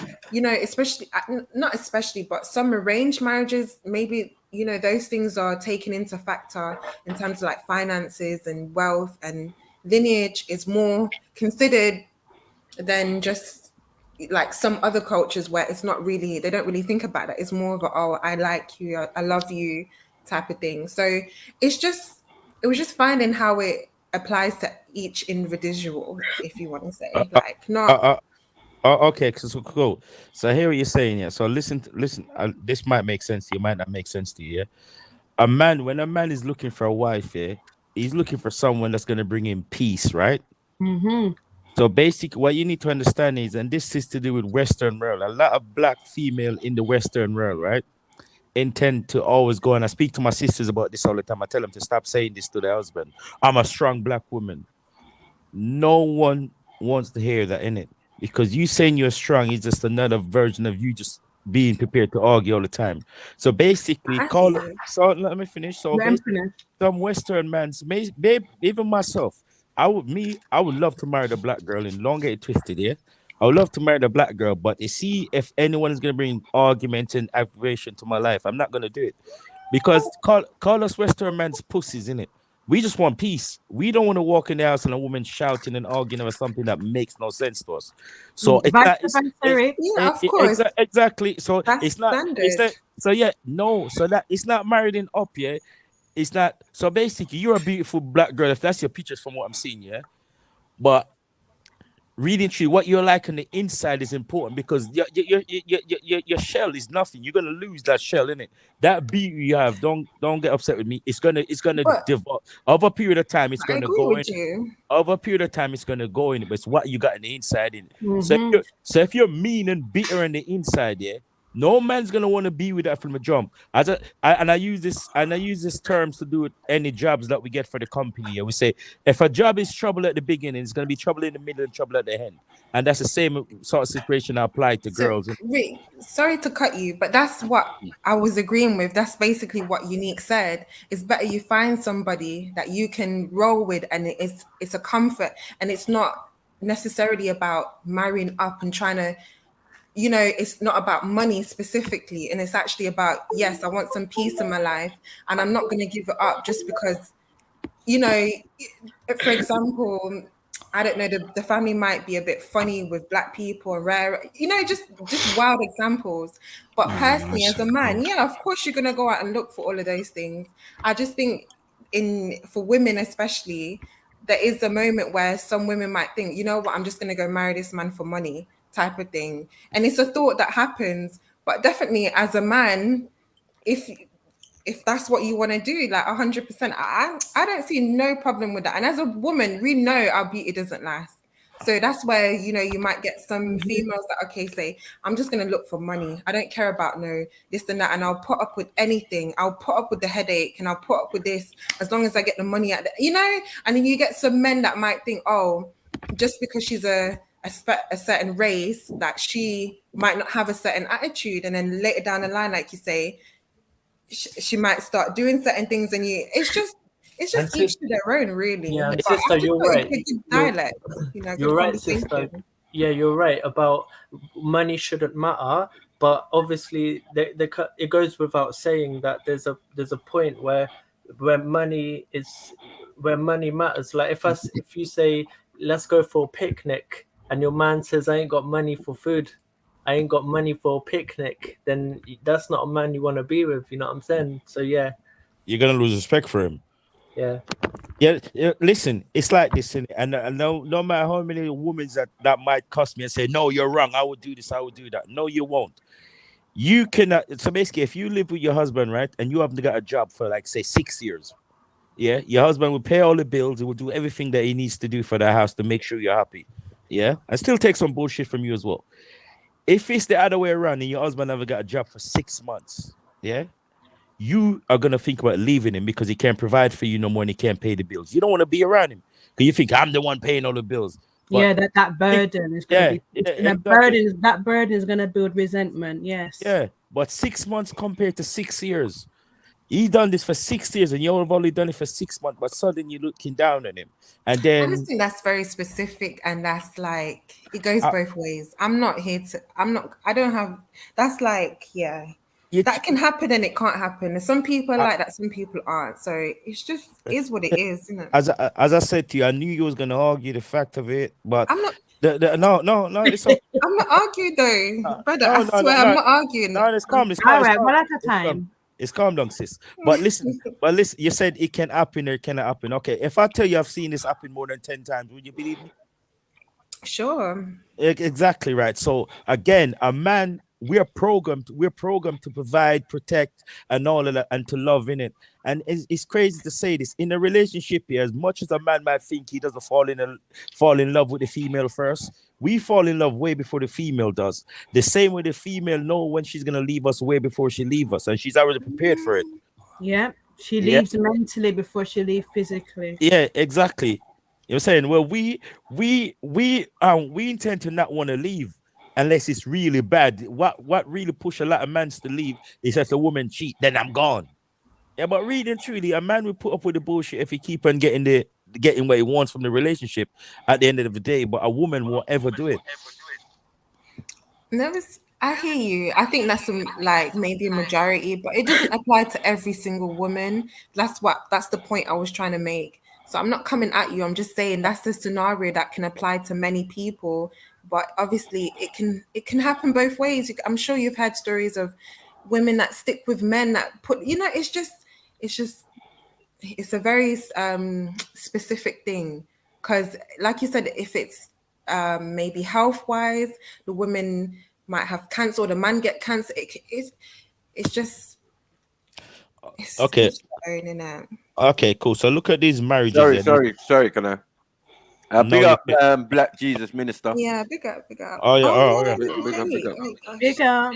but some arranged marriages, maybe, those things are taken into factor in terms of like finances and wealth, and lineage is more considered than just like some other cultures where it's not really, they don't really think about that. It's more of a, oh, I like you, I love you type of thing. So it was just finding how it applies to each individual, if you want to say, like not. Okay, so cool. So I hear what you're saying. Yeah. So listen. This might make sense to you. Might not make sense to you. Yeah. When a man is looking for a wife, yeah, he's looking for someone that's gonna bring him peace, right? So basically, what you need to understand is, and this is to do with Western world, a lot of black female in the Western world, right, intend to always go, and I speak to my sisters about this all the time. I tell them to stop saying this to their husband. I'm a strong black woman. No one wants to hear that, innit? Because you saying you're strong is just another version of you just being prepared to argue all the time. So basically, so let me finish. So basically, some Western man's, even myself, I would love to marry the black girl, and don't get it twisted, yeah. I would love to marry the black girl, but you see, if anyone is gonna bring argument and aggravation to my life, I'm not gonna do it. Because call us Western man's pussies, innit? We just want peace. We don't want to walk in the house and a woman shouting and arguing over something that makes no sense to us. So it's of course. Exactly. So that's it's not standard. So that it's not married in up, yeah. It's not. So basically, you're a beautiful black girl. If that's your pictures from what I'm seeing, yeah. But reading through what you're like on the inside is important, because your shell is nothing. You're gonna lose that shell, innit? That beauty you have, don't get upset with me. It's gonna develop over a period of time. It's gonna go in. Over a period of time, it's gonna go in. But it's what you got on the inside in. So if you're mean and bitter on the inside, yeah, no man's gonna want to be with that from the jump. I use this terms to do with any jobs that we get for the company. We say if a job is trouble at the beginning, it's gonna be trouble in the middle and trouble at the end. And that's the same sort of situation I apply to girls. Rick, sorry to cut you, but that's what I was agreeing with. That's basically what Unique said. It's better you find somebody that you can roll with, and it's a comfort, and it's not necessarily about marrying up and trying to, it's not about money specifically, and it's actually about, yes, I want some peace in my life, and I'm not going to give it up just because, for example, I don't know, the family might be a bit funny with black people and rare, just wild examples. But personally, as a man, yeah, of course you're going to go out and look for all of those things. I just think for women especially, there is a moment where some women might think, you know what, I'm just going to go marry this man for money type of thing. And it's a thought that happens. But definitely as a man, if that's what you want to do, like 100%, I don't see no problem with that. And as a woman, we know our beauty doesn't last. So that's where, you might get some females that, say, I'm just going to look for money. I don't care about no this and that. And I'll put up with anything. I'll put up with the headache, and I'll put up with this as long as I get the money at and then you get some men that might think, oh, just because she's a certain race, that she might not have a certain attitude. And then later down the line, like you say, she might start doing certain things, and it's just each to their own, really. Yeah, and But sister, I just you're thought right. it's a good dialect, You're good right, sister. conversation. Yeah, you're right about money shouldn't matter, but obviously it goes without saying that there's a point where money matters. Like if you say let's go for a picnic, and your man says I ain't got money for food, I ain't got money for a picnic, then that's not a man you want to be with. You know what I'm saying? So yeah, You're gonna lose respect for him. yeah. Yeah, listen, it's like this, and no matter how many women that might cuss me and say, no, you're wrong, I would do this, I would do that. No, you won't. You cannot. So basically, if you live with your husband, right, and you haven't got a job for like say 6 years, yeah, your husband will pay all the bills, he will do everything that he needs to do for the house to make sure you're happy, yeah, and still take some bullshit from you as well. If it's the other way around and your husband never got a job for 6 months, yeah, you are gonna think about leaving him because he can't provide for you no more and he can't pay the bills. You don't want to be around him because you think I'm the one paying all the bills. But that burden is gonna be exactly. that burden is gonna build resentment. Yes. Yeah, but 6 months compared to 6 years. He done this for 6 years and you've only done it for 6 months, but suddenly you're looking down on him. And then I just think that's very specific, and that's like it goes both ways. I don't have that's like, yeah. That can happen and it can't happen. And some people are like that, some people aren't. So it's just is what it is, isn't it? As I said to you, I knew you was gonna argue the fact of it, but I'm not. No, it's okay. I'm not arguing though, brother. I swear I'm not arguing. No, it's calm. It's calm. All right, one at a time. It's calm down, sis. But listen, you said it can happen or it cannot happen. Okay, if I tell you I've seen this happen more than 10 times, would you believe me? Sure. Exactly right. So again, a man, we're programmed to provide, protect, and all of that, and to love in it. And it's crazy to say this in a relationship here. As much as a man might think he doesn't fall in love with the female first, we fall in love way before the female does. The same way the female know when she's gonna leave us way before she leaves us, and she's already prepared for it. Yeah, she leaves mentally before she leaves physically. Yeah, exactly. You're saying, well, we intend to not want to leave unless it's really bad. What really push a lot of men to leave is if a woman cheat, then I'm gone. Yeah, but really and truly, a man will put up with the bullshit if he keep on getting what he wants from the relationship at the end of the day. But a woman won't ever do it. I hear you. I think that's like maybe a majority, but it doesn't apply to every single woman. That's the point I was trying to make. So I'm not coming at you. I'm just saying that's the scenario that can apply to many people. But obviously, it can happen both ways. I'm sure you've heard stories of women that stick with men that put. It's a very specific thing, because, like you said, if it's maybe health wise, the women might have cancer, or the man get cancer. It's just okay. Okay, cool. So look at these marriages. Sorry, can I? Big up, Black Jesus Minister. Yeah, big up. Oh yeah, Big up.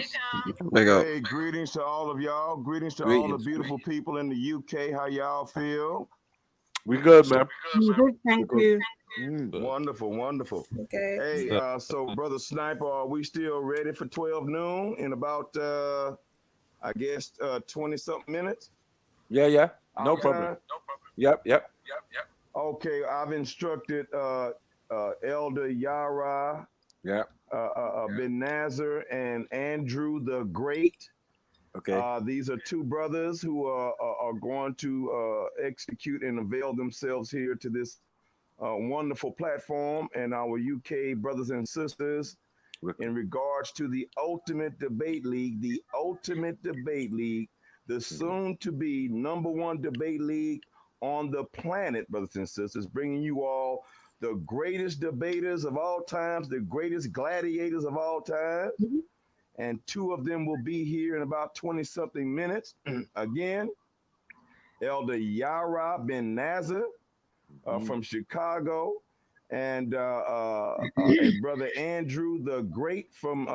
Hey, greetings to all of y'all. Greetings to all the beautiful people in the UK. How y'all feel? We good, man. Good, thank you. Wonderful. Okay. Hey, so Brother Sniper, are we still ready for 12 noon in about, I guess, 20-something minutes? Yeah. No problem. Yep. Okay, I've instructed Elder Yara, Ben Nazar, and Andrew the Great. Okay. These are two brothers who are going to execute and avail themselves here to this wonderful platform, and our UK brothers and sisters in regards to the Ultimate Debate League, the soon-to-be #1 debate league on the planet, brothers and sisters, bringing you all the greatest debaters of all times, the greatest gladiators of all times. And two of them will be here in about 20-something minutes. Again, Elder Yara Ben Nazar from Chicago, and Brother Andrew the Great from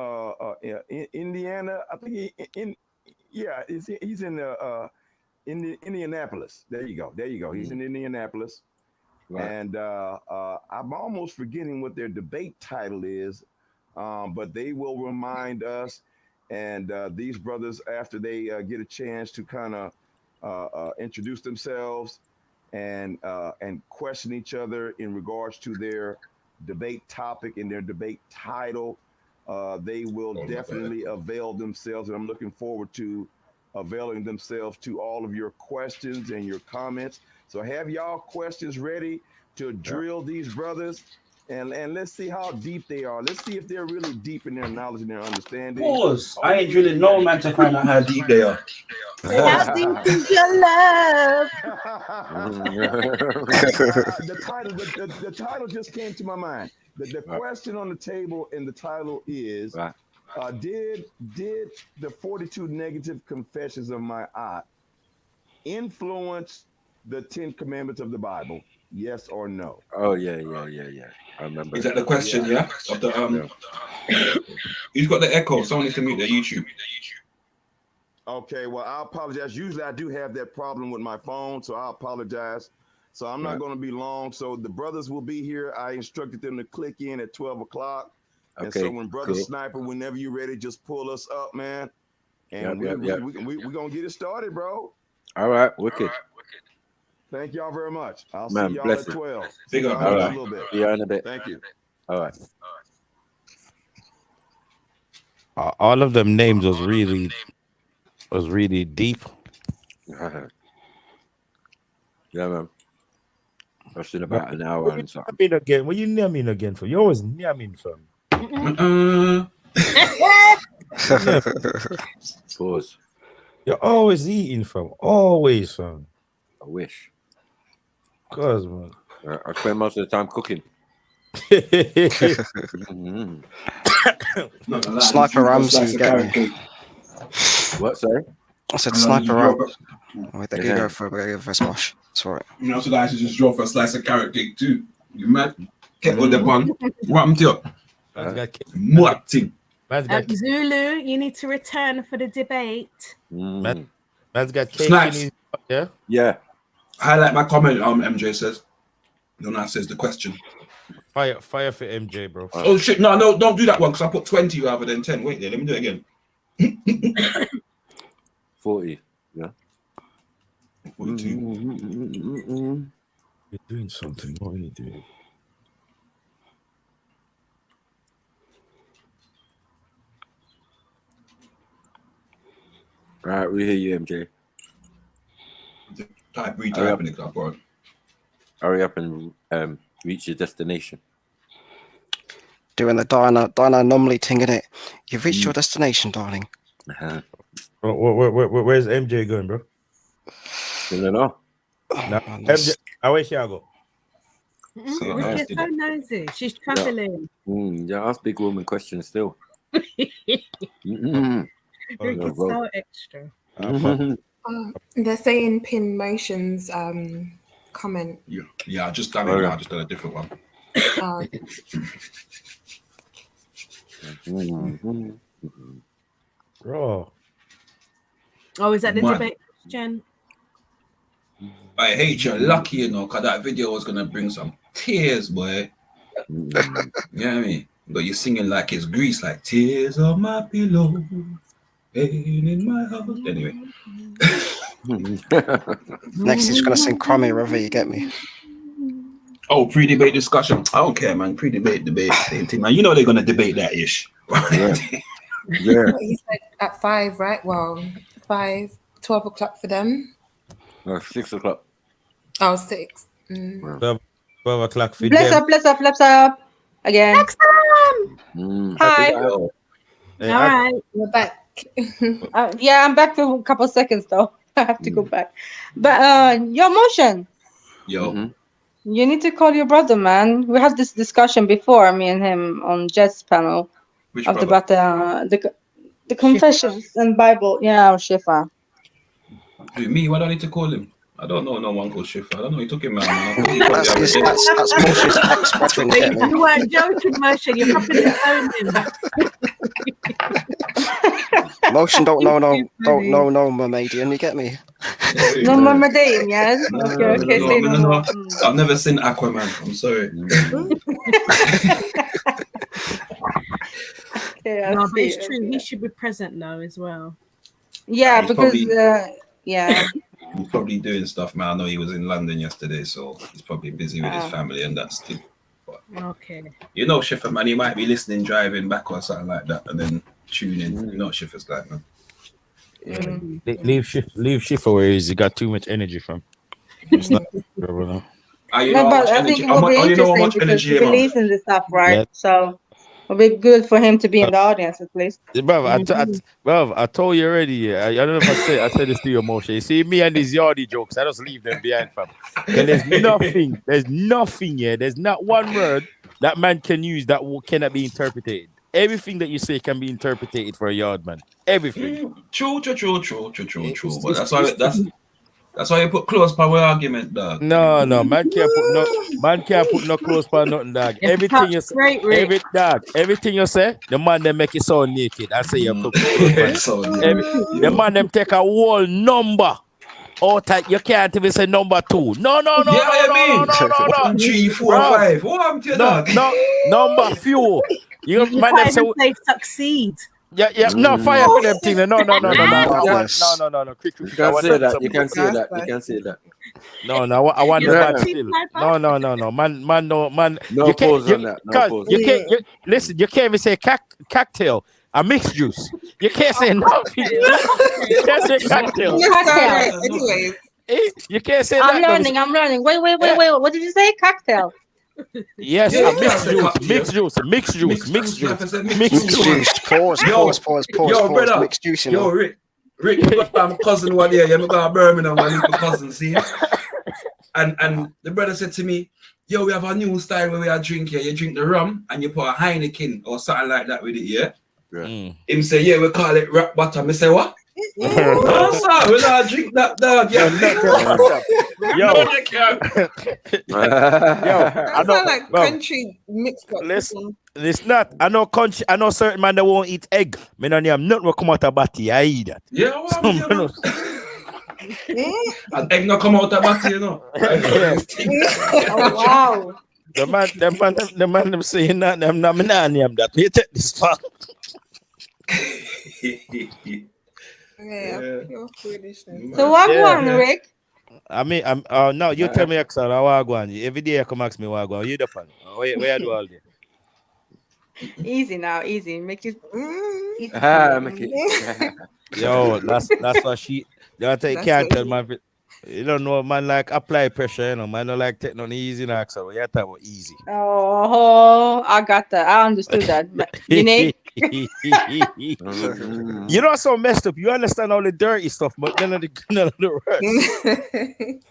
Indiana. I think he's in Indianapolis. There you go. He's in Indianapolis. Right. And I'm almost forgetting what their debate title is, but they will remind us. And these brothers, after they get a chance to kind of introduce themselves and question each other in regards to their debate topic and their debate title, they will definitely avail themselves. And I'm looking forward to availing themselves to all of your questions and your comments. So have y'all questions ready to drill these brothers, and let's see how deep they are. Let's see if they're really deep in their knowledge and their understanding. Pause. I ain't drilling no man to find out how deep they are. How deep is your love? The title just came to my mind. The question on the table in the title is, did the 42 negative confessions of my aunt influence the 10 commandments of the Bible? Yes or no? Oh yeah. I remember. Is that the question? Yeah. Of the Who's got the echo? Someone needs to mute their YouTube. Okay. Well, I apologize. Usually, I do have that problem with my phone, so I apologize. So I'm not going to be long. So the brothers will be here. I instructed them to click in at 12 o'clock. Okay, and so when Brother Sniper, whenever you're ready, just pull us up, man. And we're going to get it started, bro. All right, wicked. Thank y'all very much. I'll see y'all at 12. Big up, all right. A little bit. See you in a bit. Thank you. All right. All of them names was really deep. Yeah, man. That's in about an hour and something. I mean again, what you near me again for? You always near me from. Pause. You're always eating from. Always from. I wish. Cause man. I spend most of the time cooking. Sniper Ramsey, get me. What, sorry? I said Sniper Ramsey. Wait, they can go for a smash. It's alright. You know, so I should just draw for a slice of carrot cake too. You mad? Get on the bun. What I'm to what thing? Zulu, you need to return for the debate. Man's got cake Snaps. in his, yeah? Yeah. Highlight my comment, MJ says. Then I says the question. Fire for MJ, bro. Oh shit, no, don't do that one because I put 20 rather than 10. Wait there, let me do it again. 40, yeah. 42. You're doing something. What are you doing? All right, we hear you, MJ. Retyping it up, bro. Hurry up and reach your destination. Doing the Diana anomaly thing in it. You've reached your destination, darling. Where's MJ going, bro? I don't know. No, MJ, where she go? She's so nosy. She's traveling. Yeah, ask big woman questions still. It's so extra. They're saying pin motions comment. Yeah, I just done it. I just done a different one. Bro. Oh, is that the debate question? I hate you, lucky, you know, because that video was gonna bring some tears, boy. You know what I mean? But you're singing like it's Grease, like tears on my pillow, pain in my house. Anyway. Next, he's gonna sing Crummy River. You get me? Oh, pre-debate discussion. I don't care, man. Pre-debate, debate, same thing, man. You know they're gonna debate that ish. Yeah. He said at 5, right? Well, 5, 12 o'clock for them. 6 o'clock. Oh, 6. 12 o'clock for Bless them. up again. Next time. Hi. All right, we're back. Yeah, I'm back for a couple seconds though. I have to go back. But your motion. Yo. You need to call your brother, man. We had this discussion before, me and him, on Jet's panel. Which about the confessions and Bible. Yeah, Shifa. Who, me? Why do I need to call him? I don't know no one called Shifa. I don't know. He took him, man. That's Moshe's ex-brethren. Get me? You weren't joking, Moshe. You're properly owned him. Motion don't know no Mermaidian. You get me? No Mermaidian, yes. Okay. No. I've never seen Aquaman. I'm sorry. Okay, I No, but see. it's true. Okay. He should be present though as well. Yeah, He's because probably yeah. he's probably doing stuff, man. I know he was in London yesterday, so he's probably busy with his family and that still. But Okay. you know, Schiffer, man, he might be listening, driving back or something like that, and then tune in. You know what Schiffer's like, man. Yeah. Leave Schiffer where he is. He got too much energy from. It's not, brother. You No, know how but much I energy. think it will be You know how interesting much because energy he him have. believes in this stuff, right? Yeah. So it'll be good for him to be in the audience at least. Bruv, I told you already. Yeah. I don't know if I said this to you, Moshe. You see, me and these yardy jokes, I just leave them behind, fam. Because there's nothing here. There's not one word that man can use that cannot be interpreted. Everything that you say can be interpreted for a yard man. Everything. True. But that's why you put close power argument, dog. No, man can't put no clothes for nothing, dog. Everything you say, everything you say, the man them make it sound naked. I say you put clothes for the man them take a whole number. You can't even say number 2. No. 1, 3, 4, 5. What happened to you, dog? No, number few. You man can't them even say succeed. Yeah, no fire for them things. No. You can say that. You can say that. No. I want the man still. No. Man. No you can't, pause on that. No pause. You can't. Listen. You can't even say cocktail. A mixed juice. You can't say nothing. You can't say cocktail. Anyways. You can't say I'm that. I'm learning. Wait. What did you say? Cocktail. Yes, Yeah, mixed juice. Pause. Yo, brother. Mixed juice. Yo, Rick, you got cousin one here. You got Birmingham one little cousin, see? And the brother said to me, yo, we have a new style where we are drink here. You drink the rum and you put a Heineken or something like that with it, yeah? Him say, yeah, we call it rock bottom. I say, what? No, sir, we don't drink that, dog. I sound like country mixed up. Listen, it's not. I know country. I know certain man that won't eat egg. Me no name nothing will come out of body. I eat that. Yeah, and egg not come out of body, you know. Oh wow. The man them saying that them not me not name that. You take this far. Pure foolishness. So what one, Rick? I mean, no, you tell me, Axel, I go on. Every day you come ask me what I go on. You the fan. Where you do all day? Easy now, easy. Make it. Make it. Yo, that's what she. You can't tell man. You don't know, man. Like apply pressure, you know. Man, don't like taking on easy, now. So you talk about easy. Oh, I got that. I understood that. Unique. You know, so messed up. You understand all the dirty stuff, but none of the rest.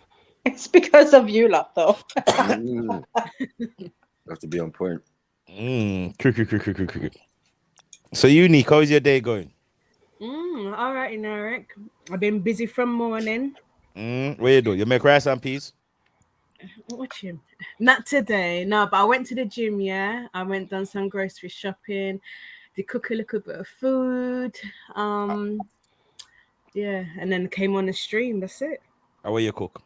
It's because of you, lot, though. Have to be on point. So, Unique, how's your day going? All right, Rick. I've been busy from morning. What you do? You make rice and peas? Watch him. Not today, no, but I went to the gym, yeah. I went done some grocery shopping, did cook a little bit of food. Yeah, and then came on the stream. That's it. How will you cook?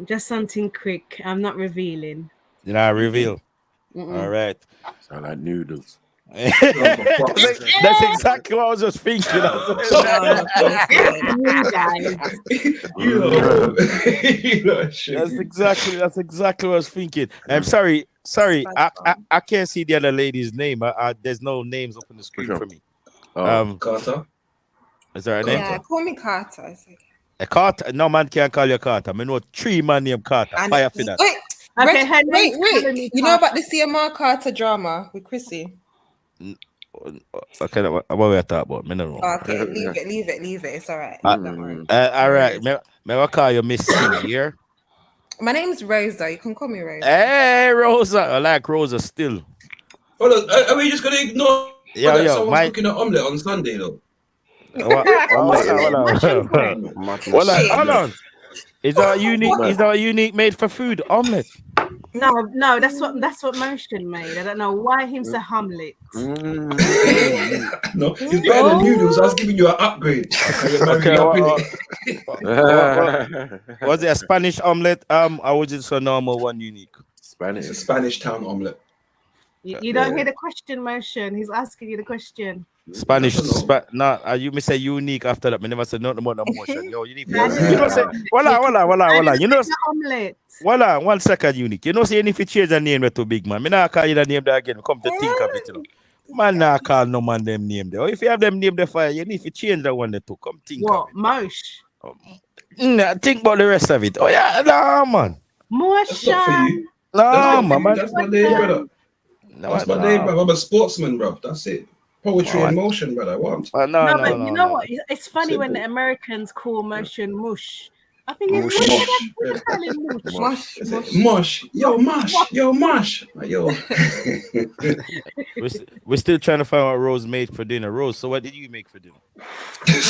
Just something quick. I'm not revealing. You know, reveal. All right. Sound like noodles. That's exactly what I was just thinking. That's exactly what I was thinking. I'm sorry. I can't see the other lady's name. There's no names up on the screen for me. Carter. Is there a name? Yeah, call me Carter. It's okay. A Carter? No man can't call you Carter. I know 3 man named Carter. Fire for that. Wait. You know about the CMR Carter drama with Chrissy? Okay, what we talk about? Me no know. Okay, leave it. It's all right. All right. May I call you Miss here? My name's Rosa. You can call me Rosa. Hey, Rosa. I like Rosa still. Hold on. Are we just gonna ignore that someone's cooking an omelette on Sunday though? Hold on. Is that unique made for food omelette? No, that's what Motion made. I don't know why him say Hamlet. No, it's better than noodles. I was giving you an upgrade. Was it a Spanish omelette? Or was it a normal one, Unique? It's a Spanish town omelette. You don't hear the question, Motion. He's asking you the question. Spanish, you may say unique after that. I never said nothing about no motion. Yo, you need Yeah. you know say, voila. You know, omelette. voila, 1 second, unique. You know, say if you change the name to big man, me not call you the name that again. Come to think of it, you know. Man, not call no man them name there. Or if you have them name there fire, you need to change that one to come think of it. Mosh? Think about the rest of it. Oh yeah, nah, man. Motion. That's not for you. No, man. That's my name, brother. That's my name, brother. I'm a sportsman, bro. That's it. Poetry in motion, brother. What? But you know what? It's funny when the Americans call motion mush. I think it's mush. Yo, mush. Yo. We're still trying to find out what Rose made for dinner. Rose, so what did you make for dinner?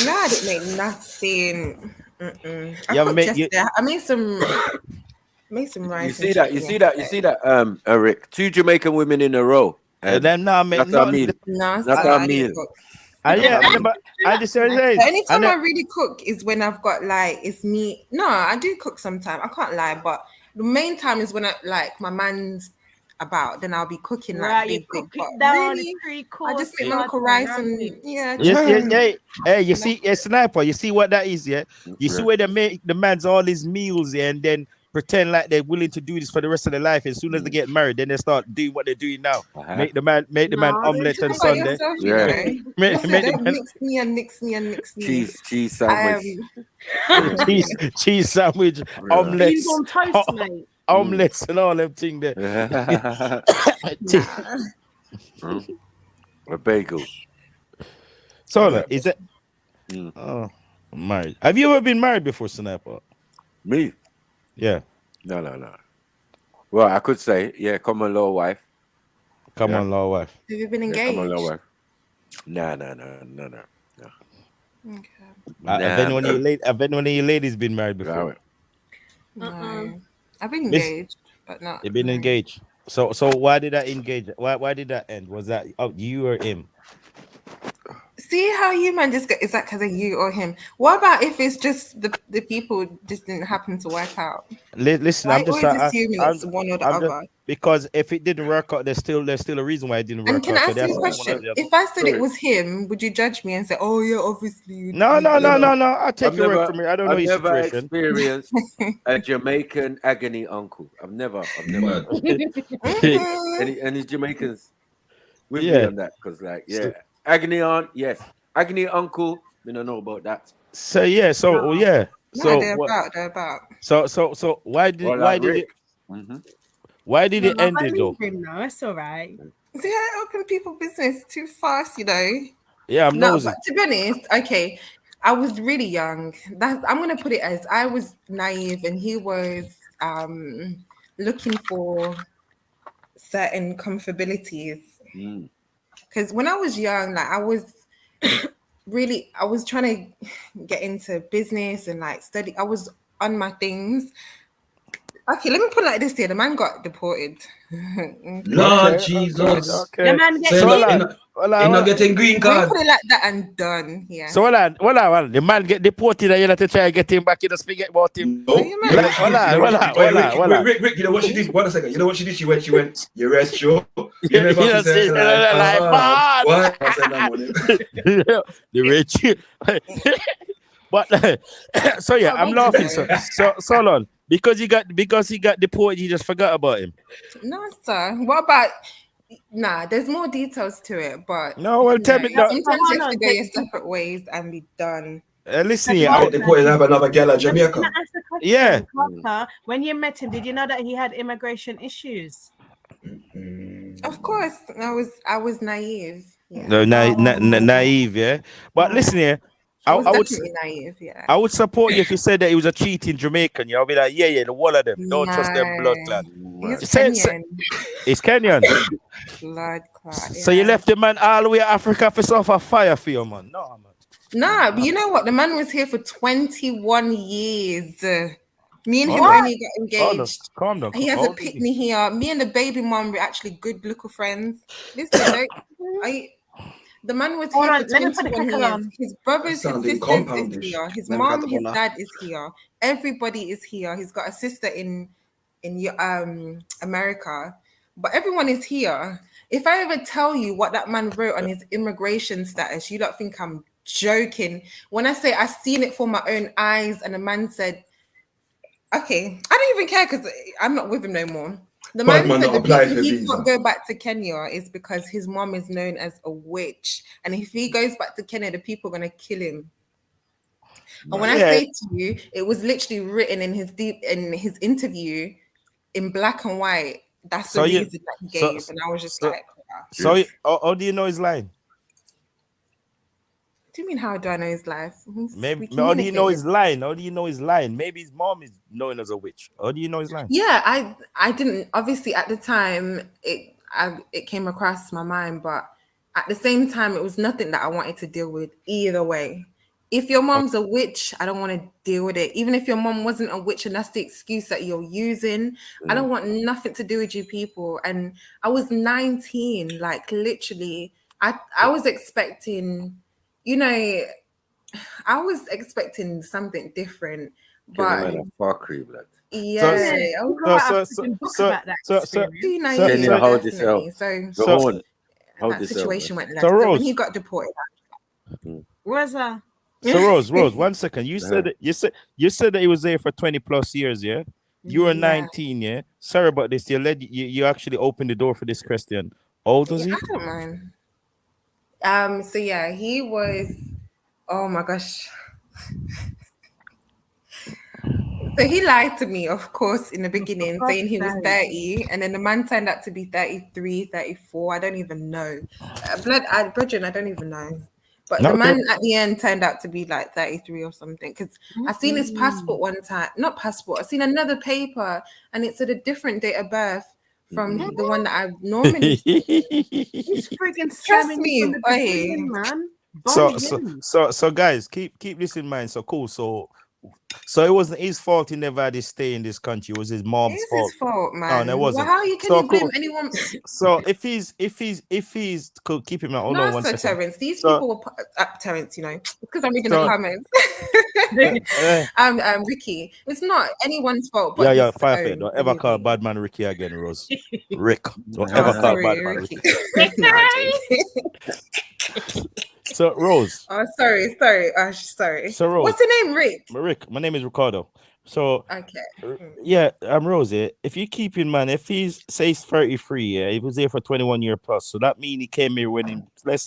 No, I didn't make nothing. I made some rice. You see that, Rick? 2 Jamaican women in a row. And then that's our meal. That's our meal. The only time I really cook is when I've got it's me. No, I do cook sometimes. I can't lie, but the main time is when my man's about. Then I'll be cooking big. Really, I just make my rice and Hey, you see, sniper. You see what that is, yeah? You see where they make the man's all his meals, and then pretend like they're willing to do this for the rest of their life. As soon as they get married, then they start doing what they're doing now. Make the man omelette on Sunday. Make the man mix me. Cheese sandwich. cheese sandwich, omelets. On toast, mate. Omelets and all them things there. A bagel. So is it? Oh, married. Have you ever been married before, Sniper? Me? Yeah. No. Well, I could say, common law wife. Common law wife. Have you been engaged? Common law wife. No. Okay. Have anyone of your ladies been married before? No. I've been engaged, but not. You've been engaged. So why did that engage? Why did that end? Was that you or him? See how you man just is that because of you or him? What about if it's just the people just didn't happen to work out? Listen, I'm just assuming it's one or the other. Because if it didn't work out, there's still a reason why it didn't work out. And can I ask you a question? If I said it was him, would you judge me and say, "Oh yeah, obviously"? No. I'll take your word from it. I don't know your situation. I've never experienced a Jamaican agony uncle. I've never. Any Jamaicans with me on that? Because agony aunt, yes. Agony uncle, we don't know about that. So they're about. So why did it? Why did it end it though? No, it's all right. See how I open people business too fast, you know? Yeah, I'm nosy. But to be honest, okay, I was really young. I'm gonna put it as I was naive, and he was looking for certain comfortabilities. Because when I was young, I was trying to get into business and study. I was on my things. Okay, let me put it like this here. The man got deported. Lord Jesus. Okay. The man gets you're not getting green card. Put it like that and done. Yeah. So hold on. The man get deported and you have to try and get him back. You just forget about him. No. Hold on. Rick, you know what she did? 1 second. You know what she did? She went, you rest sure. You know what she said? What? I said that morning. The rich. But so yeah, I'm laughing. So on. Because he got deported, you just forgot about him. No, sir. What about? Nah, there's more details to it, but no. Well, tell me. Sometimes you have to go your separate ways and be done. Listen, I deported and have another girl at Jamaica. Yeah. When you met him, did you know that he had immigration issues? Of course, I was naive. Yeah. No, naive, yeah. But listen here. I would definitely naive, yeah. I would support you if you said that he was a cheating Jamaican. I'll be like, yeah, the wall of them. Don't trust them blood clot. He's Kenyan. It's Kenyan. Blood clot. So you left the man all the way to Africa for suffer fire for you, man. No, man. Nah, but you know what? The man was here for 21 years. Me and him only got engaged. Calm down. He has a picnic here. Me and the baby mom were actually good local friends. Listen, the man was here for 21 years. His brothers, his sisters is here. His mom, his dad is here. Everybody is here. He's got a sister in America, but everyone is here. If I ever tell you what that man wrote on his immigration status, you don't think I'm joking. When I say I seen it for my own eyes, and the man said, okay, I don't even care because I'm not with him no more. The man said the reason he can't go back to Kenya is because his mom is known as a witch. And if he goes back to Kenya, the people are going to kill him. And when I say to you, it was literally written in his interview in black and white. That's the reason that he gave. And I was just like, so how do you know he's lying? What do you mean, how do I know his life? Maybe how do you know he's lying? How do you know he's lying? Maybe his mom is known as a witch. How do you know he's lying? Yeah, I didn't, obviously at the time it came across my mind, but at the same time it was nothing that I wanted to deal with either way. If your mom's a witch, I don't want to deal with it. Even if your mom wasn't a witch and that's the excuse that you're using, I don't want nothing to do with you people. And I was 19, like literally, I was expecting, you know, I was expecting something different, but fuckery, blood. Yeah, that situation went left. So when he got deported, Rosa. So Rose, 1 second. You said that he was there for 20 plus years, yeah? You were 19, yeah? Sorry about this. You actually opened the door for this question. How old was he? I don't mind. So yeah, he was, oh my gosh. So he lied to me, of course, in the beginning, saying he was 30, and then the man turned out to be 33, 34. I don't even know. Bridget, I don't even know. But the man at the end turned out to be like 33 or something. Because I seen his passport one time. Not passport. I seen another paper, and it said a different date of birth from the one that I normally. He's freaking trust me, man. So guys, keep this in mind. So cool. So it wasn't his fault he never had to stay in this country. It was his mom's fault. His fault, man. No, it wasn't. Well, how you can blame anyone? So if he's cool, keep him out. Hold on 1 second. Terrence, these people were Terrence, you know, because I'm reading the comments. Ricky, it's not anyone's fault. But yeah, fire. Don't ever call bad man Ricky again, Rose. Rick. Don't ever call bad man Ricky. So Rose. Oh, sorry. So Rose. What's your name, Rick? Rick. My name is Ricardo. So okay. Yeah, I'm Rose. If you keep in mind, if he's 33, yeah, he was there for 21 years plus. So that means he came here when he was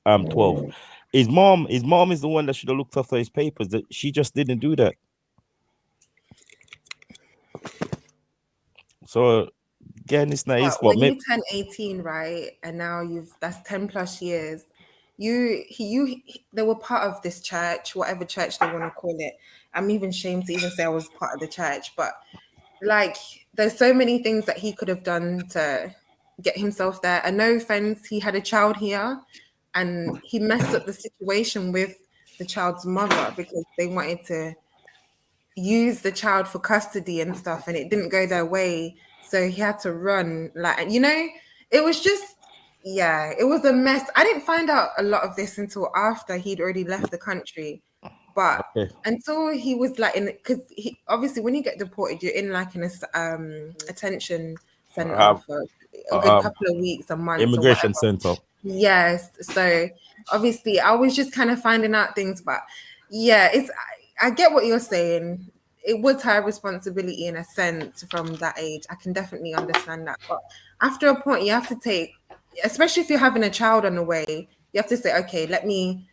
12. His mom is the one that should have looked after his papers. That she just didn't do that. So again, it's not his fault. When you turn 18, right, and now that's 10 plus years. They were part of this church, whatever church they want to call it. I'm even ashamed to even say I was part of the church, but like there's so many things that he could have done to get himself there. And no offense, he had a child here and he messed up the situation with the child's mother because they wanted to use the child for custody and stuff, and it didn't go their way. So he had to run, like, you know, it was just, yeah, it was a mess. I didn't find out a lot of this until after he'd already left the country. But until he was like because he obviously when you get deported, you're in like an attention center for a good couple of weeks, a month. Immigration center. Yes. So obviously I was just kind of finding out things, but yeah, I get what you're saying. It was her responsibility in a sense from that age. I can definitely understand that. But after a point, you have to take, especially if you're having a child on the way, you have to say, okay, let me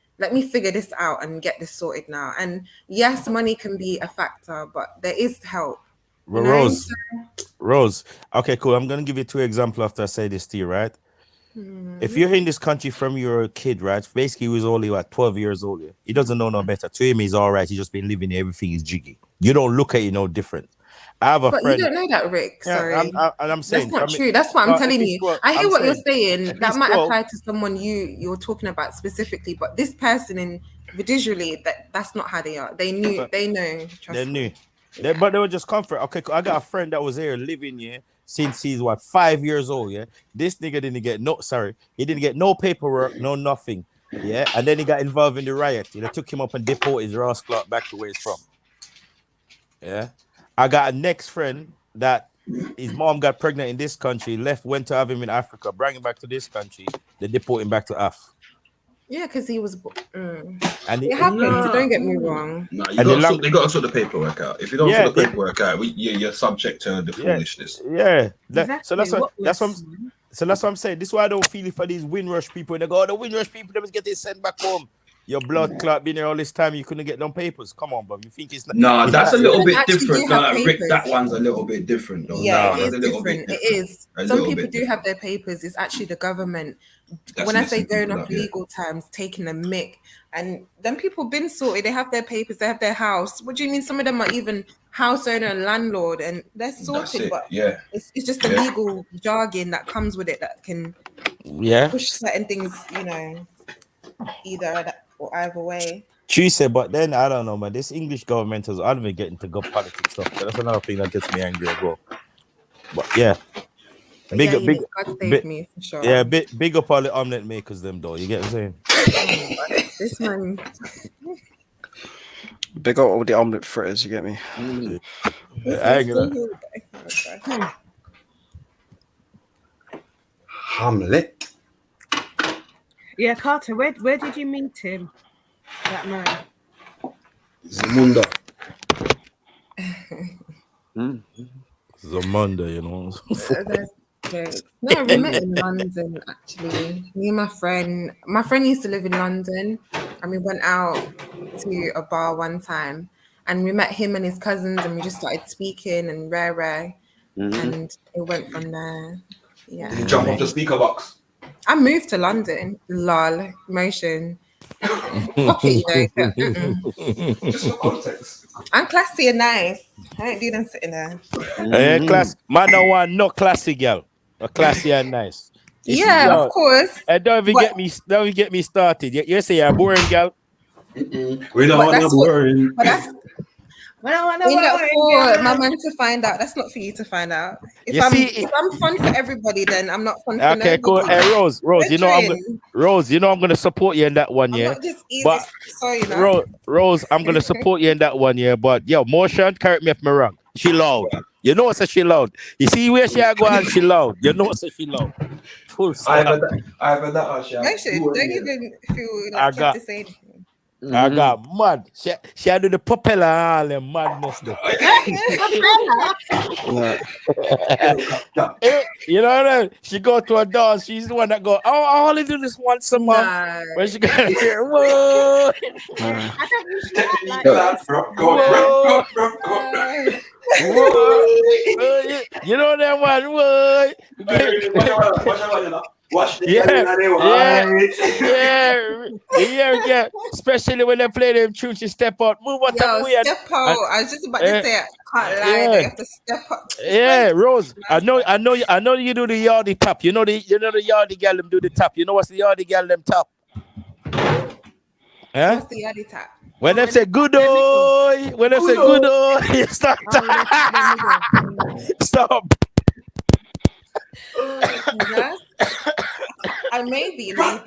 figure this out and get this sorted now. And yes, money can be a factor, but there is help. Rose. Okay, cool. I'm going to give you 2 examples after I say this to you, right? If you're in this country from you're a kid, right? Basically, he was only like 12 years old. He doesn't know no better. To him, he's all right. He's just been living. Everything is jiggy. You don't look at it no different. I have a friend. You don't know that, Rick. Sorry. I'm saying that's not true. That's what I'm telling you. I hear what you're saying. That might apply to someone you're talking about specifically, but this person individually, that's not how they are. They knew. They know. They knew. But they were just comfort. Okay, I got a friend that was here living here since he's 5 years old. Yeah, this nigga didn't get he didn't get no paperwork, no nothing. Yeah, and then he got involved in the riot. They took him up and deported his rascal back to where he's from. Yeah, I got a next friend that his mom got pregnant in this country, left, went to have him in Africa, bring him back to this country, they deport him back to Af. Yeah, because he was. And It happens. Don't get me wrong. No, you got to sort the paperwork out. If you don't sort the paperwork out, you're subject to the foolishness. Yeah. Exactly. So that's what I'm saying. This is why I don't feel it for these Windrush people. And they go, the Windrush people, they must get this sent back home. Your blood clot been there all this time. You couldn't get them papers. Come on, bro. You think it's not? No, that's a little bit actually different. do have No, Rick, papers. that one's a little bit different, though. Yeah, No, it is different. It is. Some people do have their papers. It's actually the government. When I say going off legal terms, taking a mick, and then people been sorted. They have their papers. They have their house. What do you mean? Some of them are even house owner and landlord, and they're sorted. But it's just the legal jargon that comes with it that can push certain things. You know, either or either way. She said, but then I don't know, man. This English government is I don't even get into good politics stuff. That's another thing that gets me angry as well. But yeah. Big up all the omelette makers, them though. You get what I'm saying? This man. Big up all the omelette fritters. You get me? I ain't gonna. Omelette. Yeah, Carter. Where did you meet him? That man. Zamunda. Zamunda, you know. No, we met in London actually. Me and my friend used to live in London, and we went out to a bar one time, and we met him and his cousins, and we just started speaking and rare, and it went from there. Yeah. Did you jump off the speaker box? I moved to London. Lol, motion. Okay, Just for context. I'm classy and nice. I don't do them sitting there. Class. Man, no one, no classy girl. Classy and nice. Of course. And don't even get me started. You say you're a boring girl. We don't want to boring. We not for my man to find out. That's not for you to find out. If I'm fun for everybody, then I'm not fun for nobody. Okay, cool. Hey, Rose, you know I'm gonna support you in that one, yeah. But Rose, I'm gonna support you in that one, yeah. But yo, Motion, correct me if I'm wrong. She loud. You know what she loud. You see where she go and she loud. You know what she loud. Full stop. I have that. Don't even feel like you have to say anything. I got mad. She had do the propeller and all them madness. You know what I mean? She go to a dance. She's the one that go, oh, I only do this once a month. When she got here, whoa. You know that one, whoa. Yeah. Especially when they play them tunes, you step out. Move what weird. Step out. I was just about to say, I can't lie. They have to step up. Yeah, Rose. I know. You do the yardy tap. You know the yardy girl them do the tap. You know what's the yardy girl them tap? What's the yardy tap? When they say good boy, you start. Stop. And maybe. Try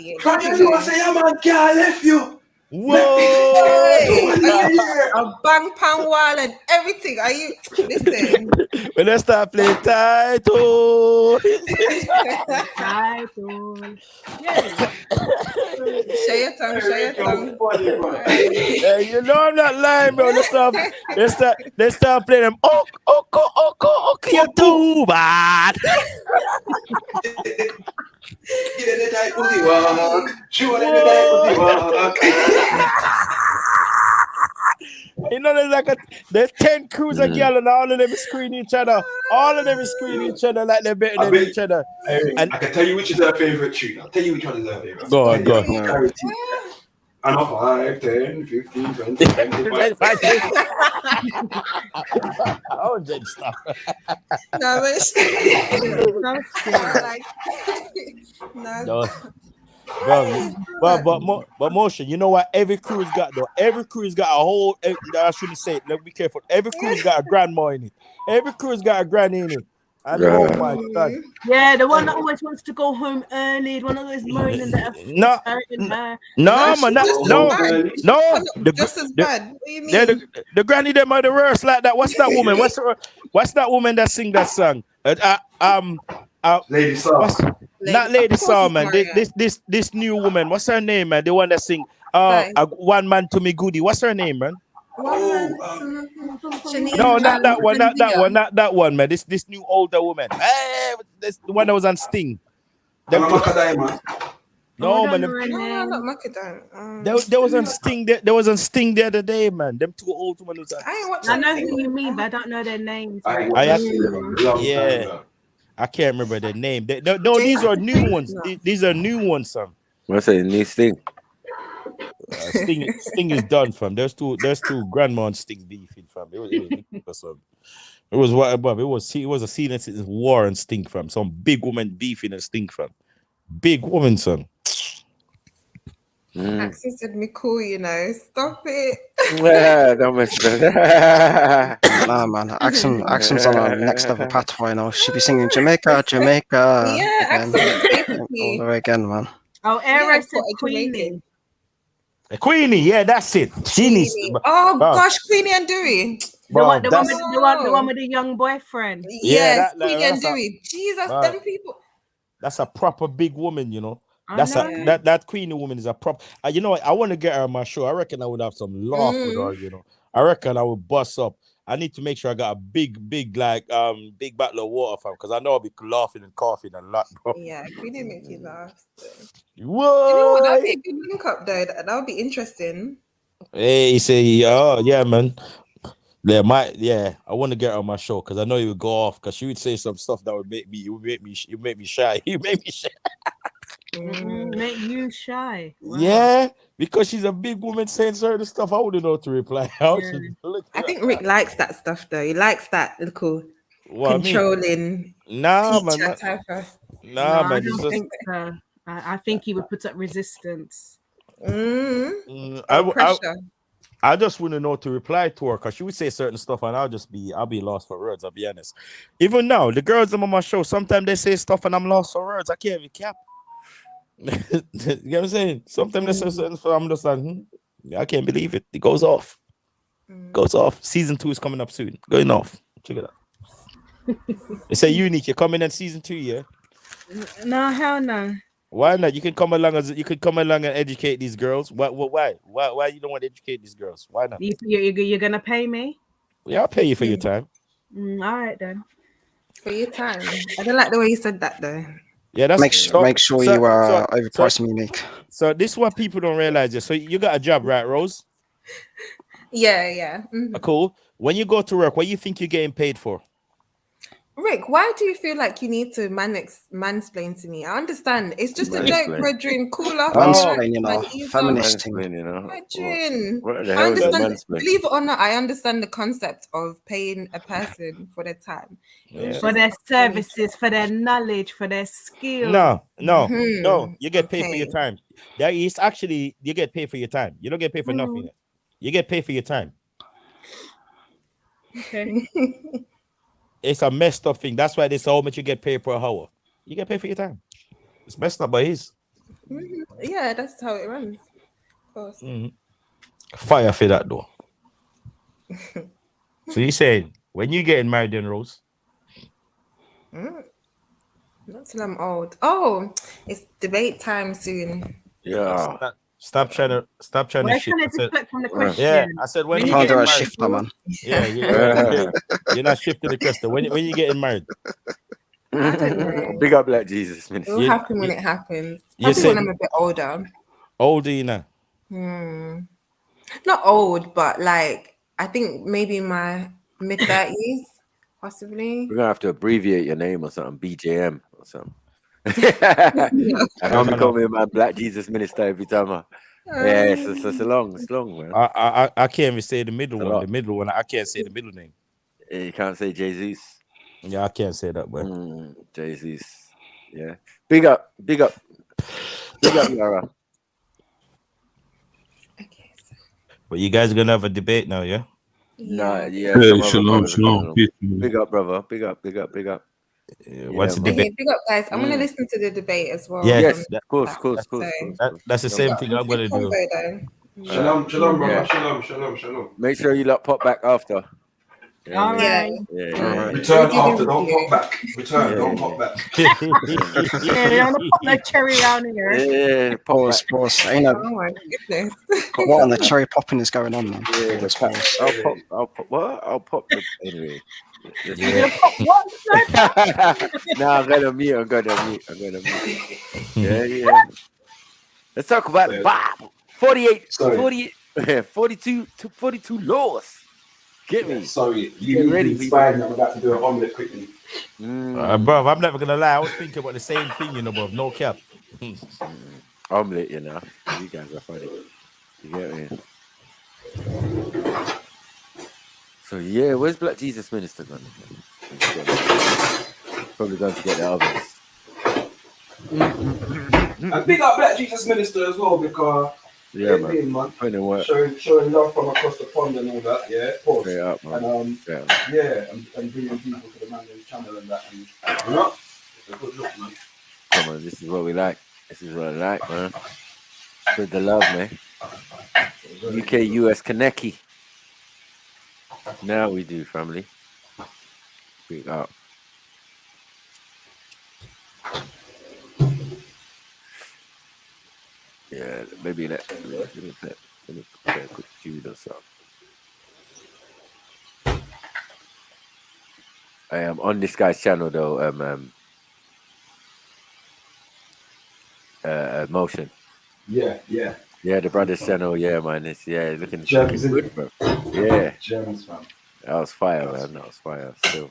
to do say, yeah, man, can't left you. Whoa! A bang pan wall and everything. Are you listen? When I start playing title. Share your tongue. You know I'm not lying, bro. They start playing them. Okay, you're too bad. You know, there's 10 cruiser girl and all of them screen each other. All of them screen each other like they're better than each other. And I can tell you which is her favorite tune. I'll tell you which one is her favorite. Go on. I know 5, 10, 15, 20, 25. Oh, Jen, stop. But Motion, you know what every crew's got though? Every crew's got a whole, I shouldn't say it, let me be careful. Every crew's got a grandma in it. Every crew's got a granny in it. And oh my God. Yeah, the one that always wants to go home early, the one that always moaning that No, it's hurting her. no, man, no. Just as bad. What do you Yeah, mean? the granny them are the worst like that. What's that woman? What's that woman that sing that song? Lady Saw. Not Lady Saw, man. This new woman. What's her name, man? The one that sing One Man to Me Goody. What's her name, man? No, not that one, not that one, man. This new older woman. Hey, this the one that was on Sting. No, man. No, not Macadam. There was on Sting. There was on Sting the other day, man. Them two old women was on. I know who you mean, but I don't know their names. Yeah, I can't remember their name. No, these are new ones. These are new ones, son. What's it? New Sting. Sting is done, fam. There's two grandma and Sting beefing, fam. It was what above. It was a scene in war and Sting, fam. Some big woman beefing and Sting, fam. Big woman, son. Axel said me cool, you know. Stop it. Yeah, don't mess with that. Nah, man. Axel's on a next level pathway now. She be singing Jamaica, Jamaica. Yeah, Axel. All the way again, man. Oh, Aero said Queenie. Queenie, yeah, that's it. She needs. Oh gosh, Queenie and Dewey. The one with the young boyfriend. Yes, Queenie and Dewey. Jesus, them people. That's a proper big woman, you know. That Queenie woman is a proper. You know what? I want to get her on my show. I reckon I would have some laugh with her, you know. I reckon I would bust up. I need to make sure I got a big bottle of water, fam, because I know I'll be laughing and coughing a lot, bro. Yeah, Queenie make you laugh. What? You know what? That'd be a good link up, though. That would be interesting. Hey, you say, oh yeah, man. Yeah, I want to get her on my show because I know you would go off because she would say some stuff that would make me shy. You make me shy. Make you shy. Wow. Yeah, because she's a big woman saying certain stuff. I wouldn't know what to reply. I think Rick likes that stuff though. He likes that little controlling. Nah, man. Type of. Nah, man. I don't think so. I think he would put up resistance. I just wouldn't know to reply to her because she would say certain stuff and I'll be lost for words. I'll be honest. Even now, the girls on my show, sometimes they say stuff and I'm lost for words. I can't even cap. You know what I'm saying? Sometimes they say certain stuff, I'm just like, I can't believe it. It goes off. Goes off. Season 2 is coming up soon. Going off. Check it out. They say Unique, you're coming in season 2, yeah? No, hell no. Why not? You can come along and educate these girls. Why you don't want to educate these girls? Why not? You're gonna pay me? Yeah, I'll pay you for your time. All right then. For your time. I don't like the way you said that though. Yeah, that's make sure you are overpricing Unique. So this is what people don't realize. So you got a job, right, Rose? Yeah. Mm-hmm. Cool. When you go to work, what do you think you're getting paid for? Rick, why do you feel like you need to mansplain to me? I understand. It's just a joke, brethren. Cool off. Mansplain, you know. Feminist thing. You know. I understand. Believe it or not, I understand the concept of paying a person for their time. Yeah. For their services, for their knowledge, for their skills. No. You get paid for your time. That is actually, you get paid for your time. You don't get paid for nothing. You get paid for your time. Okay. It's a messed up thing. That's why they say how much you get paid per hour. You get paid for your time. It's messed up, but it is. Yeah, that's how it runs. Of course. Fire for that though. So you saying when you getting married then, Rose? Not till I'm old. Oh, it's debate time soon. Yeah. Stop trying to shift. I said when you can't get do a married, shifter, man. Yeah, you're not shifting the question. When you getting married? Big up Black Jesus, man. It'll happen when it happens. Probably when I'm a bit older. Older, you know? Not old, but like I think maybe my mid-30s, possibly. We're gonna have to abbreviate your name or something, BJM or something. I don't call me my Black Jesus minister every time. It's long, man. I can't even say the middle one. The middle one, I can't say the middle name. You can't say Jesus. Yeah, I can't say that, boy. Jesus. Yeah. Big up, Yara. Okay. But you guys are gonna have a debate now, yeah? No, yeah. Shalom. Big up, brother. Big up. Once the debate. Okay, big up, guys. I'm gonna listen to the debate as well. Yes, of course. That's the same thing I'm gonna do. Shalom, shalom, brother. Shalom. Make sure you lot pop back after. All right. Return after, don't pop back. Don't pop back. Yeah, they don't pop that cherry around here. Yeah, pause. Ain't no. Oh my goodness. What on the cherry popping is going on, man? Yeah, I'll pop. What? I'll pop the anyway. You're gonna pop what? No, I'm gonna mute. Yeah. Let's talk about the Bible. 42 laws. Get me. Sorry, you ready, inspired me. I'm about to do an omelette quickly. Bro, I'm never gonna lie. I was thinking about the same thing, you know, bro. No cap. Omelette, you know. You guys are funny. You get me? So yeah, where's Black Jesus Minister gone? Probably going to get the others. And big up Black Jesus Minister as well, because man. Showing love from across the pond and all that, yeah. Pause. Straight up, man. And and bringing people to the Mandarin's channel and that, and it's a good look, man. Come on, this is what we like. Man. Spread the love, man. UK US Kaneki. Now we do, family. Big up. Yeah, maybe let me play a quick tune or something. I am on this guy's channel though. Motion. Yeah, the brother's channel. Yeah, man. It's looking Germans, good, bro. Yeah, Germans, fam. that was fire, man. That was fire. Still.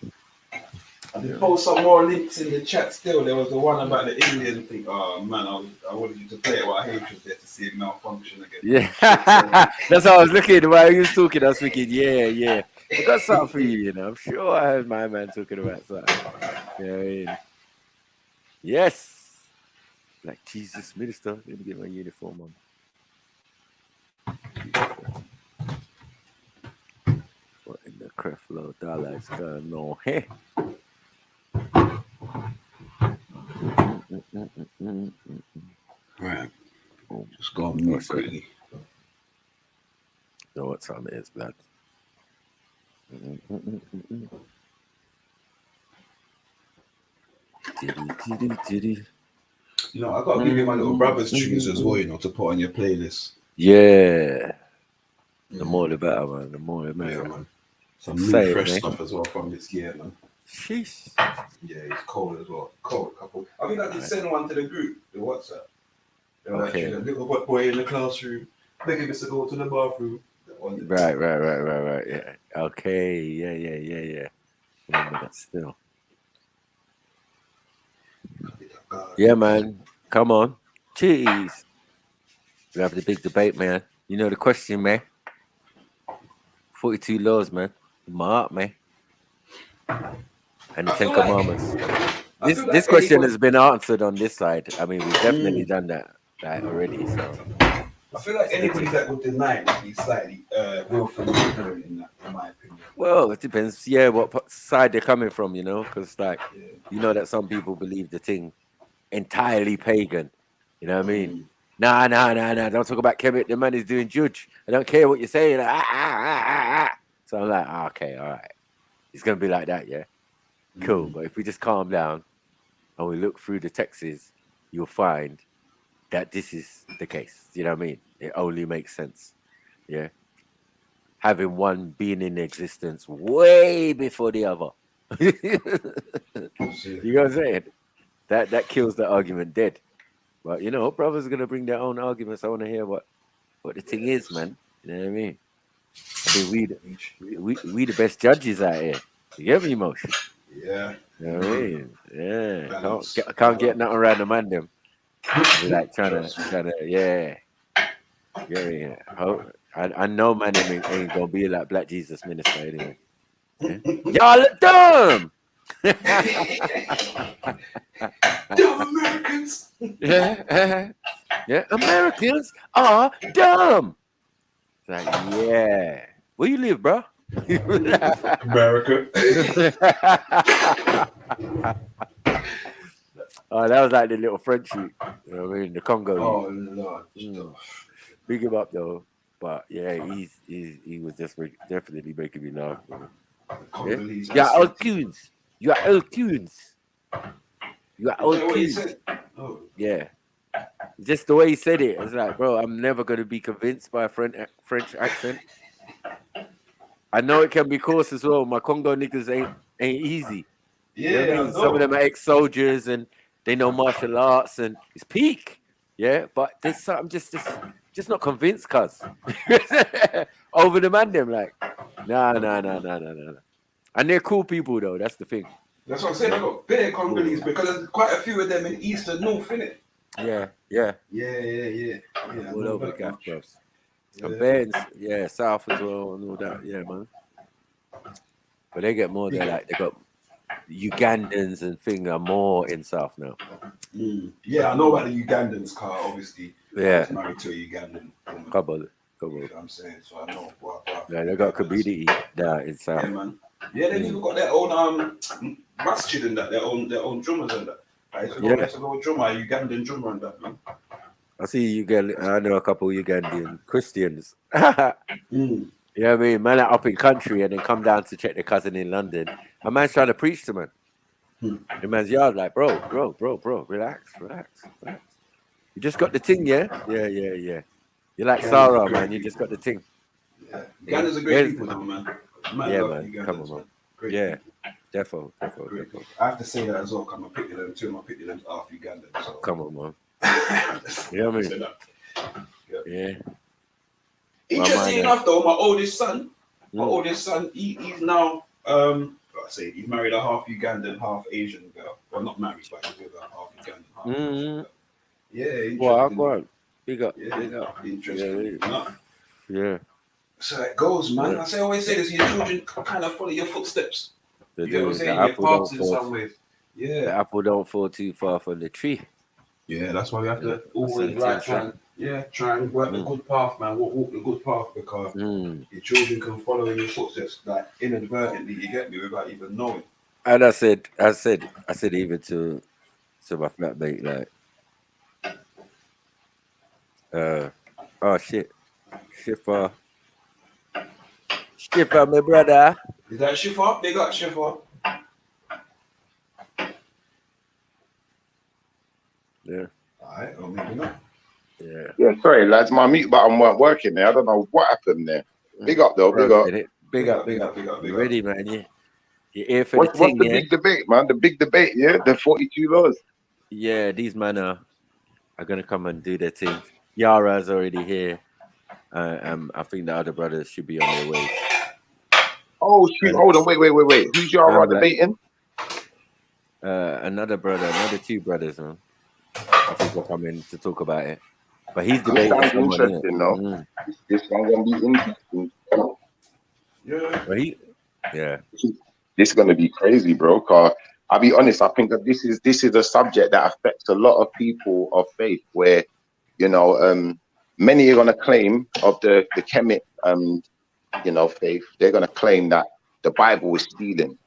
I did post some more links in the chat still. There was the one about the Indian thing. Oh man, I wanted you to play it while H was there to see it malfunction again. Yeah, that's how I was looking while he was talking. I was thinking, yeah. I got something for you, you know. I'm sure I heard my man talking about something. Yeah, yes. Like Jesus Minister. Let me get my uniform on. What in the Creflo Dollar is going on here? Right. Just go on mute quickly. Know what time it is, blood. You know, I got to give you my little brother's tunes as well, you know, to put on your playlist. Yeah. The more the better, man. The more the better. Yeah, man. Some new fresh stuff as well from this year, man. Sheesh. Yeah, it's cold as well. Cold couple. I think I did send one to the group, the WhatsApp. They were like, a little boy in the classroom, begging us to go to the bathroom. Right. Yeah. Okay. Yeah. Remember that still. Yeah, man. Come on. Jeez. We have the big debate, man. You know the question, man. 42 laws, man. My heart, man. And the 10 Commandments. This question has been answered on this side. I mean, we've definitely done that already. So I feel like anybody that would deny it would be slightly willfully ignorant in that, in my opinion. Well, it depends. Yeah, what side they're coming from, you know, because you know that some people believe the thing entirely pagan. You know what I mean? Nah. Don't talk about Kemet. The man is doing judge. I don't care what you're saying. So I'm like, okay, all right. It's gonna be like that, yeah. Cool. But if we just calm down and we look through the texts, you'll find that this is the case. You know what I mean? It only makes sense. Yeah. Having one being in existence way before the other. You know what I'm saying? That kills the argument dead. But you know, brothers are gonna bring their own arguments. I want to hear what the thing is, man. You know what I mean? I mean, we the best judges out here. You get me, Motion? Yeah. You know what I mean? Yeah. Can't get nothing around the man them. Be like trying to, yeah. Yeah. I know man ain't gonna be like Black Jesus Minister anyway. Yeah? Y'all look dumb. Dumb Americans. Yeah. Americans are dumb. It's like, yeah. Where you live, bro? America. Oh, that was like the little Frenchie. You know what I mean? The Congo. Oh Lord. Big him up though. But yeah, he was just definitely making me laugh, bro. Yeah? Congolese You are old accent. coons. You are old coons. You are Is old that what he coons. said? Oh. Yeah. Just the way he said it. It's like, bro, I'm never going to be convinced by a French accent. I know it can be coarse as well. My Congo niggas ain't easy. Yeah, You know what I mean? Some of them are ex-soldiers and they know martial arts and it's peak. Yeah, but there's something just not convinced, cuz. Over the man, them like, nah. And they're cool people though. That's the thing. That's what I'm saying. I got bare Congolese because there's quite a few of them in East and North, innit? Yeah. All over the gaff, bros. And bare South as well and all that. Yeah, man. But they get more there. Like they got Ugandans and things are more in South now. Yeah, I know about the Ugandans, car. Obviously, Yeah. I was married to a Ugandan woman. Come on. You know what I'm saying? So I know what. Yeah, they got community there in South. Yeah, man. Yeah, they even got their own masjid and that, their own drummers and that. I used to go drummer, Ugandan drummer and that, man. I know a couple Ugandan Christians. You know what I mean? Man are up in country and then come down to check their cousin in London. A man's trying to preach to man. The man's yard like, bro, relax. You just got the thing, yeah? Yeah. You're like Sarah, man. You just got the thing. Yeah. Ugandans are great people now, man. Yeah, man. Come on, man. Great yeah, people. defo. I have to say that as well. Come on, two of my picture them half Ugandan. So. Come on, man. You know what I mean? Yeah. Interesting enough, though, my oldest son, he's now, he's married a half Ugandan, half Asian girl. Well, not married, but he's with a half Ugandan, half Asian girl. Yeah, interesting. Well, go on. Big up. Interesting. Yeah. So it goes, man. I always say this: your children kind of follow your footsteps. You know what I'm saying? Your paths in some ways. Yeah. The apple don't fall too far from the tree. Yeah, that's why we have to always try and work the good path, man. Walk the good path because your children can follow in your footsteps, like inadvertently. You get me without even knowing. And I said even to my flatmate, like, oh shit, Schiffer, my brother. Is that Schiffer? They got Schiffer. Yeah. Alright, or maybe not. Yeah. Yeah, sorry, lads, my mute button weren't working there. I don't know what happened there. Big up, though. Big up. You ready, man? Yeah. You're here for what's the big debate, man? The big debate, yeah? The 42 laws. Yeah, these men are going to come and do their thing. Yara's already here. I think the other brothers should be on their way. Oh, shoot. Hold on. Wait. Who's Yara debating? Another two brothers, man. I think they're coming to talk about it. But he's debating. Sounds interesting, though. This one's going to be interesting. Yeah. This is going to be crazy, bro. Cause I'll be honest, I think that this is a subject that affects a lot of people of faith where, you know, many are going to claim of the Kemet, faith. They're going to claim that the Bible is stealing.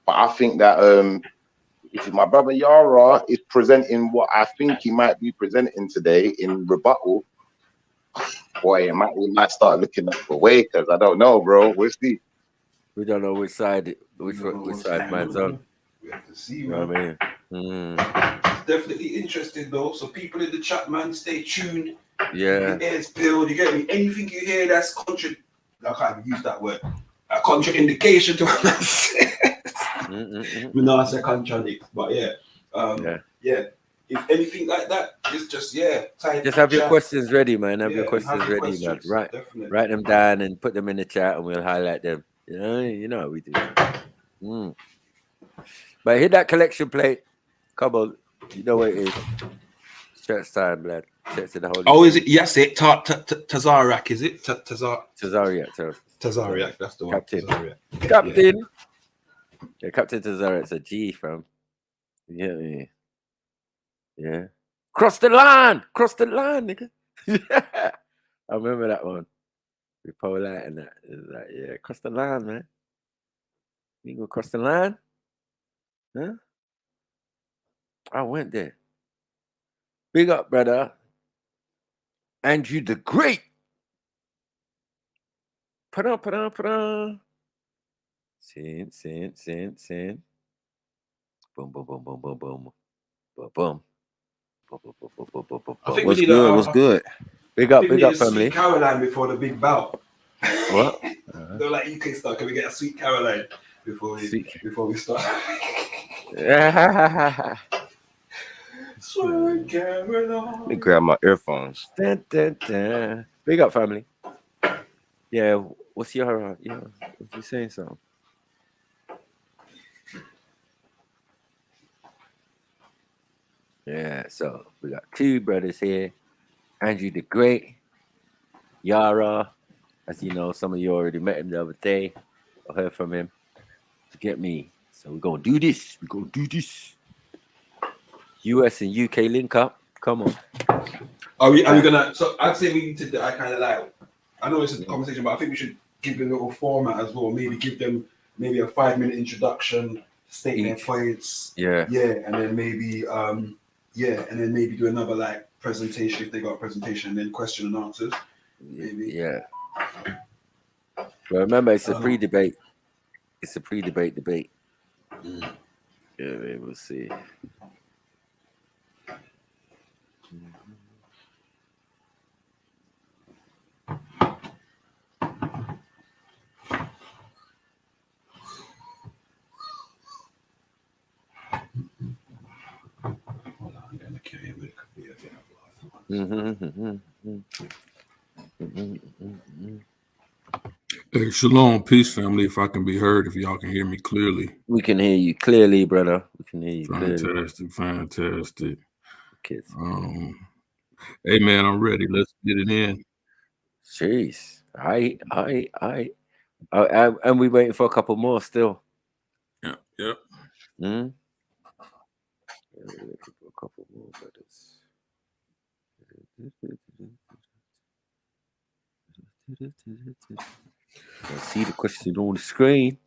But I think that if my brother Yara is presenting what I think he might be presenting today in rebuttal, boy, we might start looking up for way because I don't know, bro. We'll see. We don't know which side man's on. We have to see, you know what I mean? Definitely interesting though. So people in the chat, man, stay tuned. Yeah. Your ears peeled. You get me? Anything you hear that's I can't even use that word. A contraindication to what I said. We know I say contradict, but yeah. If anything like that, it's just just have your questions ready, man. Have your questions ready, man. Write them down and put them in the chat, and we'll highlight them. You know how we do. But hit that collection plate. Come on, you know what it is. Church time, lad. Church in the Holy. Oh, is it? Yes, it. Tazarak, is it? Tazariak. Tazariak, that's the one. Captain. Yeah, Captain Tazariak's a G, fam. Yeah. Cross the line, nigga. I remember that one. We polite and that. It's like, yeah, cross the line, man. You go cross the line? Huh? I went there. Big up, brother. Andrew the Great. Pa-da. Sin. Boom, boom, boom, boom, boom, boom. Boom, boom. I think What's we need good? What's good? Big up, family. Sweet Caroline before the big bout. What? They're like UK style. Can we get a Sweet Caroline before we start? Sweet Caroline. Let me grab my earphones. Dun. Big up, family. Yeah, what's your what's you saying something? Yeah, so we got two brothers here. Andrew the Great, Yara, as you know, some of you already met him the other day or heard from him. To get me. So we're gonna do this. US and UK link up. Come on. Are we gonna? So I'd say we need to. I kind of like. I know it's a conversation, but I think we should give them a little format as well. Maybe give them a 5-minute introduction, state their points. Yeah, and then maybe do another like presentation if they got a presentation, and then question and answers. Maybe. Yeah. But remember, it's a pre-debate. It's a pre-debate debate. Yeah, we'll see. Hey, shalom, peace, family. If I can be heard, if y'all can hear me clearly. We can hear you clearly, brother. We can hear you clearly. Fantastic. Kids. Hey, man, I'm ready. Let's get it in. Jeez. And we waiting for a couple more still. Yep. Yeah, we're waiting for a couple more, brothers. I see the question on the screen.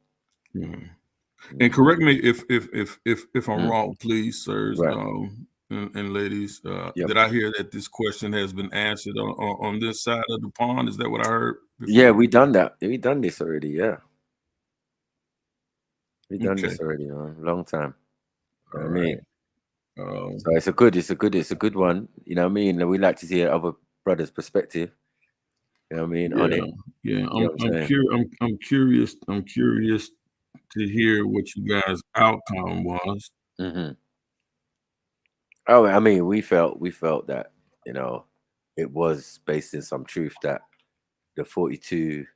And correct me if I'm wrong, please, sirs, Right. and ladies. Did I hear that this question has been answered on this side of the pond? Is that what I heard? Yeah, we done that. We done this already. Yeah, we done this already. A long time. You know what I mean, so it's a good one. You know what I mean? We like to see other brothers' perspective. You know what I mean? On it. Yeah, You know what I'm curious. I'm curious to hear what you guys' outcome was. Oh, I mean, we felt that, you know, it was based in some truth that the 42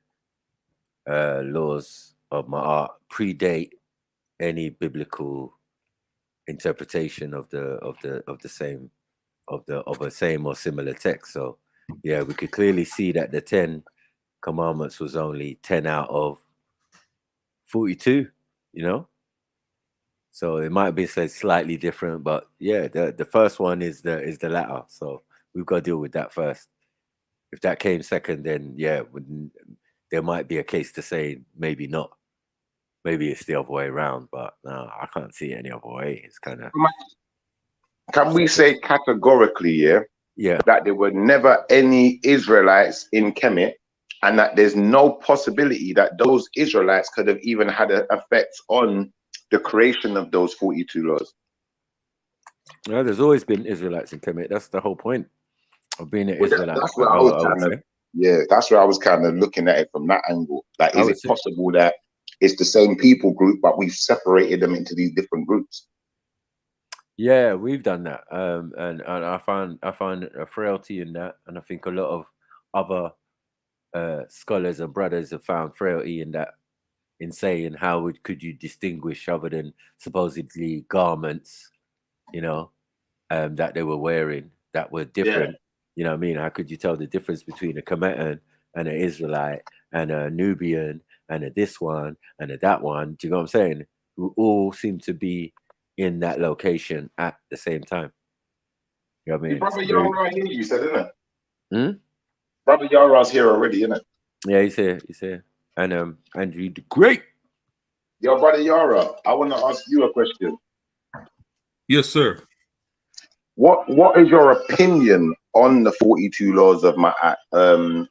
laws of Ma'at predate any biblical interpretation of a same or similar text. So yeah, we could clearly see that the 10 commandments was only 10 out of 42, you know. So it might be said slightly different, but yeah, the first one is the latter. So we've got to deal with that first. If that came second, then yeah, there might be a case to say maybe not. Maybe it's the other way around, but no, I can't see it any other way. It's kind of. Can we say categorically, yeah, that there were never any Israelites in Kemet, and that there's no possibility that those Israelites could have even had an effect on the creation of those 42 laws? Well, there's always been Israelites in Kemet. That's the whole point of being an Israelite. That's where that's where I was kind of looking at it from that angle. Like, is it possible that it's the same people group, but we've separated them into these different groups? Yeah, we've done that, and I find a frailty in that, and I think a lot of other scholars and brothers have found frailty in that, in saying how could you distinguish other than supposedly garments, you know, that they were wearing that were different. You know what I mean? How could you tell the difference between a Kemetan and an Israelite and a Nubian and a this one and a that one? Do you know what I'm saying? Who all seem to be in that location at the same time. You know what I mean? Brother Yara here, you said, isn't it? Brother Yara's here already, isn't it? Yeah, he's here. He's here. And Andrew the Great. Yo, brother Yara, I want to ask you a question. Yes, sir. What is your opinion on the 42 laws of Ma'at?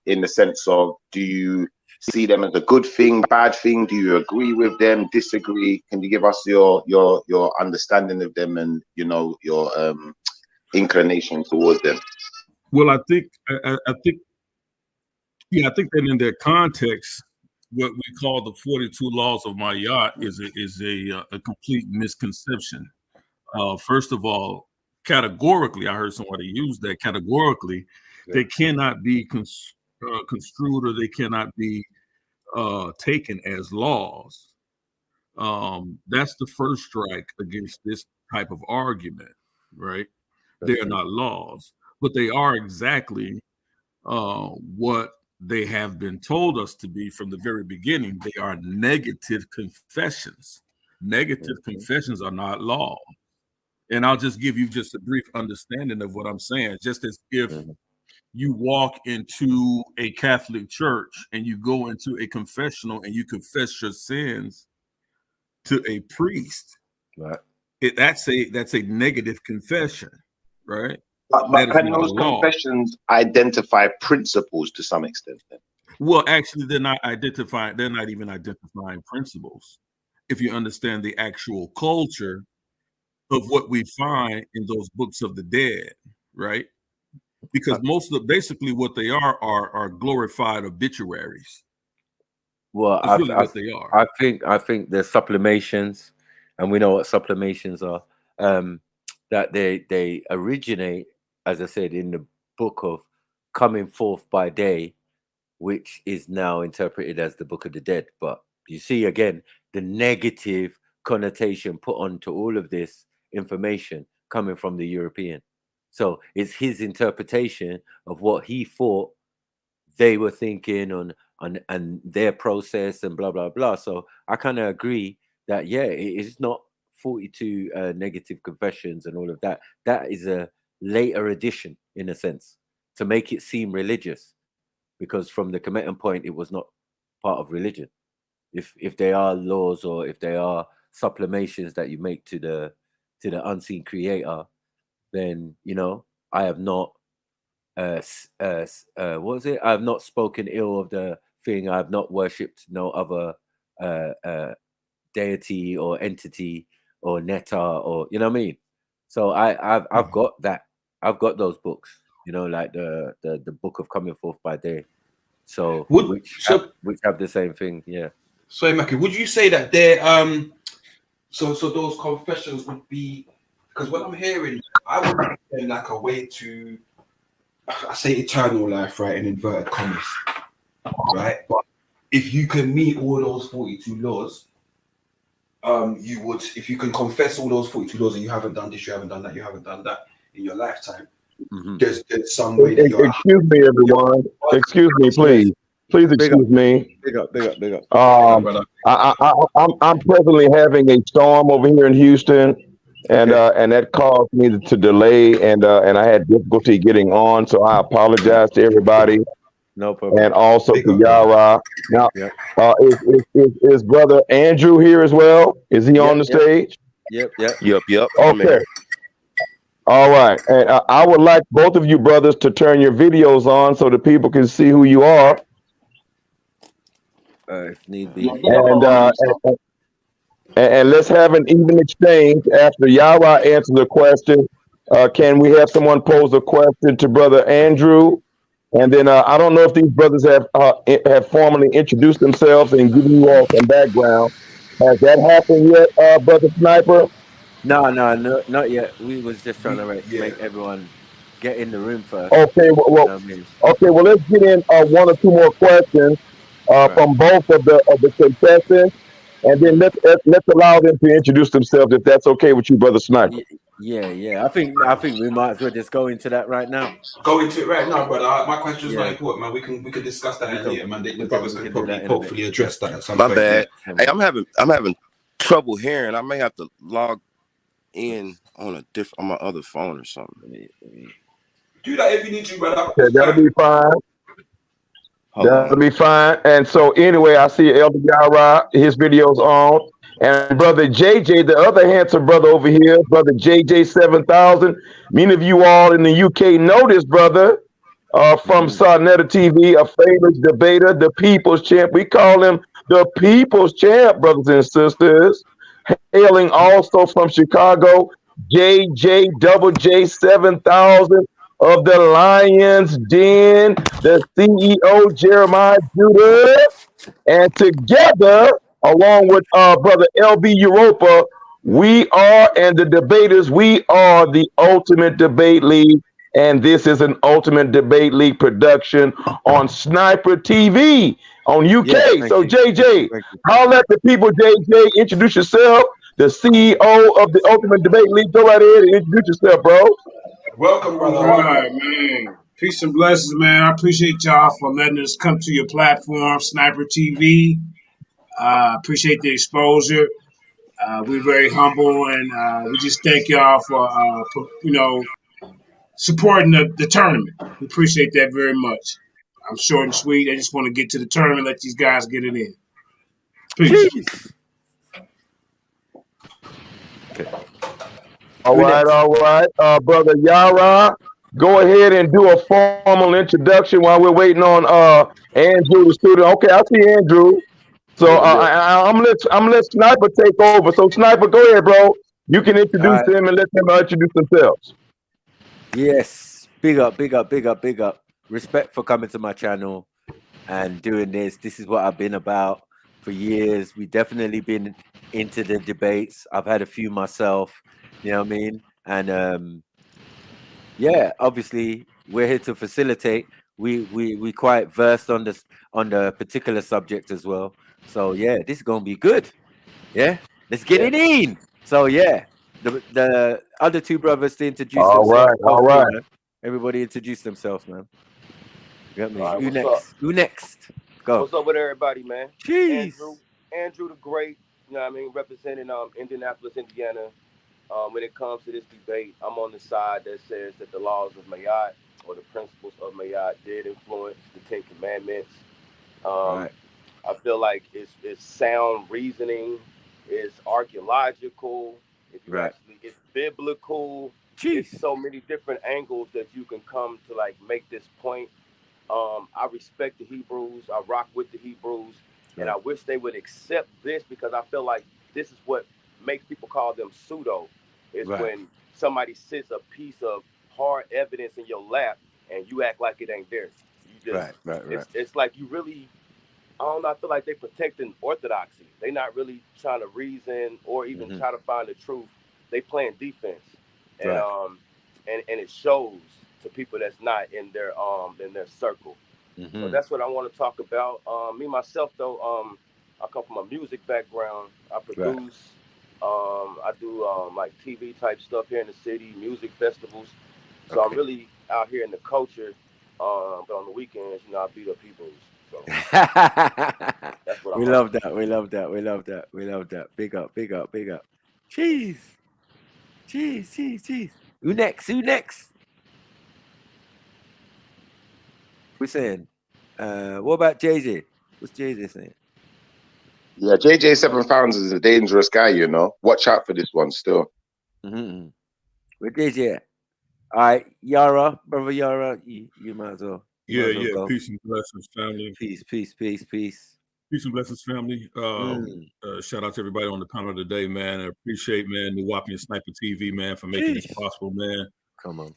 In the sense of, do you see them as a good thing, bad thing? Do you agree with them, disagree? Can you give us your understanding of them and your inclination towards them? Well, I think that in their context, what we call the 42 laws of Ma'at is a complete misconception. First of all, categorically, I heard somebody use that categorically, they cannot be construed or they cannot be taken as laws. That's the first strike against this type of argument, right? They are not laws, but they are exactly what they have been told us to be from the very beginning. They are negative confessions. Negative confessions are not law. And I'll just give you just a brief understanding of what I'm saying. Just as if you walk into a Catholic church and you go into a confessional and you confess your sins to a priest, right? That's a negative confession, right? But can those confessions identify principles to some extent? Then? Well, actually, they're not identifying. They're not even identifying principles. If you understand the actual culture of what we find in those books of the dead, right? Because basically what they are glorified obituaries. Well, That's really what they are. I think they're supplimations, and we know what supplimations are. That they originate, as I said, in the book of Coming Forth by Day, which is now interpreted as the Book of the Dead. But you see again the negative connotation put onto all of this information coming from the European. So it's his interpretation of what he thought they were thinking on and their process and blah blah blah. So I kind of agree that it is not 42 negative confessions and all of that. That is a later addition in a sense to make it seem religious, because from the commenting point it was not part of religion. If they are laws or if they are supplimations that you make to the unseen creator, then I have not what was it? I have not spoken ill of the thing. I have not worshipped no other deity or entity or netta, or you know what I mean. So I've got that. I've got those books, like the book of Coming Forth by Day. So which have the same thing, yeah. So Mackie, would you say that they're so those confessions would be, because what I'm hearing, I would be like a way to, I say eternal life, right, in inverted commas, right? But if you can meet all those 42 laws, you would, if you can confess all those 42 laws and you haven't done this, you haven't done that, you haven't done that in your lifetime, there's some way that you're... Excuse me, everyone. Excuse me, please. Please excuse me. Big up. I'm presently having a storm over here in Houston, and that caused me to delay, and I had difficulty getting on, so I apologize to everybody. No problem. And also to Yara. Now, is brother Andrew here as well? Is he on the stage? Yep. Okay. All right, and I would like both of you brothers to turn your videos on so that people can see who you are. If need be. And let's have an even exchange after Yara answers the question. Can we have someone pose a question to brother Andrew? And then I don't know if these brothers have formally introduced themselves and given you all some background. Has that happened yet, brother Sniper? No, not yet. We was just trying to make everyone get in the room first. Okay, well, let's get in one or two more questions from both of the contestants, and then let's allow them to introduce themselves if that's okay with you, brother Sniper. Yeah. I think we might as well just go into that right now. Go into it right now, brother. My question is not important, man. We can discuss that later, man. The brothers can probably hopefully address that at some point. My bad. Hey, I'm having trouble hearing. I may have to log in on my other phone or something. Do that if you need to, brother. Okay, that'll be fine. That'll be fine. And so anyway, I see Elder Yara, his video's on. And brother JJ, the other handsome brother over here, brother JJ 7000. Many of you all in the UK know this brother from Sarnetta TV, a famous debater, the people's champ. We call him the people's champ, brothers and sisters. Hailing also from Chicago, J 7000 of the Lion's Den, the CEO Jeremiah Judah, and together, along with brother LB Europa, we are, and the debaters, we are the Ultimate Debate League, and this is an Ultimate Debate League production on Sniper TV on UK. Yes, So JJ, thank you. holler at the people, JJ, introduce yourself, the CEO of the Ultimate Debate League. Go right ahead and introduce yourself, bro. Welcome, brother. All right, man. Peace and blessings, man. I appreciate y'all for letting us come to your platform, Sniper TV. Appreciate the exposure. We're very humble, and we just thank y'all for supporting the tournament. We appreciate that very much. I'm short and sweet. I just want to get to the tournament, let these guys get it in. Peace. All right. Brother Yara, go ahead and do a formal introduction while we're waiting on Andrew, the student. Okay, I see Andrew. So I'm gonna let Sniper take over. So Sniper, go ahead, bro. You can introduce them and let them introduce themselves. Yes, big up. Respect for coming to my channel and doing this. This is what I've been about for years. We definitely been into the debates. I've had a few myself, you know what I mean? And yeah, obviously we're here to facilitate. We quite versed on this, on the particular subject as well. So yeah, this is gonna be good. Yeah, let's get it in. So yeah, the other two brothers to introduce themselves. All right. Man. Everybody introduce themselves, man. You got me. All right, Who what's next? up? Who next? Go. What's up with everybody, man? Jeez. Andrew the Great, you know what I mean, representing Indianapolis, Indiana. When it comes to this debate, I'm on the side that says that the laws of Mayat or the principles of Mayat did influence the Ten Commandments. Right. I feel like it's sound reasoning, it's archaeological, if you actually, it's biblical. It's so many different angles that you can come to like make this point. I respect the Hebrews. I rock with the Hebrews, and I wish they would accept this because I feel like this is what makes people call them pseudo. Is when somebody sits a piece of hard evidence in your lap and you act like it ain't there. You just It's like you really, I don't know, I feel like they're protecting orthodoxy. They're not really trying to reason or even try to find the truth. They playing defense, and and it shows to people that's not in their circle. So that's what I want to talk about. Me myself though, I come from a music background. I produce. I do like TV type stuff here in the city, music festivals. So I'm really out here in the culture. But on the weekends, you know, I beat up Hebrews. So that's what We I'm love that. We love that. Big up. Jeez. Who next? We're saying. What about JJ? What's JJ saying? Yeah, JJ 7000 is a dangerous guy, you know. Watch out for this one still. Where JJ at? All right, Yara, brother Yara, you might as well. Yeah. Peace and blessings, family. Peace. Peace and blessings, family. Shout out to everybody on the panel today, man. I appreciate, man, the Whopping Sniper TV, man, for making this possible, man. Come on.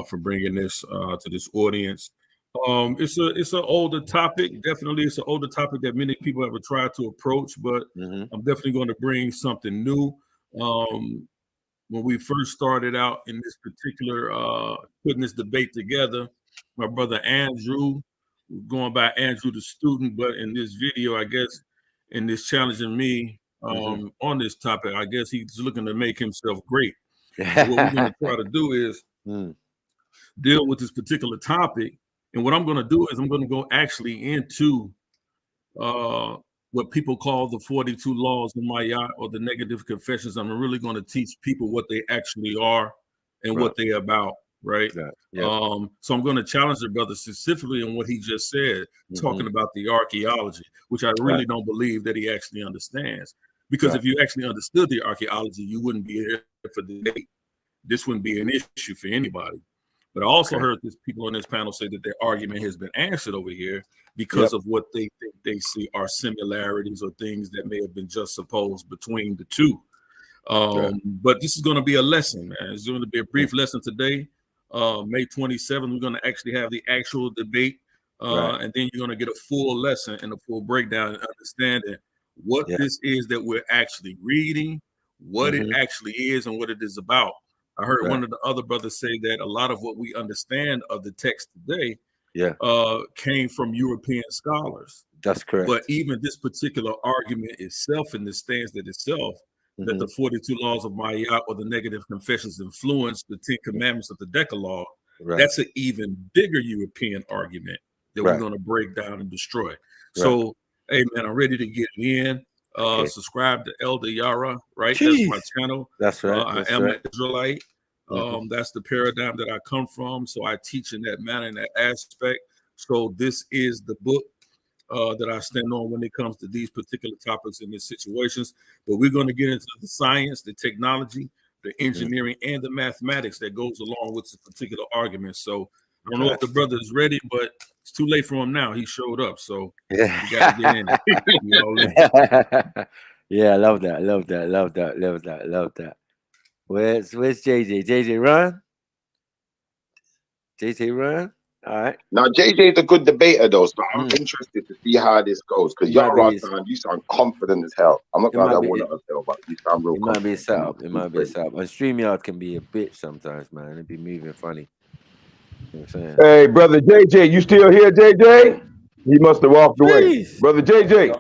For bringing this to this audience. It's an older topic. Definitely, it's an older topic that many people have tried to approach, but I'm definitely going to bring something new. When we first started out in this particular putting this debate together, my brother Andrew, going by Andrew the student, but in this video, I guess, in this challenging me on this topic, I guess he's looking to make himself great. So what we're going to try to do is deal with this particular topic. And what I'm going to do is I'm going to go actually into what people call the 42 laws of Mayat or the negative confessions. I'm really going to teach people what they actually are and what they're about. right? Yeah. So I'm going to challenge the brother specifically on what he just said, talking about the archaeology, which I really don't believe that he actually understands. Because if you actually understood the archaeology, you wouldn't be here for the debate. This wouldn't be an issue for anybody. But I also heard people on this panel say that their argument has been answered over here because of what they think they see are similarities or things that may have been just supposed between the two. But this is going to be a lesson, man. It's going to be a brief lesson today. May 27th, we're going to actually have the actual debate. And then you're going to get a full lesson and a full breakdown and understanding what this is that we're actually reading, what it actually is, and what it is about. I heard one of the other brothers say that a lot of what we understand of the text today came from European scholars. That's correct. But even this particular argument itself in the stance that itself, that the 42 laws of Ma'at or the negative confessions influenced the 10 commandments of the Decalogue, that's an even bigger European argument that we're going to break down and destroy. So, hey, man, I'm ready to get in. Subscribe to Elder Yara, right? That's my channel. That's right. I am an Israelite. That's the paradigm that I come from. So I teach in that manner, in that aspect. So this is the book that I stand on when it comes to these particular topics and these situations. But we're going to get into the science, the technology, the engineering, and the mathematics that goes along with this particular argument. So I don't know if the brother is ready, but it's too late for him now. He showed up, so we got to get in it. Yeah, I love that. Love that. Where's JJ? JJ run? JJ run? All right. Now JJ is a good debater though, so I'm interested to see how this goes. Because you sound confident as hell. I'm not gonna want to tell, but you sound real. It might be a setup. It might be a setup. And StreamYard can be a bitch sometimes, man. It'd be moving funny. You know what I'm saying? Hey, brother JJ, you still here, JJ? He must have walked away. Brother JJ.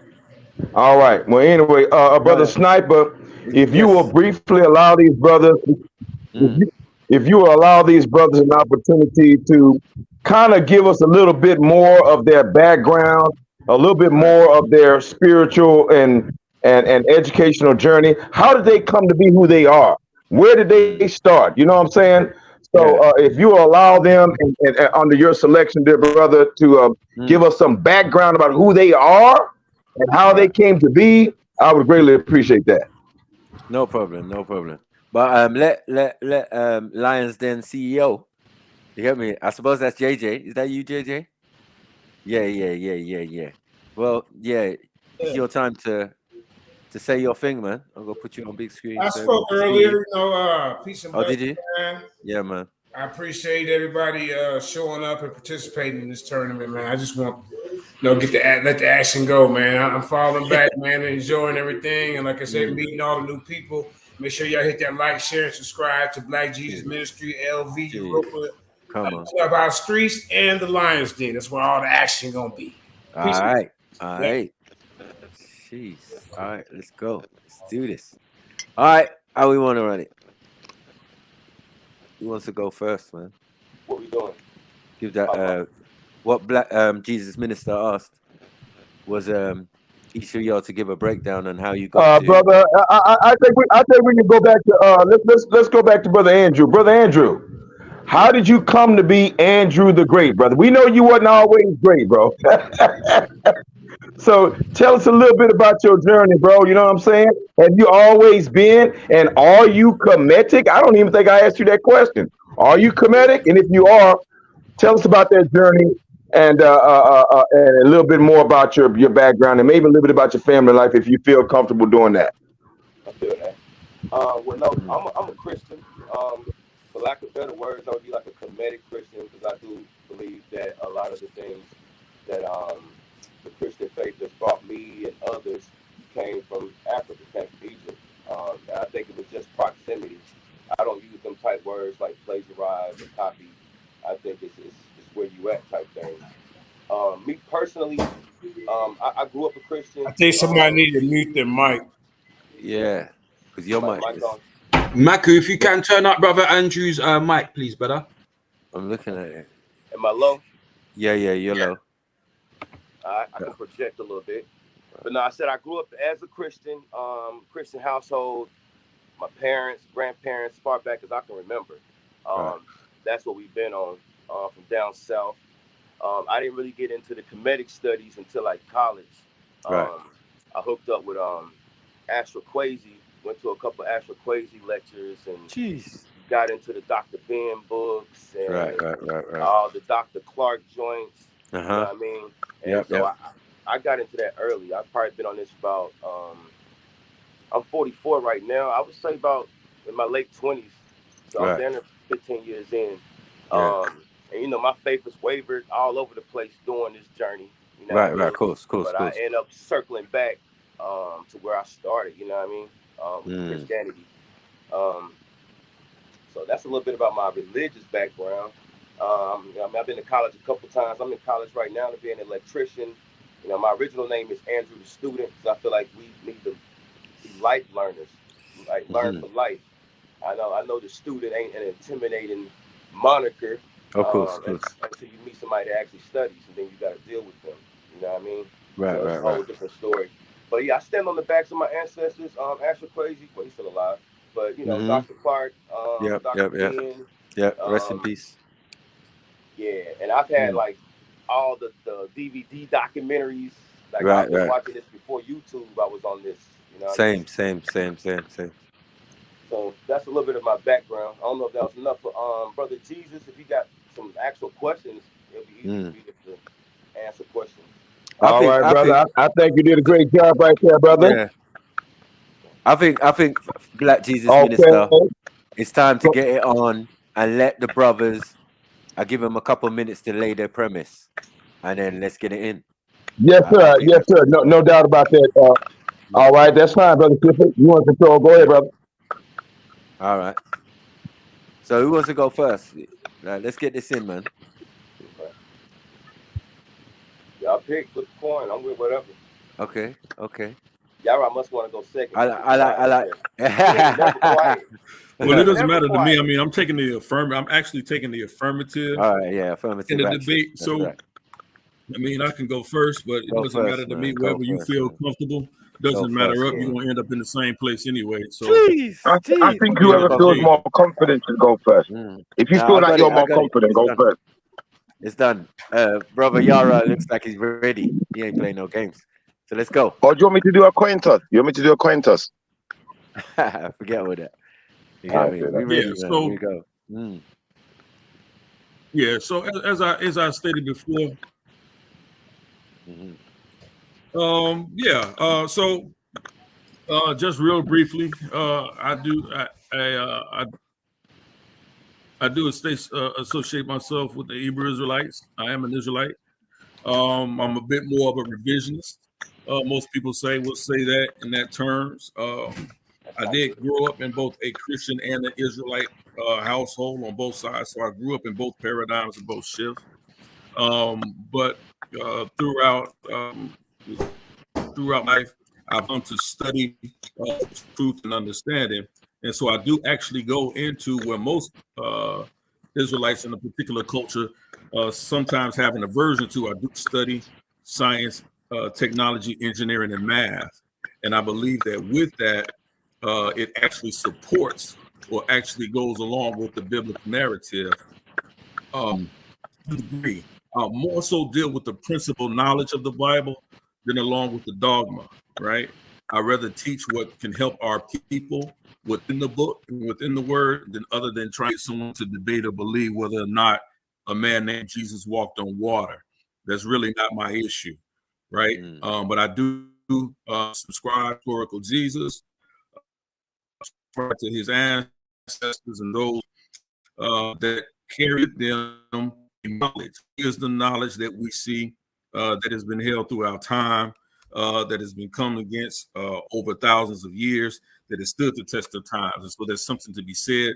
All right. Well, anyway, brother Sniper, if you will briefly allow these brothers, if you will allow these brothers an opportunity to kind of give us a little bit more of their background, a little bit more of their spiritual and educational journey. How did they come to be who they are? Where did they start? You know what I'm saying? So if you allow them and under your selection, dear brother, to give us some background about who they are and how they came to be, I would greatly appreciate that. No problem. But let Lions Den CEO. You get me? I suppose that's JJ. Is that you, JJ? Yeah. Well, it's your time to say your thing, man. I'm gonna put you on big screen. I spoke earlier, peace and blessings, did you? man. Yeah, man. I appreciate everybody showing up and participating in this tournament, man. I just want let the action go, man. I'm falling back, man, and enjoying everything. And like I said, meeting all the new people. Make sure y'all hit that like, share, and subscribe to Black Jesus Ministry, LV, Europa, Clubhouse Streets, and the Lions Den. That's where all the action gonna be. All right. Jeez. All right, let's go. Let's do this. All right, how we want to run it? Who wants to go first, man? What we doing? Give that. What Black Jesus Minister asked was each of y'all to give a breakdown on how you got to. Brother, I think we can go back to let's go back to Brother Andrew. Brother Andrew, how did you come to be Andrew the Great, brother? We know you wasn't always great, bro. So tell us a little bit about your journey, bro. You know what I'm saying? Have you always been, and are you Kemetic? I don't even think I asked you that question. Are you Kemetic? And if you are, tell us about that journey and a little bit more about your background and maybe a little bit about your family life if you feel comfortable doing that. I feel that. Well, no, I'm a Christian. For lack of better words, I would be like a Kemetic Christian because I do believe that a lot of the things that the Christian faith that brought me and others came from Africa, came from Egypt. And I think it was just proximity. I don't use them type words like plagiarize or copy. I think it's where you at type thing. Me personally, I grew up a Christian. I think somebody need to mute their mic. Yeah, because your mic is... Maku, if you can turn up Brother Andrew's mic, please, brother. I'm looking at it. Am I low? Yeah, you're low. I can project a little bit. But no, I said I grew up as a Christian, Christian household. My parents, grandparents, as far back as I can remember. that's what we've been on from down south. I didn't really get into the Kemetic studies until like college. Right. I hooked up with H.O.K, went to a couple of H.O.K lectures, and got into the Dr. Ben books and Right. all the Dr. Clark joints. You know Uh-huh. what I mean? And so I got into that early. I've probably been on this about, I'm 44 right now. I would say about in my late 20s. So I'm Right. down there 15 years in. Yeah. And you know, my faith has wavered all over the place during this journey. You know Right, what I mean? of course. But I end up circling back to where I started, you know what I mean? Christianity. So that's a little bit about my religious background. I mean, I've been to college a couple times. I'm in college right now to be an electrician. You know, my original name is Andrew the Student, because I feel like we need to be life learners, like learn for life. I know the student ain't an intimidating moniker. Of course. Until you meet somebody that actually studies, and then you got to deal with them. You know what I mean? Right, so it's a whole different story. But yeah, I stand on the backs of my ancestors. H.O.K, well, he's still alive. But you know, Dr. Clark, Dr. Ben. Yep. Rest in peace. Yeah, and I've had like all the DVD documentaries. Like Right, I've been watching this before YouTube. I was on this. You know. Same. So that's a little bit of my background. I don't know if that was enough for Brother Jesus. If you got some actual questions, it'll be easy for you to answer questions. All right, brother. I think you did a great job right there, brother. Yeah. I think Black Jesus Minister, it's time to get it on and let the brothers. I give them a couple minutes to lay their premise, and then let's get it in. Yes, sir. Yes, sir. No doubt about that. All right, that's fine, brother Clifford. You want to control? Go ahead, brother. All right. So who wants to go first? Let's get this in, man. Y'all pick, flip the coin. I'm with whatever. Okay. Y'all must want to go second. I like. Never quiet. Well, it doesn't matter to me. I mean, I'm taking the affirmative. I'm actually taking the affirmative. All right, yeah, affirmative in the action. debate. That's So, right. I mean, I can go first, but it doesn't matter to me. Wherever you feel comfortable, doesn't matter up. You're gonna end up in the same place anyway. So, I think whoever feels more confident should go first. If you feel like you're more confident, go first. It's done. Brother Yara looks like he's ready. He ain't playing no games. So let's go. Or do you want me to do a coin toss? Forget all that. You know what I mean? We ready, man. So, Here we go. Yeah. So as I stated before, just real briefly, I do associate myself with the Hebrew Israelites. I am an Israelite. I'm a bit more of a revisionist. Most people will say that in that terms. I did grow up in both a Christian and an Israelite household on both sides, so I grew up in both paradigms and both shifts. But throughout life, I've come to study truth and understanding, and so I do actually go into where most Israelites in a particular culture sometimes have an aversion to. I do study science, technology, engineering, and math, and I believe that with that, it actually supports or actually goes along with the biblical narrative. To a degree, more so deal with the principal knowledge of the Bible than along with the dogma, right? I'd rather teach what can help our people within the book and within the word than other than trying someone to debate or believe whether or not a man named Jesus walked on water. That's really not my issue, right? But I do subscribe to Oracle Jesus, to his ancestors and those that carried them knowledge. Here's the knowledge that we see that has been held throughout time, that has been come against over thousands of years, that has stood the test of times. And so there's something to be said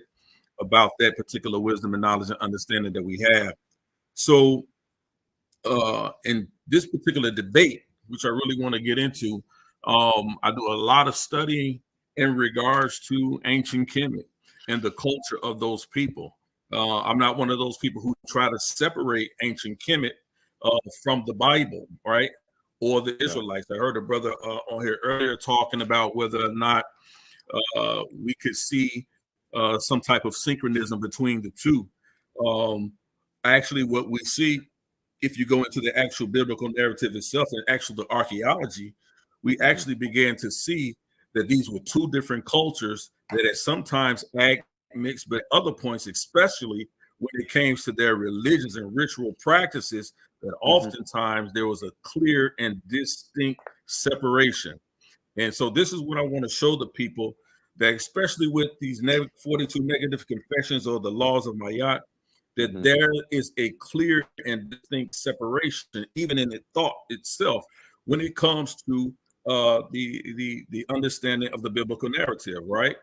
about that particular wisdom and knowledge and understanding that we have. So in this particular debate, which I really want to get into, I do a lot of studying in regards to ancient Kemet and the culture of those people. I'm not one of those people who try to separate ancient Kemet from the Bible, right? Or the Israelites. I heard a brother on here earlier talking about whether or not we could see some type of synchronism between the two. Actually, what we see, if you go into the actual biblical narrative itself and actual the archaeology, we actually began to see that these were two different cultures that at sometimes mixed, but at other points, especially when it came to their religions and ritual practices, that oftentimes there was a clear and distinct separation. And so this is what I want to show the people, that especially with these 42 negative confessions or the laws of Mayat, that there is a clear and distinct separation, even in the thought itself, when it comes to the understanding of the biblical narrative, right?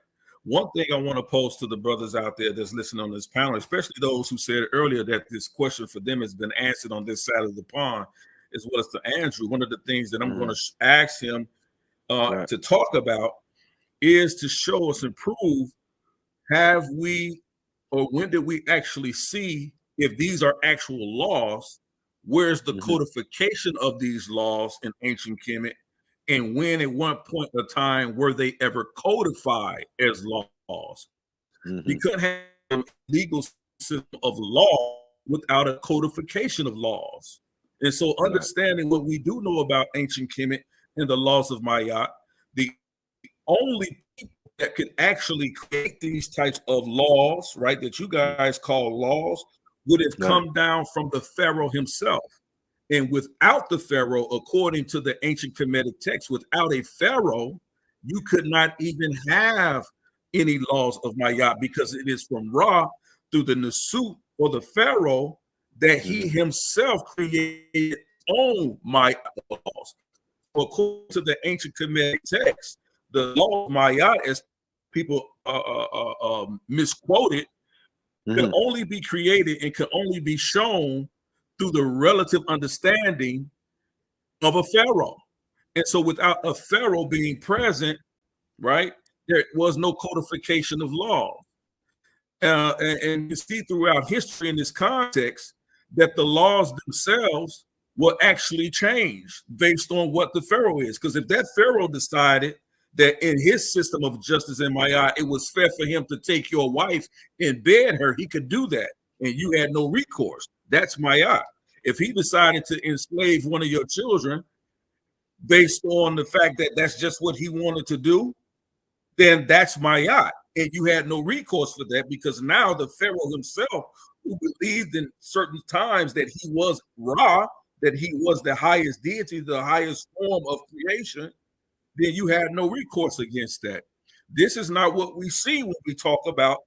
One thing I want to pose to the brothers out there that's listening on this panel, especially those who said earlier that this question for them has been answered on this side of the pond, as well as to Andrew. One of the things that I'm going to ask him to talk about is to show us and prove, have we, or when did we actually see if these are actual laws? Where's the codification of these laws in ancient Kemet? And when at one point in time were they ever codified as laws? You couldn't have a legal system of law without a codification of laws. And so understanding what we do know about ancient Kemet and the laws of Mayat, the only people that could actually create these types of laws, right, that you guys call laws, would have come down from the Pharaoh himself. And without the Pharaoh, according to the ancient Kemetic text, without a Pharaoh, you could not even have any laws of Mayat, because it is from Ra through the Nasut or the Pharaoh that he himself created his own Mayat laws. According to the ancient Kemetic text, the law of Mayat, as people misquoted, can only be created and can only be shown through the relative understanding of a Pharaoh. And so without a Pharaoh being present, right, there was no codification of law. And you see throughout history in this context that the laws themselves will actually change based on what the Pharaoh is. Because if that Pharaoh decided that in his system of justice in Maya, it was fair for him to take your wife and bed her, he could do that. And you had no recourse. That's Maya. If he decided to enslave one of your children based on the fact that that's just what he wanted to do, then that's Maya. And you had no recourse for that, because now the Pharaoh himself, who believed in certain times that he was Ra, that he was the highest deity, the highest form of creation, then you had no recourse against that. This is not what we see when we talk about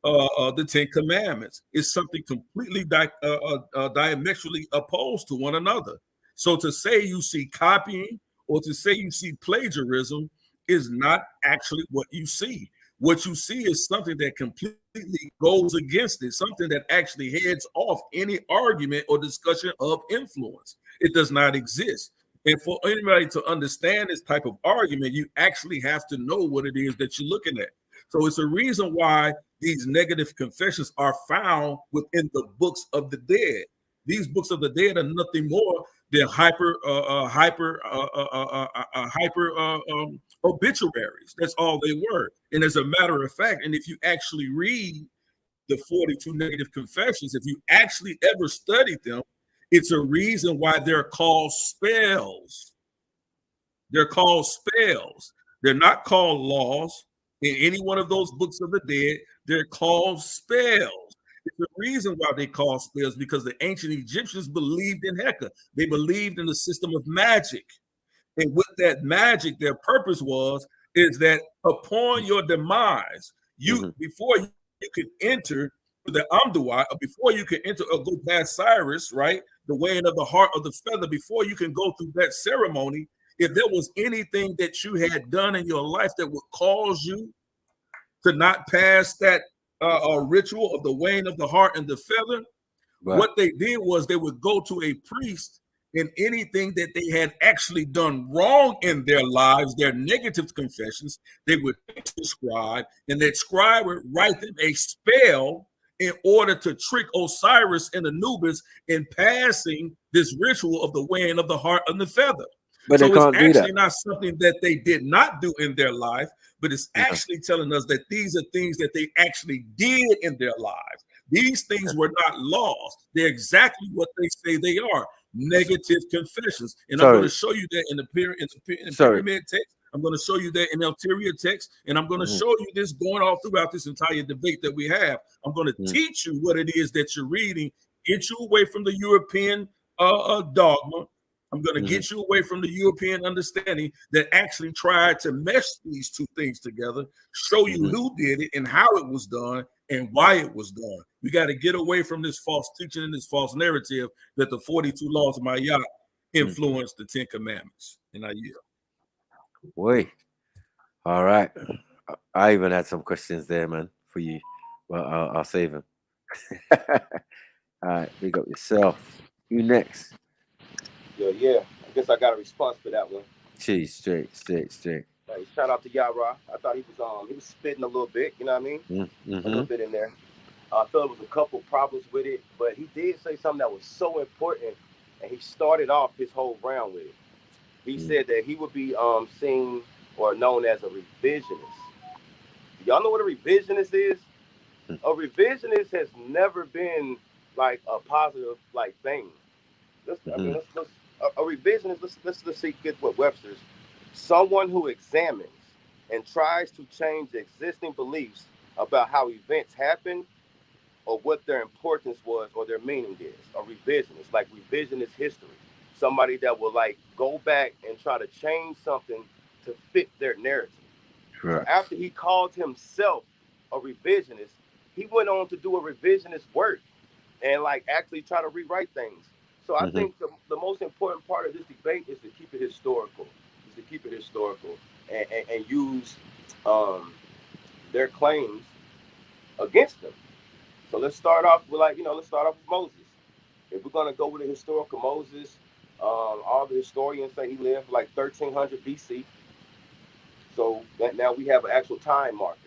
the Ten Commandments. It's something completely diametrically opposed to one another. So to say you see copying or to say you see plagiarism is not actually what you see. What you see is something that completely goes against it, something that actually heads off any argument or discussion of influence. It does not exist. And for anybody to understand this type of argument, you actually have to know what it is that you're looking at. So it's a reason why these negative confessions are found within the books of the dead. These books of the dead are nothing more than hyper obituaries. That's all they were. And as a matter of fact, and if you actually read the 42 negative confessions, if you actually ever studied them, it's a reason why they're called spells. They're called spells. They're not called laws in any one of those books of the dead. They're called spells. It's the reason why they call spells, because the ancient Egyptians believed in Heka. They believed in the system of magic. And with that magic, their purpose is that upon your demise, before you could enter the Amduat, before you can enter or go past Cyrus, right, the weighing of the heart of the feather, before you can go through that ceremony, if there was anything that you had done in your life that would cause you to not pass that ritual of the weighing of the heart and the feather, what they did was they would go to a priest, and anything that they had actually done wrong in their lives, their negative confessions, they would take to the scribe, and that scribe would write them a spell in order to trick Osiris and Anubis in passing this ritual of the weighing of the heart and the feather. But so they can't it's do actually that. not something that they did not do in their life, but it's actually telling us that these are things that they actually did in their lives. These things were not laws. They're exactly what they say they are, negative confessions. And I'm going to show you that in the pyramid text. I'm going to show you that in ulterior text. And I'm going to show you this going all throughout this entire debate that we have. I'm going to teach you what it is that you're reading, get you away from the European dogma. I'm going to get you away from the European understanding that actually tried to mesh these two things together, show you who did it and how it was done and why it was done. We got to get away from this false teaching and this false narrative that the 42 laws of Ma'at influenced the 10 commandments. And I yield. Boy. All right. I even had some questions there, man, for you. Well, I'll save them. All right. Big up yourself. You next. Yeah. I guess I got a response for that one. Jeez, straight. Hey, shout out to Yara. I thought he was spitting a little bit, you know what I mean? A little bit in there. I thought there was a couple problems with it, but he did say something that was so important, and he started off his whole round with it. He said that he would be seen or known as a revisionist. Y'all know what a revisionist is? A revisionist has never been like a positive like thing. A revisionist. Let's see. Get what Webster's. Someone who examines and tries to change existing beliefs about how events happen or what their importance was or their meaning is. A revisionist, like revisionist history. Somebody that will like go back and try to change something to fit their narrative. Right. So after he called himself a revisionist, he went on to do a revisionist work and like actually try to rewrite things. So I think the most important part of this debate is to keep it historical. And use their claims against them. So let's start off with let's start off with Moses. If we're gonna go with the historical Moses, all the historians say he lived like 1300 BC. So that now we have an actual time marker.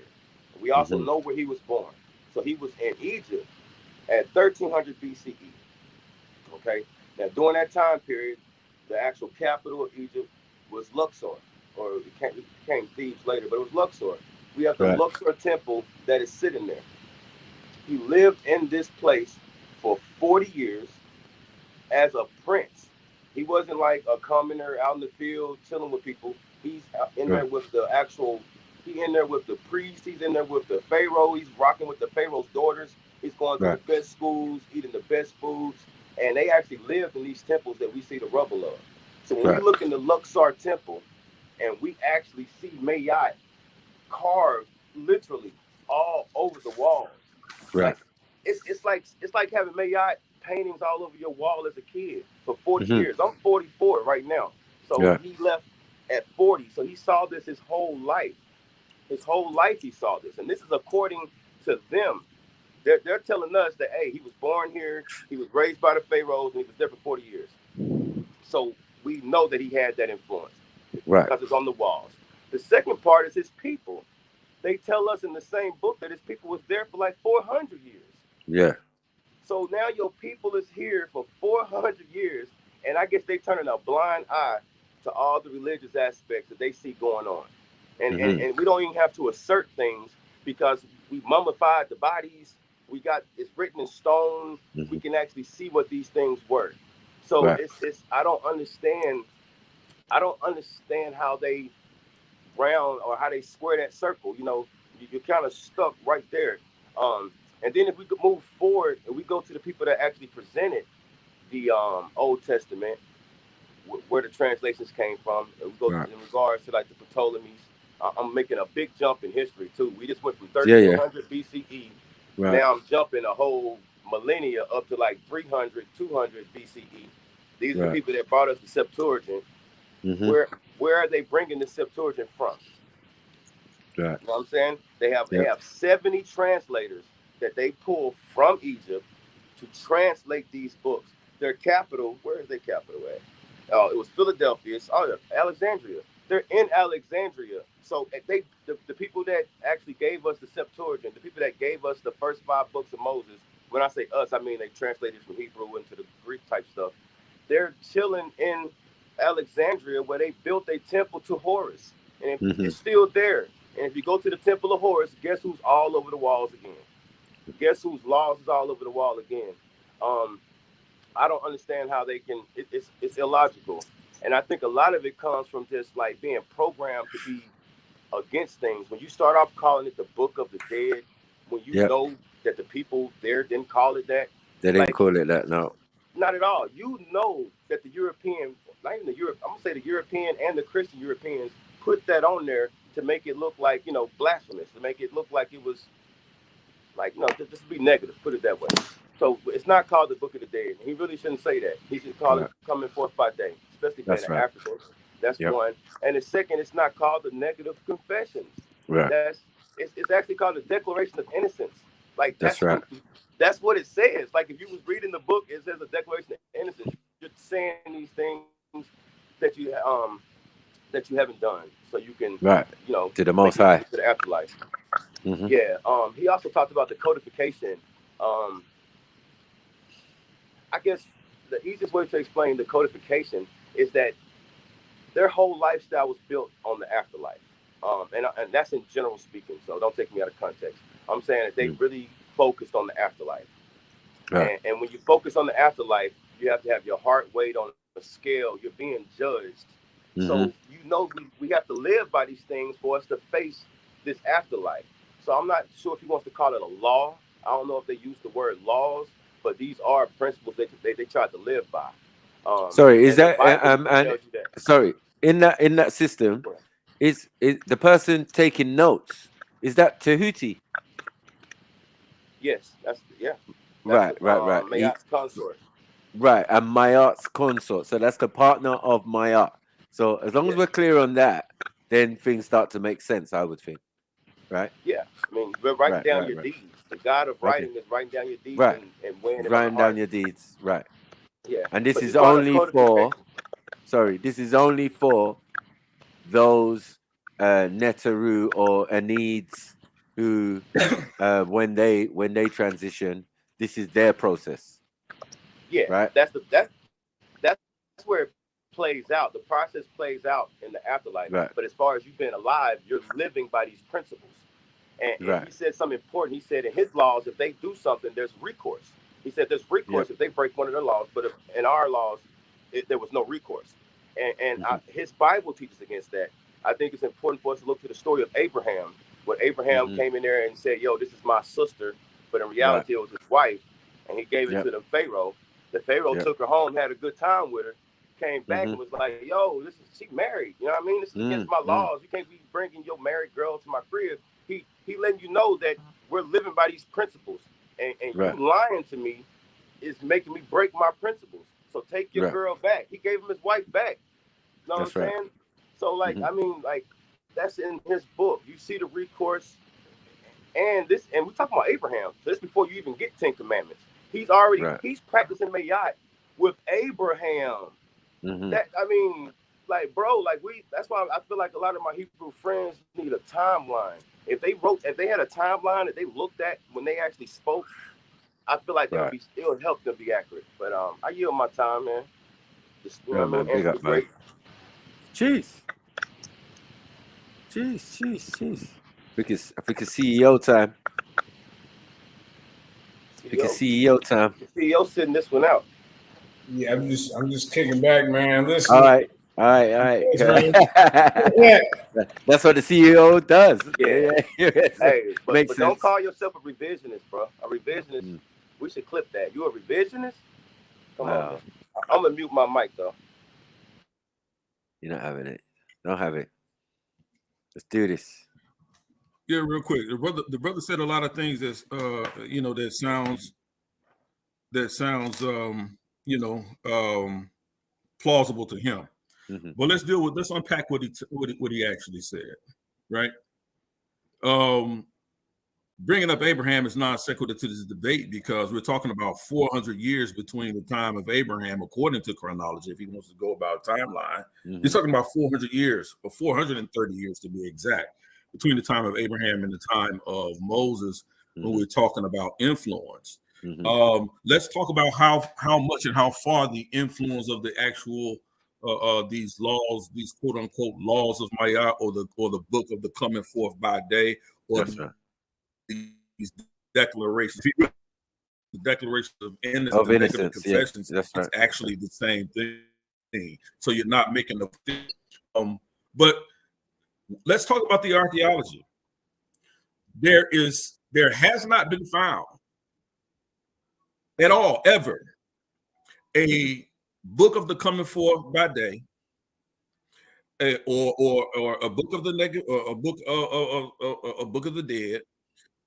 We also know where he was born. So he was in Egypt at 1300 BCE. Okay. Now during that time period, the actual capital of Egypt was Luxor, or it became Thebes later, but it was Luxor. We have the Luxor temple that is sitting there. He lived in this place for 40 years as a prince. He wasn't like a commoner out in the field chilling with people. He's in there with the actual, he's in there with the priest. He's in there with the pharaoh. He's rocking with the pharaoh's daughters. He's going to the best schools, eating the best foods. And they actually lived in these temples that we see the rubble of. So when we look in the Luxor temple and we actually see Ma'at carved literally all over the walls. Right. Like, it's like having Ma'at paintings all over your wall as a kid for 40 years. I'm 44 right now. So he left at 40. So he saw this his whole life. His whole life he saw this. And this is according to them. They're telling us that, hey, he was born here, he was raised by the pharaohs, and he was there for 40 years. So we know that he had that influence because it's on the walls. The second part is his people. They tell us in the same book that his people was there for like 400 years. Yeah. So now your people is here for 400 years, and I guess they turning a blind eye to all the religious aspects that they see going on. And we don't even have to assert things because we mummified the bodies. It's written in stone. We can actually see what these things were. So it's I don't understand how they round or how they square that circle. You know, you're kind of stuck right there. And then if we could move forward and we go to the people that actually presented the Old Testament, where the translations came from, and we go in regards to like the Ptolemies. I'm making a big jump in history too. We just went from 1300 BCE. Now I'm jumping a whole millennia up to like 300, 200 BCE. These are the people that brought us the Septuagint. Where are they bringing the Septuagint from? You know what I'm saying? They have 70 translators that they pull from Egypt to translate these books. Their capital, where is their capital at? Oh, it was Philadelphia. Alexandria. They're in Alexandria. So the people that actually gave us the Septuagint, the people that gave us the first 5 books of Moses, when I say us, I mean they translated from Hebrew into the Greek type stuff. They're chilling in Alexandria where they built a temple to Horus. And it's still there. And if you go to the temple of Horus, guess who's all over the walls again? guess whose laws is all over the wall again? I don't understand how they can. It's illogical, and I think a lot of it comes from just like being programmed to be against things. When you start off calling it the Book of the Dead, when you Yep. know that the people there didn't call it that, They didn't like, call it that. No. not at all. You know that the European, not even the Europe, I'm gonna say the European and the Christian Europeans put that on there to make it look like, blasphemous, to make it look like it was like, just be negative, put it that way. So it's not called the Book of the Dead. He really shouldn't say that. He should call it Coming Forth by Day, especially being That's an right. African. That's Yep. one. And the second, it's not called the Negative Confessions. Right. It's actually called the Declaration of Innocence. Like That's right. That's what it says. Like if you was reading the book, it says a Declaration of Innocence. You're saying these things that you haven't done, so you can Right. To the Most High. to the afterlife. Mm-hmm. Yeah. He also talked about the codification. I guess the easiest way to explain the codification is that their whole lifestyle was built on the afterlife. And that's in general speaking, so don't take me out of context. I'm saying that they really focused on the afterlife. Right. And when you focus on the afterlife, you have to have your heart weighed on a scale. You're being judged. So, we have to live by these things for us to face this afterlife. So I'm not sure if he wants to call it a law. I don't know if they use the word laws, but these are principles they tried to live by. Sorry, is and the that Bible and tells you that. sorry, in that system, is the person taking notes? Is that Tahuti? Yes, that's Right. Mayat's consort. Right, and Mayat's consort. So that's the partner of Mayat. So as long as we're clear on that, then things start to make sense, I would think. Right? Yeah. I mean, we're writing down your deeds. The God of writing is writing down your deeds and weighing them on the Writing heart. down your deeds. Right. Yeah. And this But is he brought up only for codification. this is only for those Netaru or Anids who when they transition, this is their process. Yeah. Right. That's where it plays out. The process plays out in the afterlife. Right. But as far as you being alive, you're living by these principles. And he said something important. He said in his laws, if they do something, there's recourse. He said there's recourse if they break one of their laws, but in our laws, there was no recourse. And his Bible teaches against that. I think it's important for us to look to the story of Abraham. When Abraham came in there and said, yo, this is my sister, but in reality it was his wife, and he gave it to the Pharaoh. The Pharaoh took her home, had a good time with her, came back and was like, yo, she married. You know what I mean? This is against my laws. You can't be bringing your married girl to my crib. He letting you know that we're living by these principles. And you lying to me is making me break my principles. So take your girl back. He gave him his wife back. You know what I'm saying? So, like, I mean, like, that's in his book. You see the recourse. And we're talking about Abraham. This before you even get 10 Commandments. He's already, he's practicing Mayat with Abraham. That, I mean, like, bro, like that's why I feel like a lot of my Hebrew friends need a timeline. If they had a timeline that they looked at when they actually spoke, I feel like it would help them be accurate. But I yield my time, man. Just, you know what I mean? Big up, man. Jeez. I think it's CEO time. CEO time. The CEO sitting this one out. Yeah, I'm just kicking back, man. Listen. All right. That's what the CEO does. Yeah. Hey, but Makes don't sense. call yourself a revisionist, bro. A revisionist. We should clip that. You a revisionist? Come on, man. I'm gonna mute my mic though. You're not having it. Don't have it. Let's do this. Yeah, real quick. The brother said a lot of things that's that sounds plausible to him. But let's unpack what he actually said, right? Bringing up Abraham is non sequitur to this debate because we're talking about 400 years between the time of Abraham, according to chronology. If he wants to go about timeline, he's talking about 400 years, or 430 years to be exact, between the time of Abraham and the time of Moses, when we're talking about influence. Let's talk about how much and how far the influence of the actual these laws, these quote unquote laws of Maya, or the book of the coming forth by day, or these declaration. The Declaration of Innocence, Of the Negative Innocence, yeah, Confessions, that's right. it's actually the same thing. So you're not making a but let's talk about the archaeology. There has not been found at all ever a book of the coming forth by day, or a book of the negative, or a book of the dead,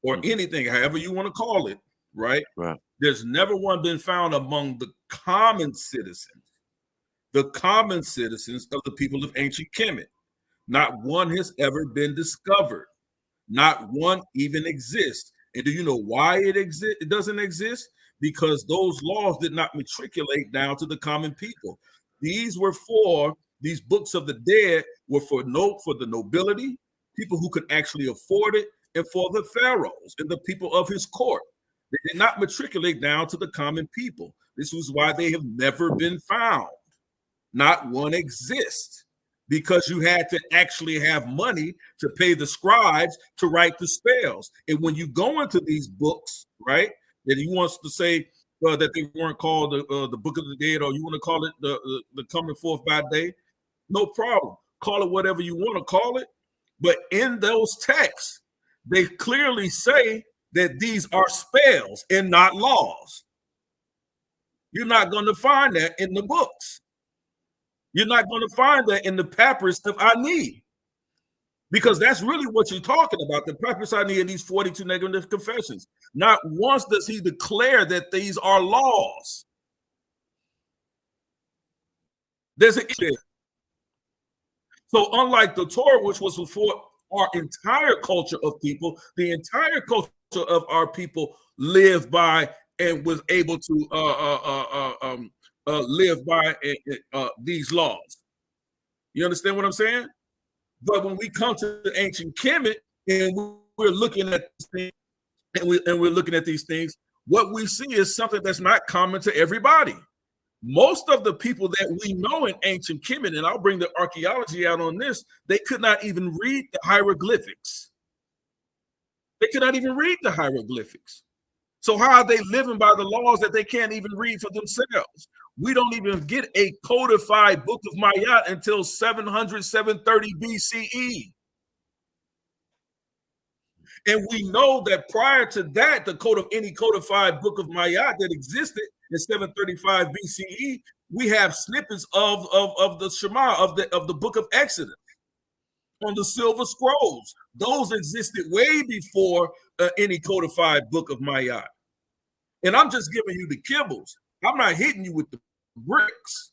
or anything, however you want to call it, right? Right. There's never one been found among the common citizens of the people of ancient Kemet. Not one has ever been discovered. Not one even exists. And do you know why it exists? It doesn't exist because those laws did not matriculate down to the common people. These books of the dead were for the nobility, people who could actually afford it, and for the pharaohs and the people of his court. They did not matriculate down to the common people. This was why they have never been found. Not one exists, because you had to actually have money to pay the scribes to write the spells. And when you go into these books, right, that he wants to say that they weren't called the Book of the Dead, or you want to call it the Coming Forth by Day, no problem. Call it whatever you want to call it. But in those texts, they clearly say that these are spells and not laws. You're not going to find that in the books. You're not going to find that in the Papyrus of Ani, because that's really what you're talking about. The Papyrus of Ani and these 42 negative confessions. Not once does he declare that these are laws. There's an issue. So unlike the Torah, which was for our entire culture of people, the entire culture of our people lived by and was able to live by these laws. You understand what I'm saying? But when we come to the ancient Kemet and we're looking at these things, and we're looking at these things, what we see is something that's not common to everybody. Most of the people that we know in ancient Kemet, and I'll bring the archaeology out on this, they could not even read the hieroglyphics. They could not even read the hieroglyphics. So how are they living by the laws that they can't even read for themselves? We don't even get a codified book of Mayat until 700, 730 BCE. And we know that prior to that, the code of any codified book of Mayat that existed in 735 BCE, we have snippets of the Shema, of the book of Exodus on the silver scrolls. Those existed way before any codified book of Mayat. And I'm just giving you the kibbles. I'm not hitting you with the bricks.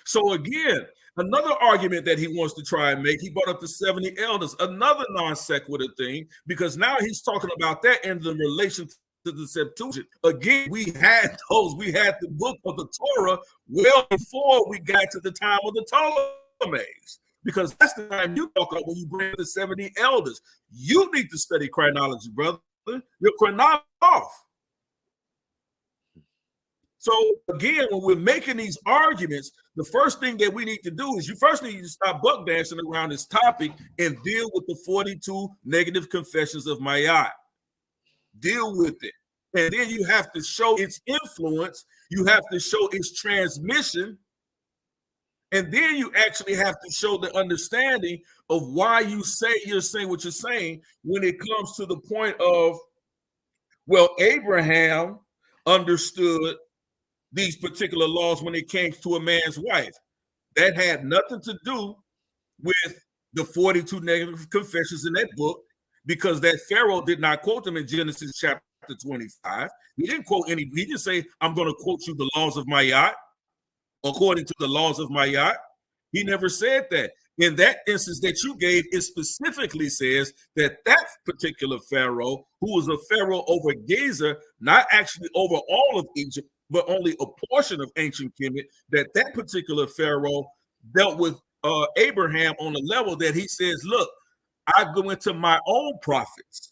So again, another argument that he wants to try and make, he brought up the 70 elders, another non sequitur thing, because now he's talking about that in the relation to the Septuagint. Again, we had the book of the Torah well before we got to the time of the Ptolemies, because that's the time you talk about when you bring the 70 elders. You need to study chronology, brother. You're chronology off. So again, when we're making these arguments, the first thing that we need to do is you first need to stop buck dancing around this topic and deal with the 42 negative confessions of Mayat. Deal with it. And then you have to show its influence. You have to show its transmission. And then you actually have to show the understanding of why you're saying what you're saying when it comes to the point of, well, Abraham understood these particular laws when it came to a man's wife. That had nothing to do with the 42 negative confessions in that book, because that Pharaoh did not quote them in Genesis chapter 25. He didn't quote any, he didn't say, I'm going to quote you the laws of Mayat, according to the laws of Mayat. He never said that. In that instance that you gave, it specifically says that that particular Pharaoh, who was a Pharaoh over Gezer, not actually over all of Egypt, but only a portion of ancient Kemet, that particular Pharaoh dealt with Abraham on a level that he says, look, I go into my own prophets,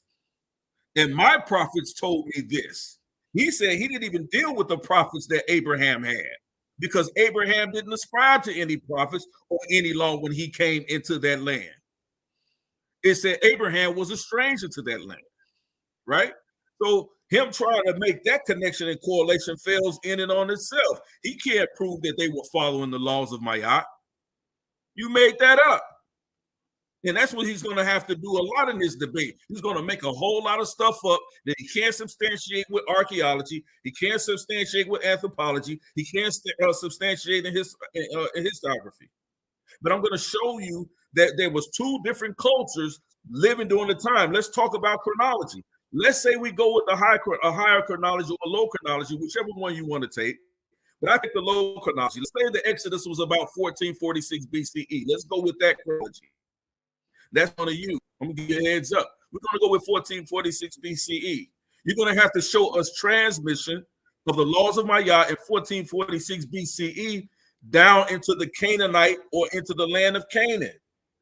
and my prophets told me this. He said he didn't even deal with the prophets that Abraham had, because Abraham didn't ascribe to any prophets or any law when he came into that land. It said Abraham was a stranger to that land. right? So him trying to make that connection and correlation fails in and on itself. He can't prove that they were following the laws of Mayat. You made that up. And that's what he's going to have to do a lot in this debate. He's going to make a whole lot of stuff up that he can't substantiate with archaeology. He can't substantiate with anthropology. He can't substantiate in his historiography. But I'm going to show you that there was two different cultures living during the time. Let's talk about chronology. Let's say we go with a higher chronology or a low chronology, whichever one you want to take. But I think the low chronology. Let's say the Exodus was about 1446 BCE. Let's go with that chronology. That's one of you. I'm going to give you a heads up. We're going to go with 1446 BCE. You're going to have to show us transmission of the laws of Mayat in 1446 BCE down into the Canaanite or into the land of Canaan.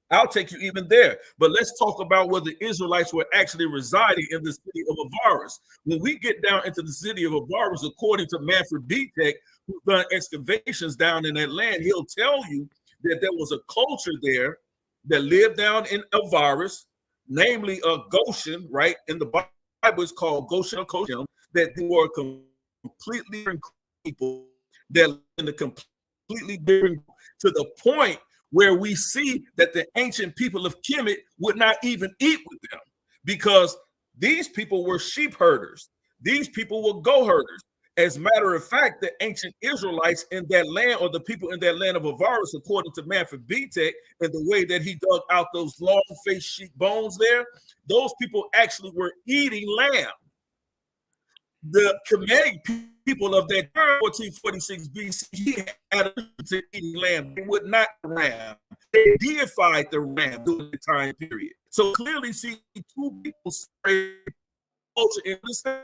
I'll take you even there. But let's talk about where the Israelites were actually residing in the city of Avaris. When we get down into the city of Avaris, according to Manfred F.T.K, who's done excavations down in that land, he'll tell you that there was a culture there that lived down in Avaris, namely Goshen, right? In the Bible, it's called Goshen or Goshen, that they were completely different people that lived in a completely different, to the point where we see that the ancient people of Kemet would not even eat with them because these people were sheep herders. These people were goat herders. As a matter of fact, the ancient Israelites in that land, or the people in that land of Avaris, according to Manfred F.T.K, and the way that he dug out those long-faced sheep bones there, those people actually were eating lamb. The Kemetic people of that time, 1446 BC, had to eat lamb. They would not ram. They deified the ram during the time period. So clearly, see two people culture in the same.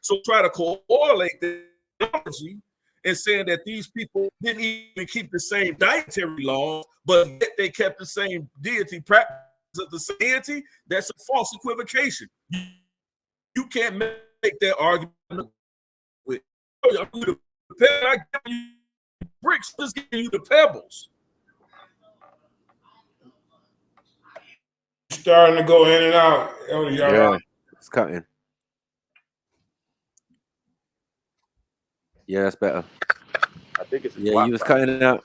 So try to correlate the theology and saying that these people didn't even keep the same dietary laws, but yet they kept the same deity practice of the deity. That's a false equivocation. You can't make that argument with I give you bricks, just giving you the pebbles. Starting to go in and out. Yeah, it's cutting. Yeah, that's better. I think it's you was cutting it out.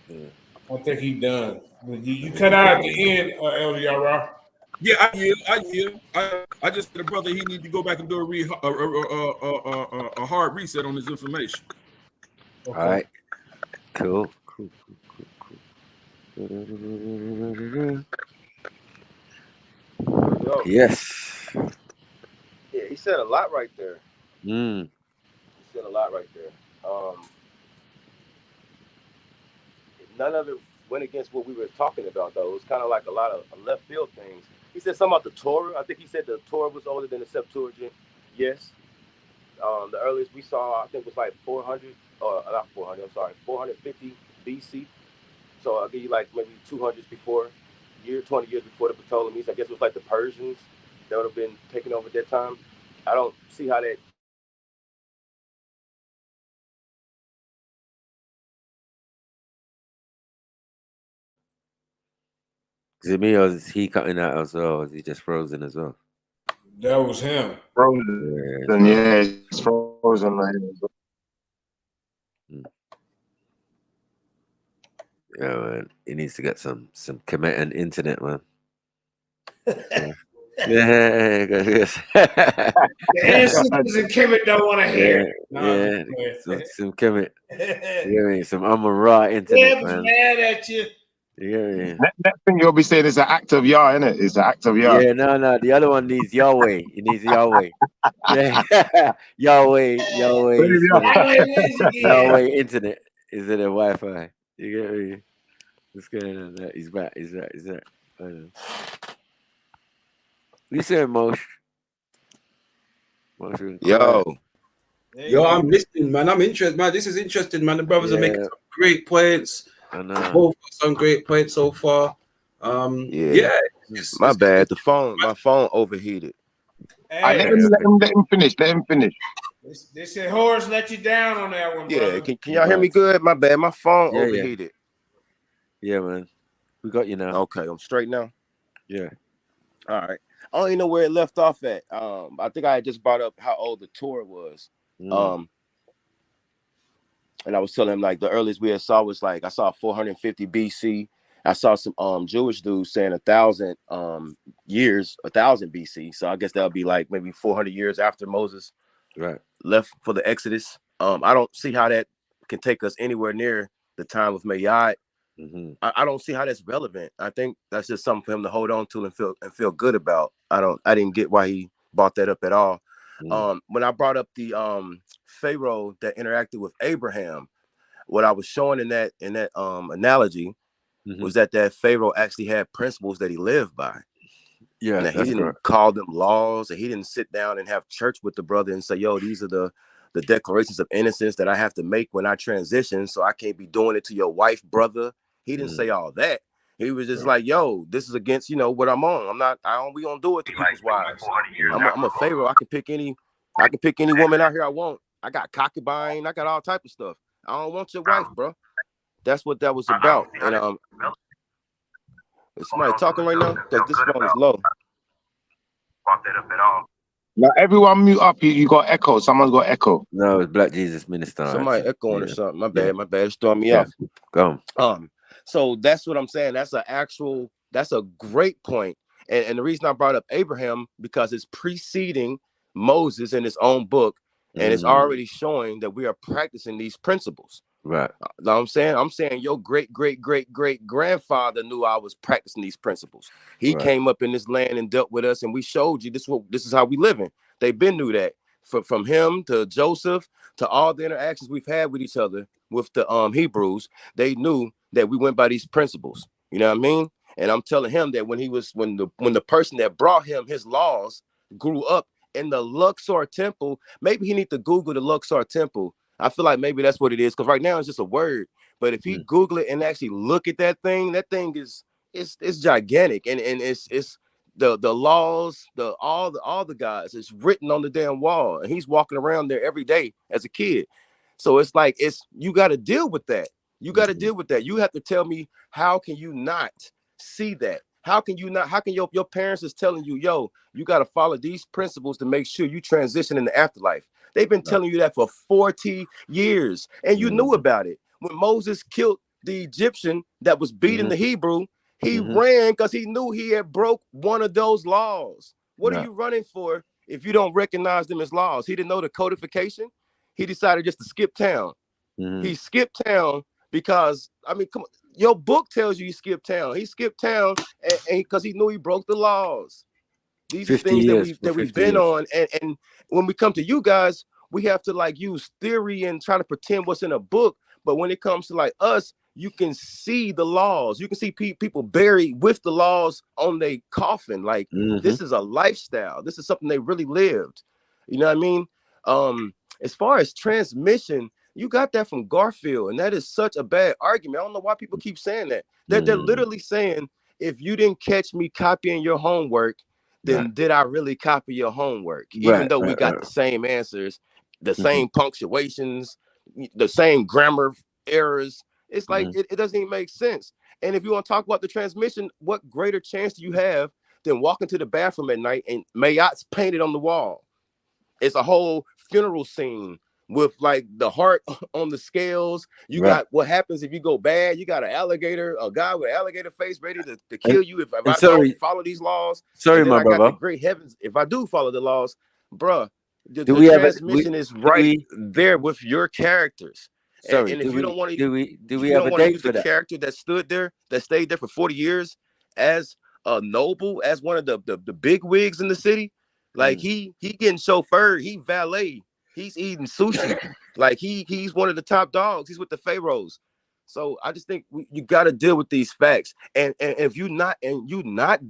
Yeah. I think he done. You cut out at the end, Elder Yara. Yeah, I yield. I just said, brother, he need to go back and do a hard reset on his information. Okay. All right. Cool. Yes. Yeah, he said a lot right there. He said a lot right there. None of it went against what we were talking about, though. It was kind of like a lot of left field things. He said something about the Torah. I think he said the Torah was older than the Septuagint. Yes. The earliest we saw, I think, was like 400, or not 400, I'm sorry, 450 BC. So I'll give you like maybe 20 years before the Ptolemies. I guess it was like the Persians that would have been taken over at that time. I don't see how that. Is it me or is he cutting out as well? Or is he just frozen as well? That was him. Frozen. Yeah, it's frozen right now. Yeah, man. He needs to get some Kemetan internet, man. Yeah. The ancestors in Kemet don't want to hear. Some Kemet. Some Amara internet, man. Mad at you. Yeah. That thing you'll be saying is an act of Yah, isn't it? It's an act of Yah. Yeah, no. The other one needs Yahweh. He needs Yahweh. Yeah. Yahweh. Yahweh internet. Is it a Wi-Fi? You get me? What's going on? He's back. He's right. I know. You said Moshe. Yo, I'm listening, man. I'm interested, man. This is interesting, man. The brothers are making some great points. I know. Both some great points so far. My bad. My phone overheated. Hey, let him finish. They said Horace let you down on that one, brother. Can y'all hear me good? My bad. My phone overheated. Yeah, man. We got you now. Okay, I'm straight now. Yeah. All right. I don't even know where it left off at. I think I had just brought up how old the Torah was. And I was telling him like the earliest we had saw was like I saw 450 BC. I saw some Jewish dudes saying 1,000 years, 1,000 BC. So I guess that'll be like maybe 400 years after Moses left for the Exodus. I don't see how that can take us anywhere near the time of Mayat. I don't see how that's relevant. I think that's just something for him to hold on to and feel good about. I didn't get why he brought that up at all. When I brought up the Pharaoh that interacted with Abraham, what I was showing in that analogy was that Pharaoh actually had principles that he lived by. Yeah, now, he didn't call them laws, and he didn't sit down and have church with the brother and say, yo, these are the declarations of innocence that I have to make when I transition, so I can't be doing it to your wife, brother. He didn't say all that. He was just like, yo, this is against, what I'm on. We don't do it to people's wives. I'm a Pharaoh. I can pick any woman out here I want. I got concubine. I got all type of stuff. I don't want your wife, bro. That's what that was about. And is somebody talking right now? Because this phone is low. Now everyone mute up. You got echo. Someone's got echo. No, it's Black Jesus Minister. Somebody echoing or something. My bad. It's throwing me off. Go. So that's what I'm saying. That's a great point. And the reason I brought up Abraham, because it's preceding Moses in his own book, and it's already showing that we are practicing these principles. Right. Know what I'm saying? I'm saying your great grandfather knew I was practicing these principles. He came up in this land and dealt with us, and we showed you this is how we living. They've been knew that. From him to Joseph to all the interactions we've had with each other with the Hebrews, they knew that we went by these principles. You know what I mean? And I'm telling him that when the person that brought him his laws grew up in the Luxor temple, maybe he need to Google the Luxor temple. I feel like maybe that's what it is, because right now it's just a word. But if he Google it and actually look at that thing is it's gigantic, and it's the laws, all the guys, it's written on the damn wall, and he's walking around there every day as a kid. So it's like you got to deal with that. You got to deal with that. You have to tell me, how can you not see that? How can your parents is telling you, yo, you got to follow these principles to make sure you transition in the afterlife. They've been telling you that for 40 years, and you knew about it. When Moses killed the Egyptian that was beating the Hebrew, he ran because he knew he had broke one of those laws. What are you running for if you don't recognize them as laws? He didn't know the codification. He decided just to skip town. He skipped town because, come on, your book tells you he skipped town. He skipped town and because he knew he broke the laws. These are things that we've been on, and when we come to you guys, we have to use theory and try to pretend what's in a book. But when it comes to us, you can see the laws. You can see people buried with the laws on their coffin. This is a lifestyle. This is something they really lived. You know what I mean? As far as transmission, you got that from Garfield, and that is such a bad argument. I don't know why people keep saying that. They're literally saying, if you didn't catch me copying your homework, then did I really copy your homework? Even though we got the same answers, the same punctuations, the same grammar errors. It's like it doesn't even make sense. And if you want to talk about the transmission, what greater chance do you have than walking to the bathroom at night and Mayat's painted on the wall? It's a whole funeral scene with the heart on the scales. You got what happens if you go bad. You got a guy with an alligator face ready to kill you if I don't follow these laws. Sorry, my brother. Got the great heavens if I do follow the laws, bruh. The transmission is right there with your characters. Sorry, and if you don't want to, do we have a date for that? Character that stayed there for 40 years as a noble, as one of the big wigs in the city, he getting chauffeured, he valet. He's eating sushi. He's one of the top dogs. He's with the pharaohs. So I just think you got to deal with these facts. And if you not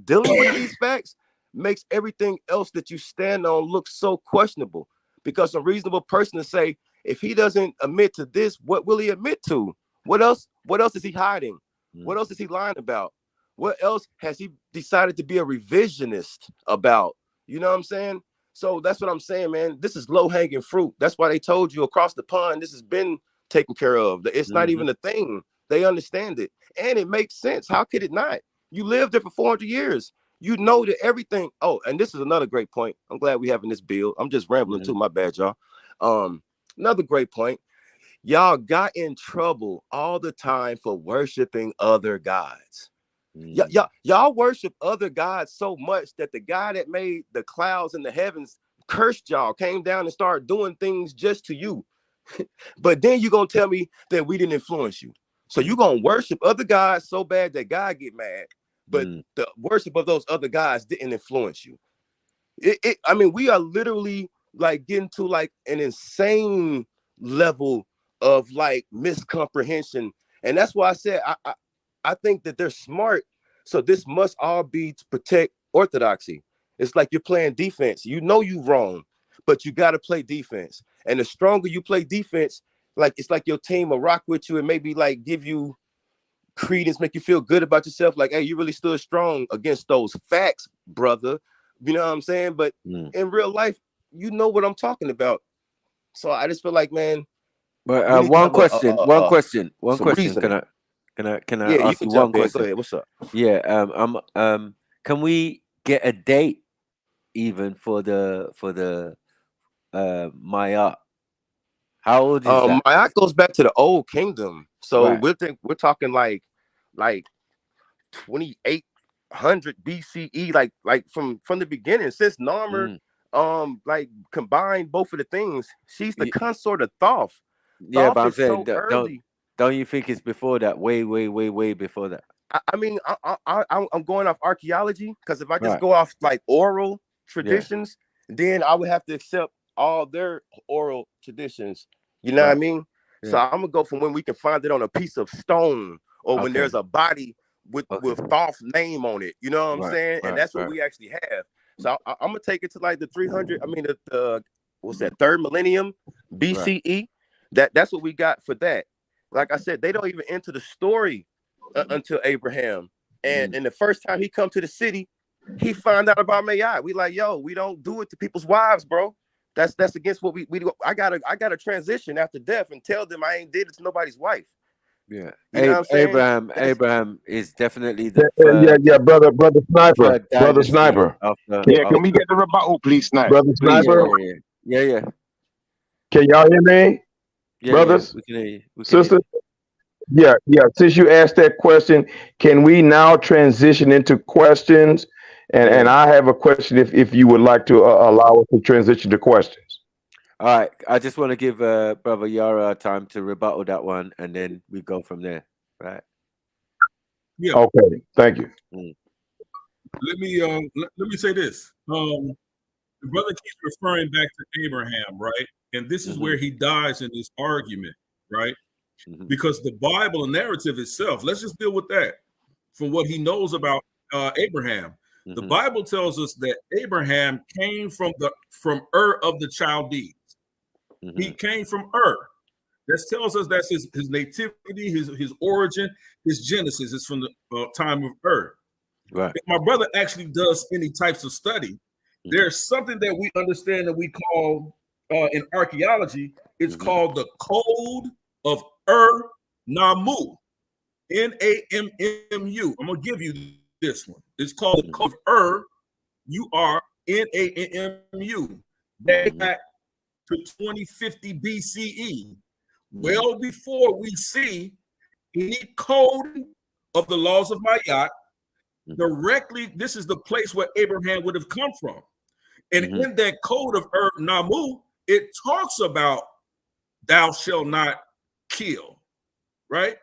dealing with these facts, makes everything else that you stand on look so questionable. Because a reasonable person to say, if he doesn't admit to this, what will he admit to? What else is he hiding? What else is he lying about? What else has he decided to be a revisionist about? You know what I'm saying? So that's what I'm saying, man. This is low-hanging fruit. That's why they told you across the pond, this has been taken care of. It's not even a thing. They understand it. And it makes sense. How could it not? You lived there for 400 years. You know that everything. Oh, and this is another great point. I'm glad we having this build. I'm just rambling too. My bad, y'all. Another great point. Y'all got in trouble all the time for worshiping other gods. Y'all worship other gods so much that the guy that made the clouds and the heavens cursed y'all, came down and started doing things just to you. But then you're gonna tell me that we didn't influence you. So you're gonna worship other gods so bad that God get mad, but the worship of those other gods didn't influence you. I mean, we are literally like getting to like an insane level of like miscomprehension. And that's why I said I think that they're smart. So this must all be to protect orthodoxy. It's like you're playing defense. You know you're wrong, but you got to play defense. And the stronger you play defense, like it's like your team will rock with you and maybe like give you credence, make you feel good about yourself. Like, hey, you really stood strong against those facts, brother. You know what I'm saying? But in real life, you know what I'm talking about. So I just feel like, man. But one question. Can I Yeah, you ask can you one jump in. question? Go ahead. What's up? Yeah. Can we get a date even for the Mayat? How old is that? Mayat goes back to the old kingdom. So Right. we're talking like 2800 BCE, like from the beginning, since Narmer like combined both of the things. She's the consort of Thoth. Yeah, but I'm is saying so early. don't you think it's before that? Way before that. I mean, I'm going off archaeology, because if I just Right. go off like oral traditions, then I would have to accept all their oral traditions. You know what I Right. mean? Yeah. So I'm gonna go from when we can find it on a piece of stone, or when there's a body with Thoth's name on it. You know what I'm saying? And that's what we actually have. So I'm gonna take it to like the 300. I mean, the what's that? 3rd millennium BCE. That's what we got for that. Like I said, they don't even enter the story until Abraham. And the first time he come to the city, he found out about Mayat. We like, yo, we don't do it to people's wives, bro. That's against what we do. I gotta transition after death and tell them I ain't did it to nobody's wife. Yeah. You know what I'm saying? Abraham is definitely the brother sniper, third dynasty After, can we get the rebuttal, please, Snipe? brother Please. sniper. Yeah. Can y'all hear me, brothers? We can hear you. Sisters? Yeah. Since you asked that question, can we now transition into questions? And I have a question if you would like to allow us to transition to questions. All right. I just want to give Brother Yara time to rebuttal that one, and then we go from there. Right. Yeah. Okay. Thank you. Let me say this. The brother keeps referring back to Abraham, right? And this is where he dies in this argument, right? Because the Bible narrative itself, let's just deal with that from what he knows about Abraham. The Bible tells us that Abraham came from Ur of the Chaldees. He came from Ur. That tells us that's his nativity, his origin, his genesis is from the time of Ur. Right. If my brother actually does any types of study, there's something that we understand that we call in archaeology, it's called the Code of Ur-Nammu, N-A-M-M-U. I'm gonna give you this one. It's called the Code of Ur-N-A-M-M-U. Back to 2050 BCE, well before we see any code of the laws of Mayat. Directly, this is the place where Abraham would have come from. And in that code of Ur-Nammu, it talks about thou shalt not kill, right?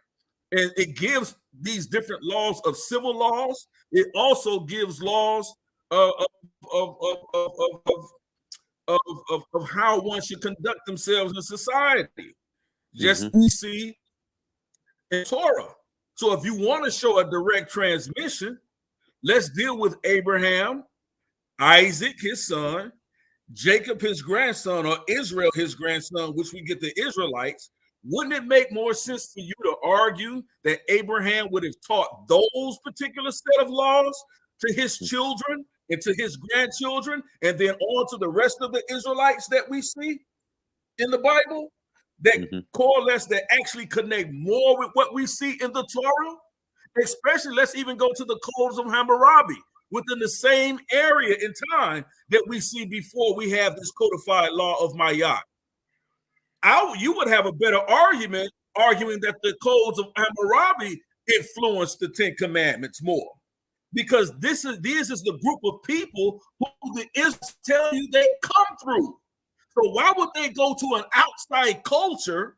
And it gives these different laws of civil laws. It also gives laws of how one should conduct themselves in society. Just we see in Torah. So if you want to show a direct transmission, let's deal with Abraham, Isaac, his son, Jacob, his grandson, or Israel, his grandson, which we get the Israelites. Wouldn't it make more sense for you to argue that Abraham would have taught those particular set of laws to his children and to his grandchildren, and then on to the rest of the Israelites that we see in the Bible that coalesce, that actually connect more with what we see in the Torah? Especially, let's even go to the codes of Hammurabi, within the same area in time that we see before we have this codified law of Ma'at. You would have a better argument arguing that the codes of Hammurabi influenced the Ten Commandments more, because this is the group of people who the Israelites tell you they come through. So why would they go to an outside culture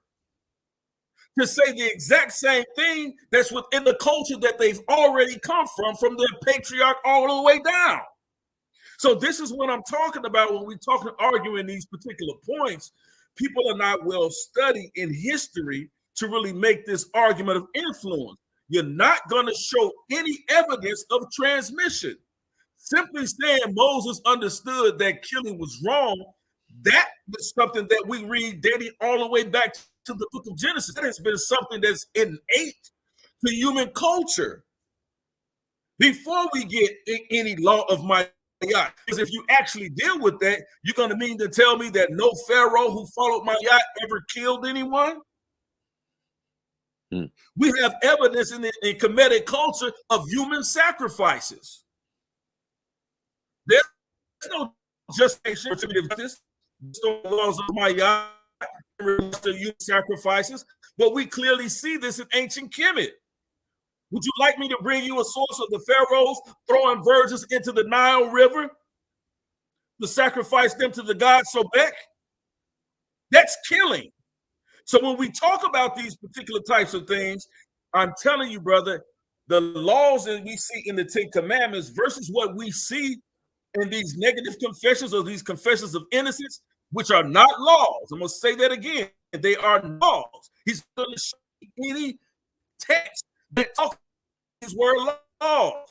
to say the exact same thing that's within the culture that they've already come from their patriarch all the way down? So this is what I'm talking about when we're talking, arguing these particular points. People are not well studied in history to really make this argument of influence. You're not going to show any evidence of transmission. Simply saying Moses understood that killing was wrong, that was something that we read dating all the way back to the book of Genesis. That has been something that's innate to human culture before we get any law of Ma'at. Because if you actually deal with that, you're going to mean to tell me that no pharaoh who followed Ma'at ever killed anyone? We have evidence in Kemetic culture of human sacrifices. There's no justification for this. The laws of Ma'at to human sacrifices, but we clearly see this in ancient Kemet. Would you like me to bring you a source of the pharaohs throwing virgins into the Nile River to sacrifice them to the god Sobek? That's killing. So when we talk about these particular types of things, I'm telling you, brother, the laws that we see in the Ten Commandments versus what we see in these negative confessions or these confessions of innocence, which are not laws. I'm going to say that again. They are laws. He's going to show any text that talks these were laws.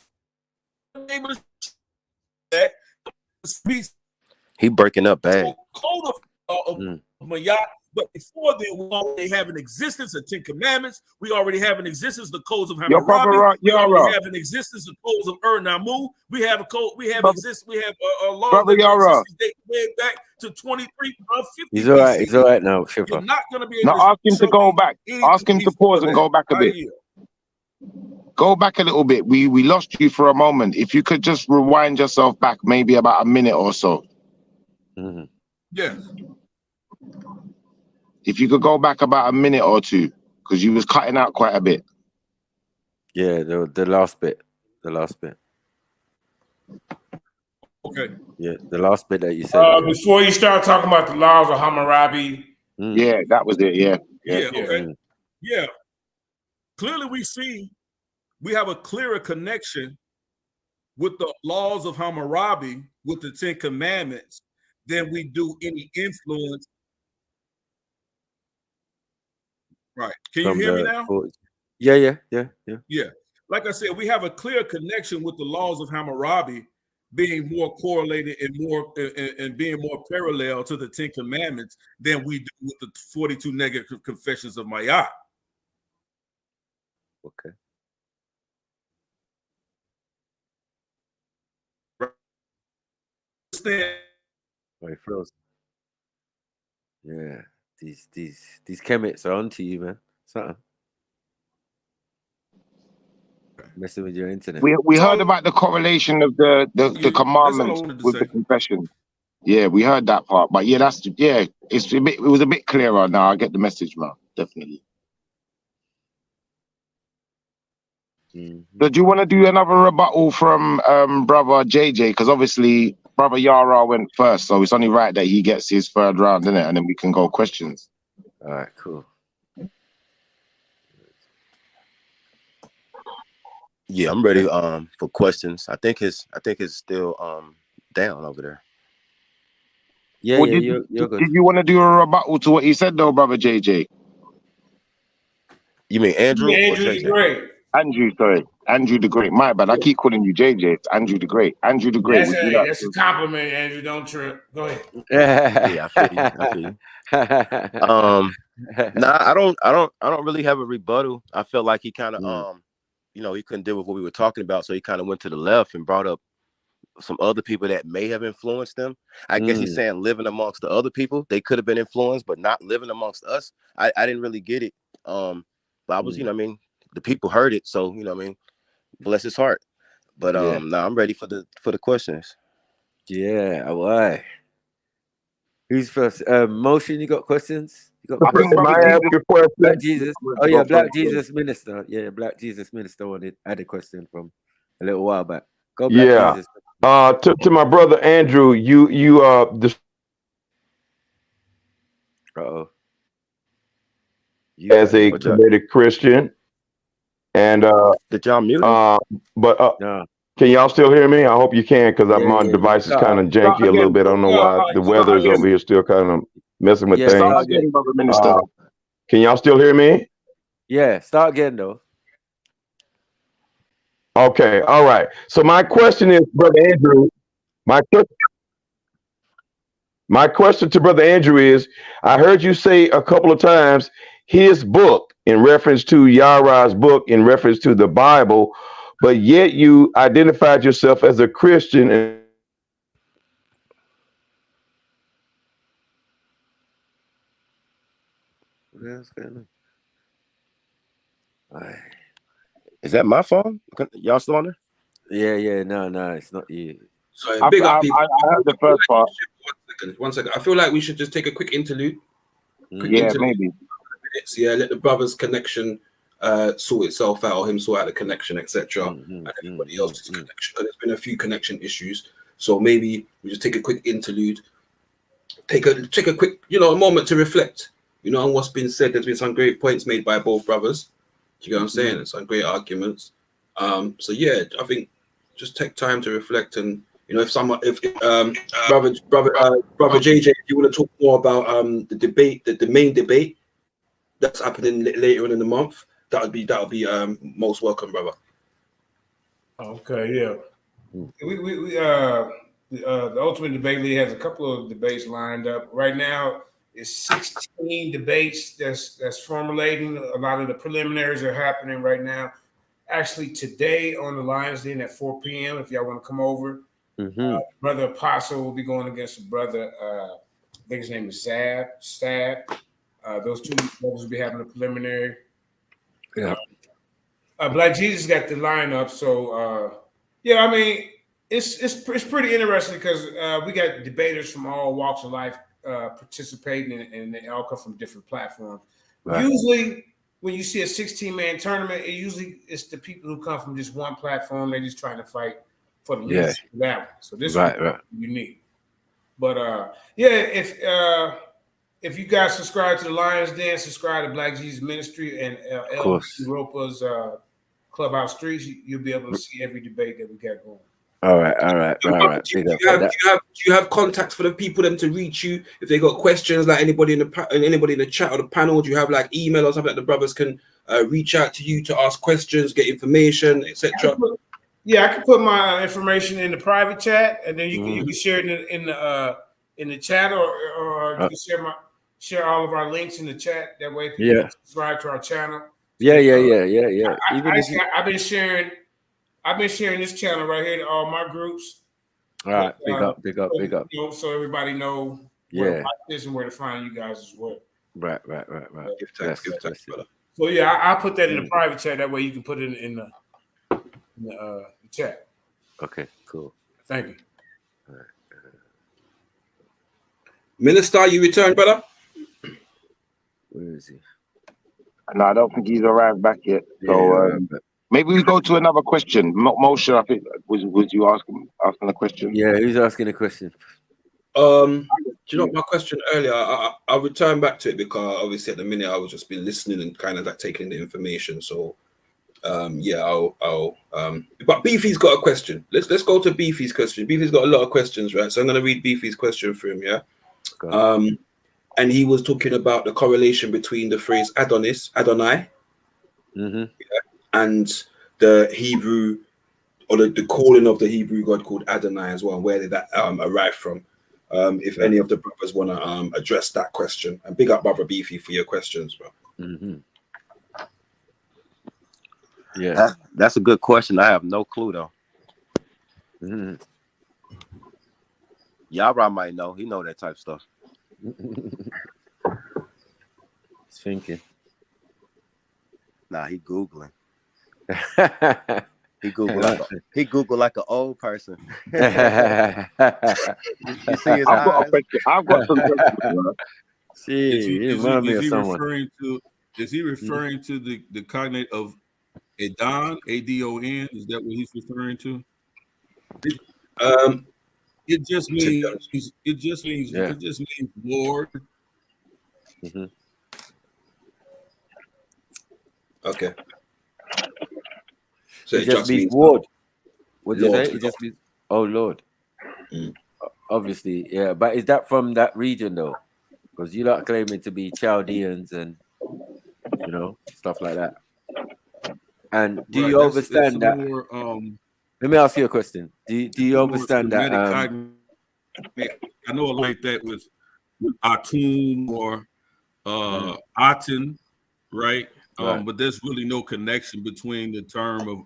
He breaking up bad. Code of Ma'at, but before then, we already have an existence of Ten Commandments. We already have an existence the codes of Hammurabi. We already have an existence the codes of Namu. We have a code. We have existence. We have a law that dates way back to 2350. He's all right. He's all right now, Shifra. You're not going to be able to ask him to go back. Ask him to pause and go back a bit. Go back a little bit. We lost you for a moment. If you could just rewind yourself back maybe about a minute or so. Yes. If you could go back about a minute or two, because you was cutting out quite a bit. Yeah, the last bit. The last bit. Okay. Yeah, the last bit that you said. Before you start talking about the laws of Hammurabi. Yeah, that was it. Yeah. Okay. Yeah. Clearly we have a clearer connection with the laws of Hammurabi, with the Ten Commandments, than we do any influence. Right. Can you hear me now? Yeah. Yeah. Like I said, we have a clear connection with the laws of Hammurabi being more correlated and being more parallel to the Ten Commandments than we do with the 42 negative confessions of Ma'at. Okay. Oh, he froze. Yeah, these chemists are onto you, man. Something. Messing with your internet. We heard about the correlation of the commandments with the confession. Yeah, we heard that part. But yeah, it was a bit clearer now. I get the message, man. Definitely. So do you want to do another rebuttal from brother JJ? Because obviously brother Yara went first, so it's only right that he gets his third round, isn't it? And then we can go questions. All right, cool. Yeah, I'm ready for questions. I think it's still down over there. Yeah, well, you're good. Did you want to do a rebuttal to what he said though, brother JJ? You mean Andrew? Andrew the Great. Andrew, sorry. Andrew the Great. My bad. I keep calling you JJ. It's Andrew the Great. Andrew the Great. That's a compliment, Andrew. Don't trip. Go ahead. Yeah, I feel you. Nah, I don't really have a rebuttal. I felt like he kind of he couldn't deal with what we were talking about, so he kind of went to the left and brought up some other people that may have influenced them. I guess he's saying living amongst the other people, they could have been influenced, but not living amongst us. I didn't really get it. But I was, the people heard it, so bless his heart. But now I'm ready for the questions. Yeah, why? Who's first? Motion, you got questions? You got I think questions? Brother ask a question? Black Jesus. Oh Go yeah, Black first, Jesus Minister. Yeah, Black Jesus Minister had a question from a little while back. Go Black Yeah. Jesus. To my brother Andrew, you as a committed Christian, and did y'all mute him? but No. can y'all still hear me? I hope you can, because Yeah, my device is kind of janky a little bit. I don't know why the weather is over here still kind of messing with things. Can y'all still hear me? Yeah, start again though. Okay, all right. So my question is, Brother Andrew, my question to Brother Andrew is, I heard you say a couple of times his book in reference to Yara's book in reference to the Bible, but yet you identified yourself as a Christian. And What's going on? Is that my phone? Y'all still on there? Yeah, no, it's not you. Sorry, big up people. I heard the first part. One second. I feel like we should just take a quick interlude. Maybe. Yeah, let the brothers' connection sort itself out, or him sort out the connection, etc. And everybody else's connection. Because there's been a few connection issues. So maybe we just take a quick interlude. Take a quick, a moment to reflect, on what's been said. There's been some great points made by both brothers. Do you get what I'm saying? It's some great arguments. So yeah, I think just take time to reflect, and if brother JJ, if you want to talk more about the debate, the main debate that's happening later on in the month, that would be most welcome, brother. Okay, yeah. The Ultimate Debate League has a couple of debates lined up. Right now, it's 16 debates that's formulating. A lot of the preliminaries are happening right now. Actually, today on the Lions Den at 4 p.m., if y'all want to come over, Brother Apostle will be going against a brother, I think his name is Stab. Those two brothers will be having a preliminary. Yeah. Black Jesus got the lineup, so I mean, it's pretty interesting because we got debaters from all walks of life participating, and they all come from different platforms. Right. Usually, when you see a 16-man tournament, it's the people who come from just one platform. They're just trying to fight for the leadership of that one. So this is unique. But if you guys subscribe to the Lions Den, subscribe to Black Jesus Ministry and El Ropa's Clubhouse Streets, you'll be able to see every debate that we got going. All right. Do you have contacts for the people them to reach you if they got questions, like anybody in the chat or the panel? Do you have like email or something that the brothers can reach out to you to ask questions, get information, etc.? I can put my information in the private chat, and then you can share it in the chat, or you can share all of our links in the chat. That way, people can subscribe to our channel. Yeah. I've been sharing this channel right here to all my groups. All right, big up. So everybody know where to watch this and where to find you guys as well. Right. Give thanks, brother. So I put that in the private chat. That way you can put it in the chat. Okay, cool. Thank you. All right. Minister, you returned, brother? Where is he? No, I don't think he's arrived back yet. So maybe we go to another question. Moshe, I think was you asking a question? Yeah, who's asking a question? Do you know my question earlier? I'll return back to it because obviously at the minute I was just been listening and kind of like taking the information. So I'll but Beefy's got a question. Let's go to Beefy's question. Beefy's got a lot of questions, right? So I'm gonna read Beefy's question for him, yeah. And he was talking about the correlation between the phrase Adonai, and the Hebrew, or the calling of the Hebrew God called Adonai as well. Where did that arrive from? If any of the brothers want to address that question, and big up Brother Beefy for your questions, bro. Yeah, that's a good question. I have no clue though. Yara might know. He know that type of stuff. He's thinking. Nah, he Googling. He Googled like an old person. you see his I've got a eyes? question. I've got some questions, bro. Is he, you is he, remind me is of he someone. referring to? Is he referring to the cognate of Adon, A-D-O-N? Is that what he's referring to? It just means Yeah. it just means Lord. Okay. So It just means Lord. What do you Lord. say? It just means oh Lord. Obviously, yeah. But is that from that region though? Because you're not claiming to be Chaldeans and stuff like that. And do Right, you that's understand that? more Let me ask you a question. Do you understand that? Semitic cognate. I know it like that with Atum or Aten, right? Right. But there's really no connection between the term of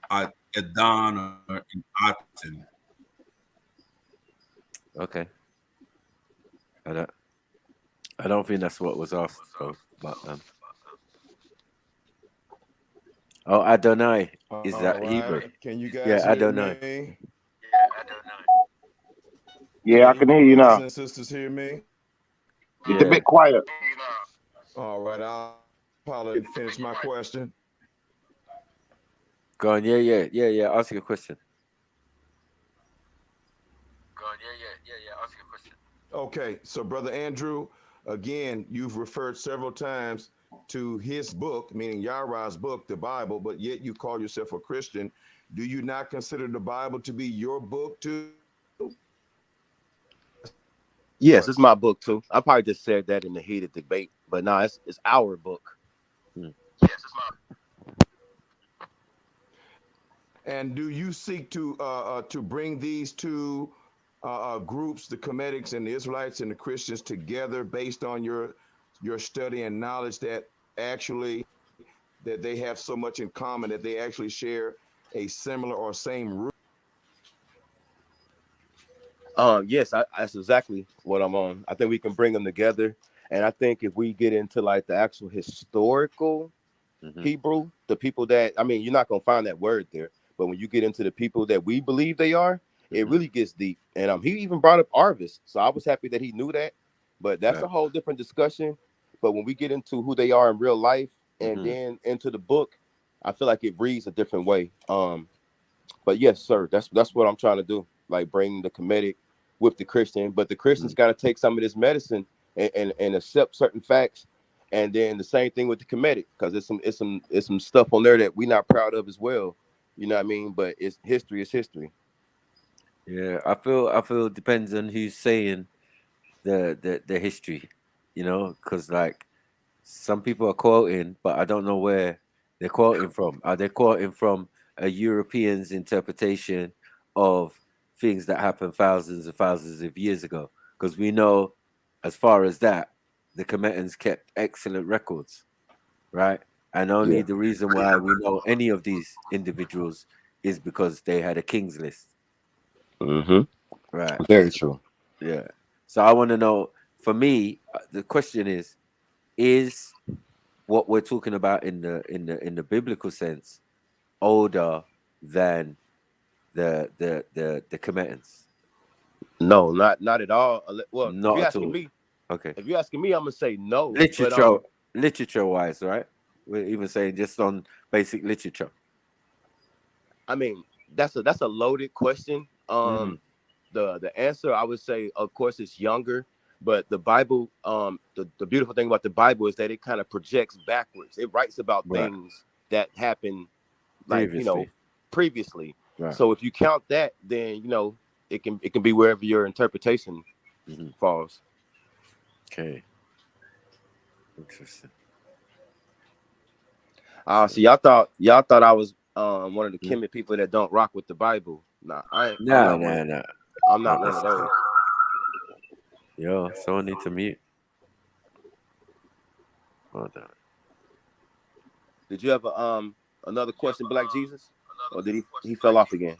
Adon and Aten. Okay. I don't think that's what was asked though. But oh, Adonai is that Hebrew? Can you guys Yeah, hear Adonai. me? Yeah, I can hear you now. Brothers and sisters hear me? It's a bit quiet. All right, I'll probably finish my question. Go on. Yeah. Ask your question. Okay, so Brother Andrew, again, you've referred several times to his book, meaning Yahweh's book, the Bible, but yet you call yourself a Christian. Do you not consider the Bible to be your book too? Yes, it's my book too. I probably just said that in the heated debate, but no, it's our book. Yes, it's mine. And do you seek to bring these two groups, the Comedics and the Israelites and the Christians, together based on your study and knowledge that actually that they have so much in common that they actually share a similar or same root? Yes, that's exactly what I'm on. I think we can bring them together, and I think if we get into like the actual historical Hebrew, the people that you're not gonna find that word there, but when you get into the people that we believe they are, it really gets deep. And he even brought up Arvis, so I was happy that he knew that. But that's a whole different discussion. But when we get into who they are in real life, and then into the book, I feel like it reads a different way. But yes, sir, that's what I'm trying to do, like bring the Kemetic with the Christian, but the Christians got to take some of this medicine and accept certain facts, and then the same thing with the Kemetic, because it's some stuff on there that we're not proud of as well. You know what I mean? But it's history is history. Yeah, I feel it depends on who's saying the history, because like some people are quoting, but I don't know where they're quoting from. Are they quoting from a European's interpretation of things that happened thousands and thousands of years ago? Because we know, as far as that, the Comedians kept excellent records, right? And only the reason why we know any of these individuals is because they had a king's list. Right. Very true. Yeah. So I want to know, for me, the question is what we're talking about in the biblical sense older than the Comedians? No, not at all. Well, Not if you're at asking all. me, Okay. if you're asking me, I'm gonna say no. Literature wise, right? We're even saying just on basic literature. I mean, that's a loaded question. The answer, I would say, of course, it's younger, but the Bible, the beautiful thing about the Bible is that it kind of projects backwards. It writes about things that happened like previously. Right. So if you count that, then it can be wherever your interpretation falls. Okay. Interesting. So y'all thought I was one of the Kemet people that don't rock with the Bible. Nah, I'm not one of those. Yo, someone need to mute. Hold on. Did you have another question, Black Jesus, or did he fell off again?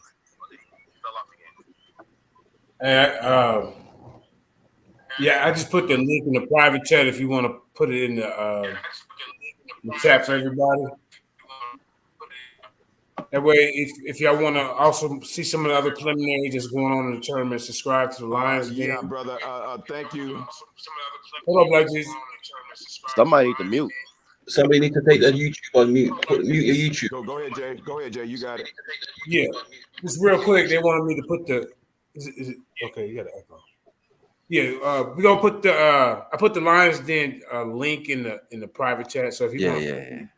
Yeah, I just put the link in the private chat if you want to put it in the chat for everybody. That way, if y'all want to also see some of the other preliminaries that's going on in the tournament, subscribe to the Lions Yeah, Den. brother. Thank you. Hold up, Black Jesus. Somebody need to mute. Somebody need to take that YouTube on mute. Mute your YouTube. Go ahead, Jay. Go ahead, Jay. You got it. Yeah, just real quick, they wanted me to put the. Is it okay? You got to echo. Yeah, we gonna put the. I put the Lions Den link in the private chat. So if you want to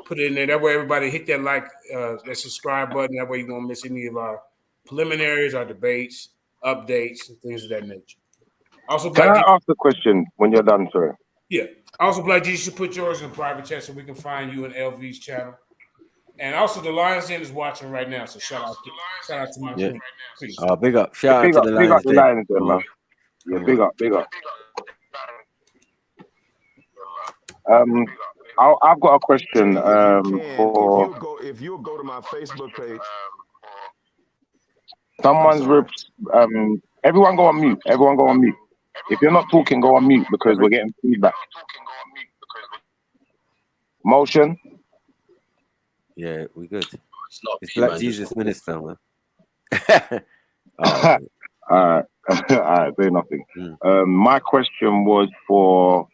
put it in there, that way everybody hit that that subscribe button. That way you won't miss any of our preliminaries, our debates, updates, and things of that nature. Also, Can Black I ask the question when you're done, sir? Yeah. Also, Black G, you should put yours in the private chat so we can find you in LV's channel. And also, the Lions Den is watching right now, so shout out to my crew. Peace. Big up. Shout out to the Big up Lions the Den. Lions Den, man. Yeah, big up. I've got a question for if you'll go to my Facebook page. Everyone go on mute. Everyone go on mute. If you're not talking, go on mute because we're getting feedback. Motion. Yeah, we good. It's me, Black man, Jesus Minister, man. All right, say nothing. My question was for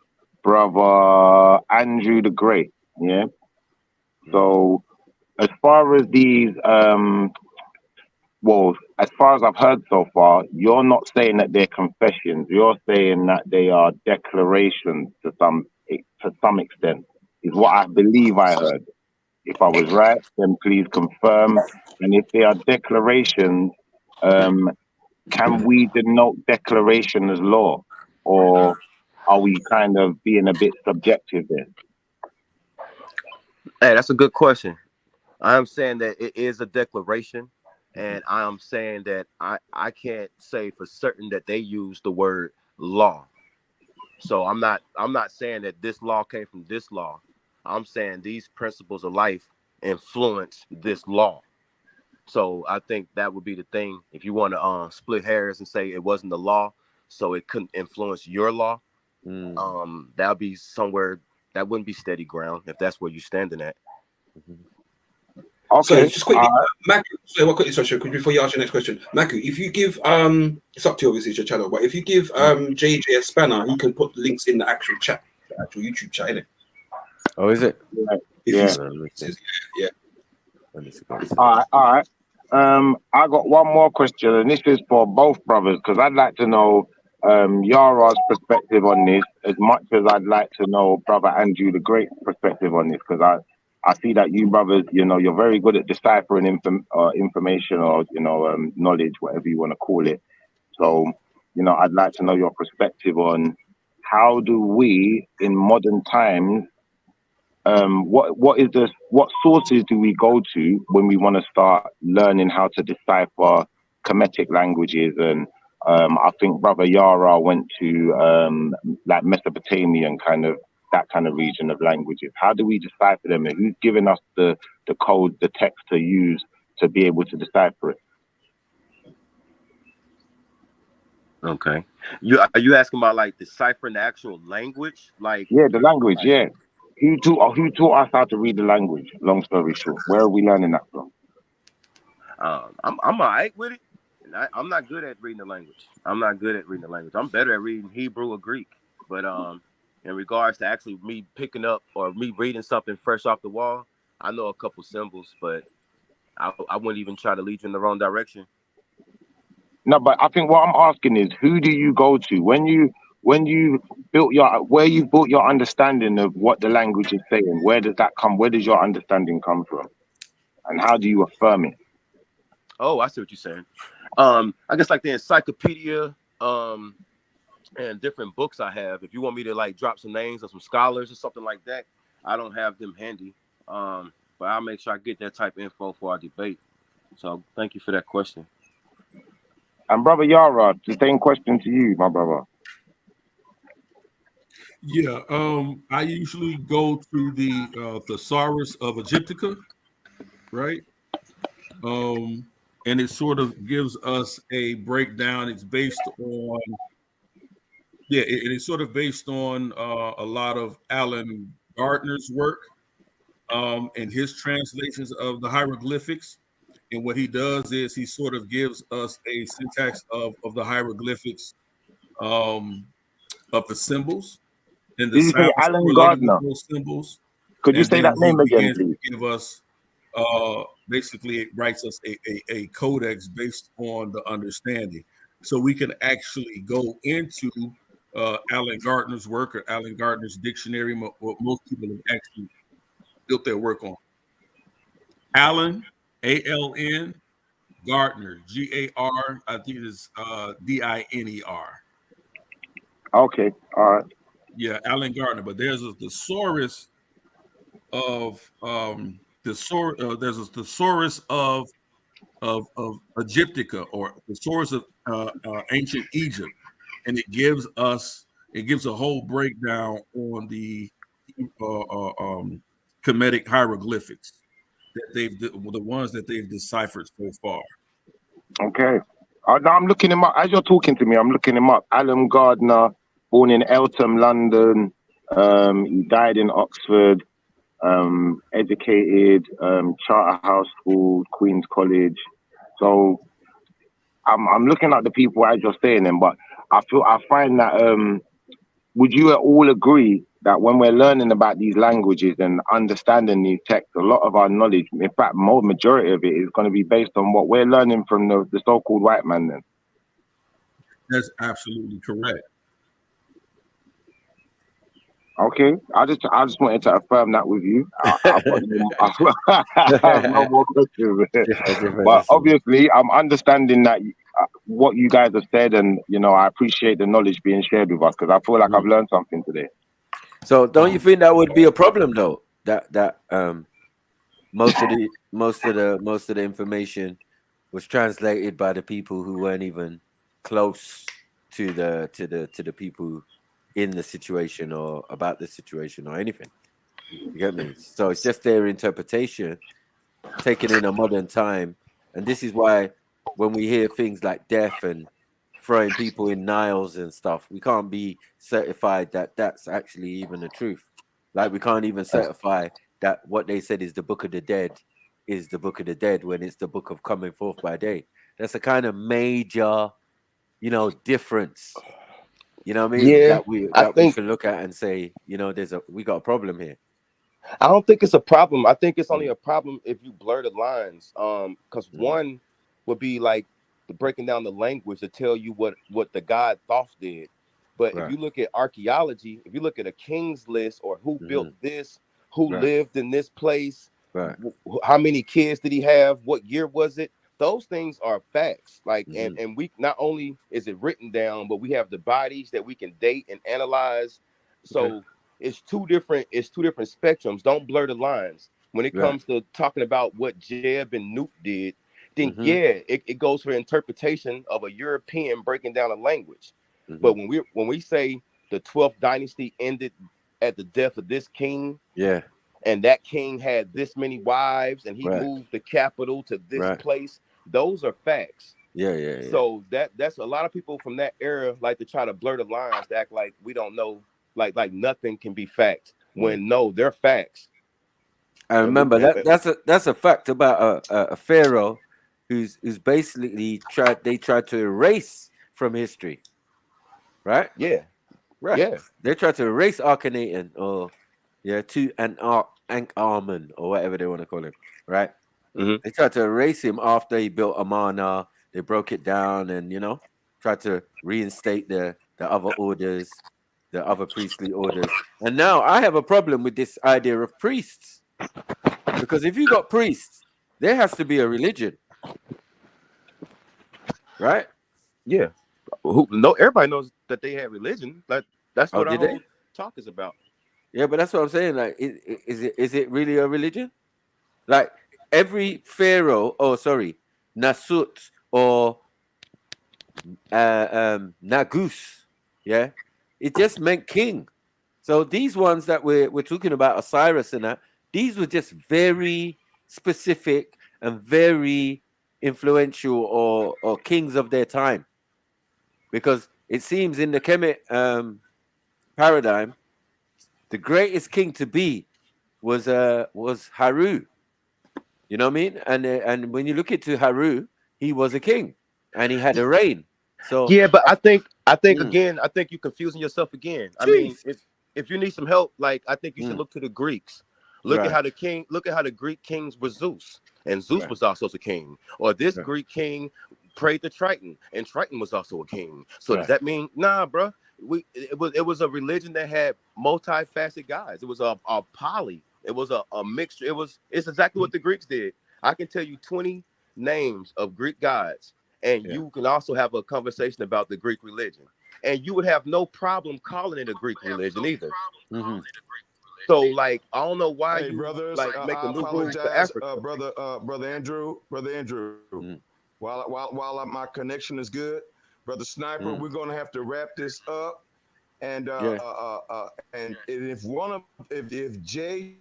brother Andrew the Great. Yeah. So, as far as these, as far as I've heard so far, you're not saying that they're confessions. You're saying that they are declarations to some extent. Is what I believe I heard. If I was right, then please confirm. And if they are declarations, can we denote declaration as law, or are we kind of being a bit subjective there? Hey, that's a good question. I am saying that it is a declaration, and I am saying that I can't say for certain that they use the word law. So I'm not saying that this law came from this law. I'm saying these principles of life influence this law. So I think that would be the thing. If you want to split hairs and say it wasn't the law, so it couldn't influence your law, that would be somewhere that wouldn't be steady ground if that's where you're standing at. Okay. So just quickly, Maku, before you ask your next question, Maku, if you give it's up to you, obviously it's your channel, but if you give JJ a spanner, he can put the links in the actual chat, the actual YouTube chat, innit? Oh, is it? Yeah. Yeah. All right. I got one more question, and this is for both brothers, because I'd like to know Yara's perspective on this as much as I'd like to know Brother Andrew the Great's perspective on this, because I see that you brothers, you're very good at deciphering information or, knowledge, whatever you want to call it. So, I'd like to know your perspective on how do we, in modern times, what sources do we go to when we want to start learning how to decipher Kemetic languages? And I think Brother Yara went to like Mesopotamia and that kind of region of languages. How do we decipher them, and who's giving us the code, the text to use to be able to decipher it? Okay. Are you asking about like deciphering the actual language? Like the language, yeah. Who taught us how to read the language? Long story short, where are we learning that from? I'm all right with it. And I'm not good at reading the language. I'm better at reading Hebrew or Greek. But in regards to actually me picking up or me reading something fresh off the wall, I know a couple symbols, but I wouldn't even try to lead you in the wrong direction. No, but I think what I'm asking is, who do you go to when you built your understanding of what the language is saying? Where does that come? Where does your understanding come from? And how do you affirm it? Oh, I see what you're saying. I guess like the encyclopedia, and different books I have. If you want me to like drop some names of some scholars or something like that, I don't have them handy. But I'll make sure I get that type of info for our debate. So thank you for that question. And Brother Yara, the same question to you, my brother. Yeah, I usually go to the Thesaurus of Egyptica, right? And it sort of gives us a breakdown. It's based on, it's sort of based on a lot of Alan Gardner's work. in his translations of the hieroglyphics. And what he does is he sort of gives us a syntax of the hieroglyphics, of the symbols and the Did you say sounds Alan correlated with Gardner? those symbols. Could you And say then that he name again, begins please? to give us, basically, it writes us a codex based on the understanding. So we can actually go into Alan Gardner's work or Alan Gardner's dictionary, what most people have actually built their work on. Alan, A-L-N, Gardner, G-A-R, I think it is D-I-N-E-R. Okay, all right. Yeah, Alan Gardner. But there's a thesaurus of there's a thesaurus of Egyptica, or thesaurus of ancient Egypt, and it gives a whole breakdown on the Kemetic hieroglyphics that the ones that they've deciphered so far. Okay. Now I'm looking him up. As you're talking to me, I'm looking him up. Alan Gardner, born in Eltham, London. He died in Oxford. Educated, Charterhouse School, Queen's College. So I'm looking at the people as you're saying them, but I find that would you all agree that when we're learning about these languages and understanding these texts, a lot of our knowledge, in fact, majority of it is going to be based on what we're learning from the so-called white man then? That's absolutely correct. Okay, I just wanted to affirm that with you. I've got no more questions. But obviously, I'm understanding that what you guys have said, and I appreciate the knowledge being shared with us because I feel like I've learned something today. So, don't you think that would be a problem though? That most of the information was translated by the people who weren't even close to the people in the situation or about the situation or anything. You get me? So it's just their interpretation taken in a modern time. And this is why when we hear things like death and throwing people in Niles and stuff, we can't be certified that that's actually even the truth. Like we can't even certify that what they said is the book of the dead is the book of the dead when it's the book of coming forth by day. That's a kind of major, difference. You know what I mean? Yeah, That we I think can look at and say, we got a problem here. I don't think it's a problem. I think it's only a problem if you blur the lines. Because one would be like breaking down the language to tell you what the god Thoth did. But if you look at archaeology, if you look at a king's list or who built this, who lived in this place, how many kids did he have, what year was it? Those things are facts. Like, and we not only is it written down, but we have the bodies that we can date and analyze. So it's two different spectrums. Don't blur the lines. When it comes to talking about what Jeb and Newt did, then it goes for interpretation of a European breaking down a language. But when we say the 12th dynasty ended at the death of this king, and that king had this many wives, and he moved the capital to this place, those are facts. So that's a lot of people from that era like to try to blur the lines to act like we don't know, like nothing can be facts when no, they're facts. I remember that's a fact about a pharaoh who's basically tried to erase from history, right? Yeah. They tried to erase Akhenaten or Ankh-Arman or whatever they want to call him, right? They tried to erase him after he built Amarna. They broke it down and tried to reinstate the other orders, the other priestly orders. And now I have a problem with this idea of priests. Because if you got priests, there has to be a religion. Right? Yeah. Everybody knows that they have religion. That's what our whole talk is about. Yeah, but that's what I'm saying. Like, is it really a religion? Like every pharaoh, Nasut or Nagus, it just meant king. So these ones that we're talking about, Osiris and that, these were just very specific and very influential or kings of their time. Because it seems in the Kemet paradigm, the greatest king to be was Haru. You know what I mean? And when you look into Haru, he was a king, and he had a reign. So Yeah, but I think again, I think you're confusing yourself again. I mean, if you need some help, like I think you should look to the Greeks. Look at how the Greek kings were Zeus, and Zeus was also a king. Or this Greek king prayed to Triton, and Triton was also a king. So does that mean bro? It was a religion that had multifaceted guys. It was a poly. It was a mixture. It's exactly what the Greeks did. I can tell you 20 names of Greek gods, and you can also have a conversation about the Greek religion, and you would have no problem calling it a Greek religion either. So, like, I don't know why you brothers, like make a I new rule for apologize, Africa. brother Andrew. While my connection is good, brother Sniper, we're gonna have to wrap this up. And if Jay,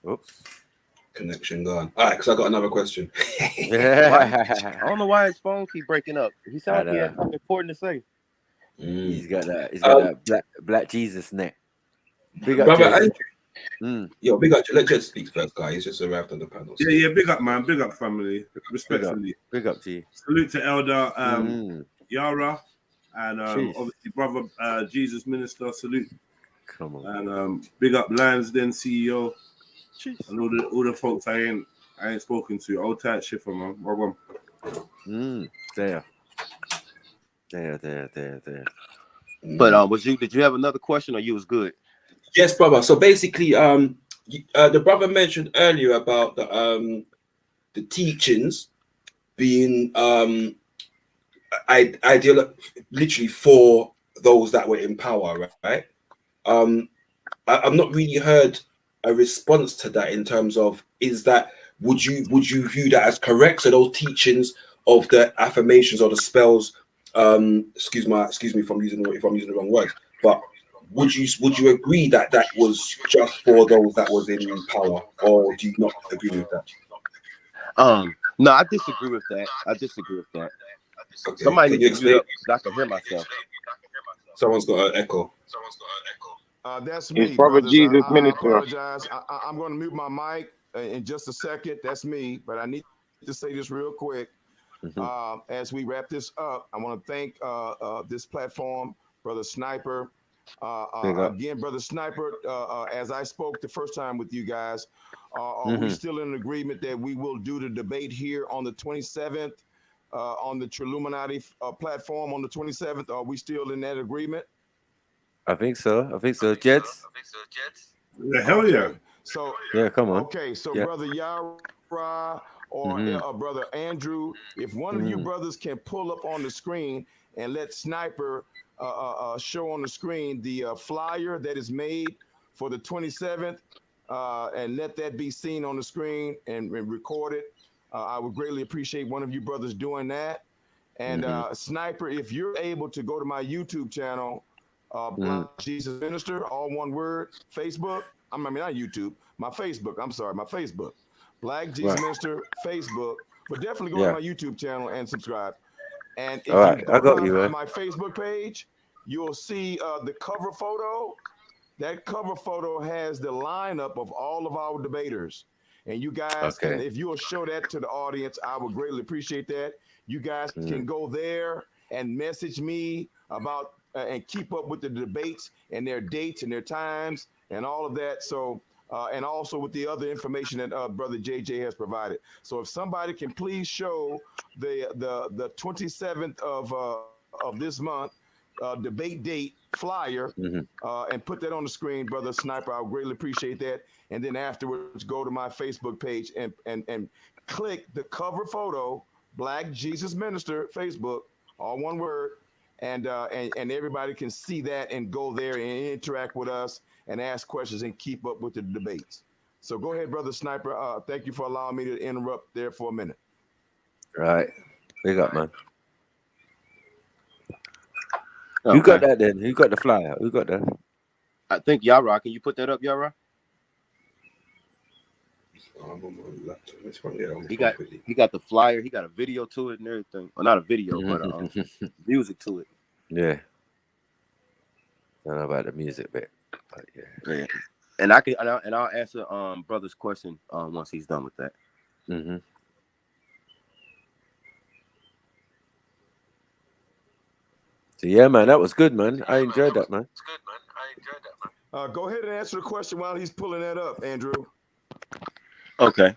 oops, connection gone. All right, because I got another question. I don't know why his phone keep breaking up. He sounds like he has something important to say. He's got that black Jesus neck. Big up, brother Jez. Andrew. Yo, big up. Let Jez speak first, guy. He's just arrived on the panel. So. Yeah, big up, man. Big up, family. Respectfully. Big up to you. Salute to Elder Yara, and obviously brother Jesus Minister. Salute. Come on. And big up Lansden CEO. Jeez. And all the folks I ain't spoken to. Old tight shifter, man. Well done. There. But did you have another question, or you was good? Yes, brother. So basically, the brother mentioned earlier about the teachings being ideal, literally for those that were in power, right? I've not really heard a response to that in terms of would you view that as correct? So those teachings of the affirmations or the spells, excuse me if I'm using the wrong words, but would you agree that was just for those that was in power, or do you not agree with that? No, I disagree with that. Okay. Somebody needs to mute up so I can hear myself. Someone's got an echo. That's me, Brother Jesus I Minister. apologize. I'm going to mute my mic in just a second. That's me, but I need to say this real quick. As we wrap this up, I want to thank this platform, Brother Sniper. Again, Brother Sniper, as I spoke the first time with you guys, are we still in agreement that we will do the debate here on the 27th on the Triluminati platform on the 27th? Are we still in that agreement? I think so. Jets? Yeah, hell yeah. So yeah, come on. Okay, so Brother Yara or Brother Andrew, if one of you brothers can pull up on the screen and let Sniper show on the screen the flyer that is made for the 27th, and let that be seen on the screen and recorded. I would greatly appreciate one of you brothers doing that. And Sniper, if you're able to go to my YouTube channel, Black Jesus Minister, all one word, Facebook. I mean, not YouTube, my Facebook. I'm sorry, my Facebook. Black Jesus Minister, Facebook. But definitely go to my YouTube channel and subscribe. And if you go to my Facebook page, you'll see the cover photo. That cover photo has the lineup of all of our debaters. And you guys can, if you'll show that to the audience, I would greatly appreciate that. You guys can go there and message me about and keep up with the debates and their dates and their times and all of that. So, and also with the other information that Brother JJ has provided. So if somebody can please show the 27th of this month debate date flyer and put that on the screen, Brother Sniper, I would greatly appreciate that. And then afterwards, go to my Facebook page and click the cover photo, Black Jesus Minister, Facebook, all one word. And everybody can see that and go there and interact with us and ask questions and keep up with the debates. So go ahead, Brother Sniper. Thank you for allowing me to interrupt there for a minute. Right. Big up, man. Okay. Who got that then? Who got the flyer? Who got that? I think Yara. Can you put that up, Yara? He got the flyer. He got a video to it and everything. Well, not a video, but music to it. Yeah. I don't know about the music bit. Yeah. And I'll answer brother's question once he's done with that. Mm-hmm. So yeah, man, that was good, man. I enjoyed that, man. Go ahead and answer the question while he's pulling that up, Andrew. Okay.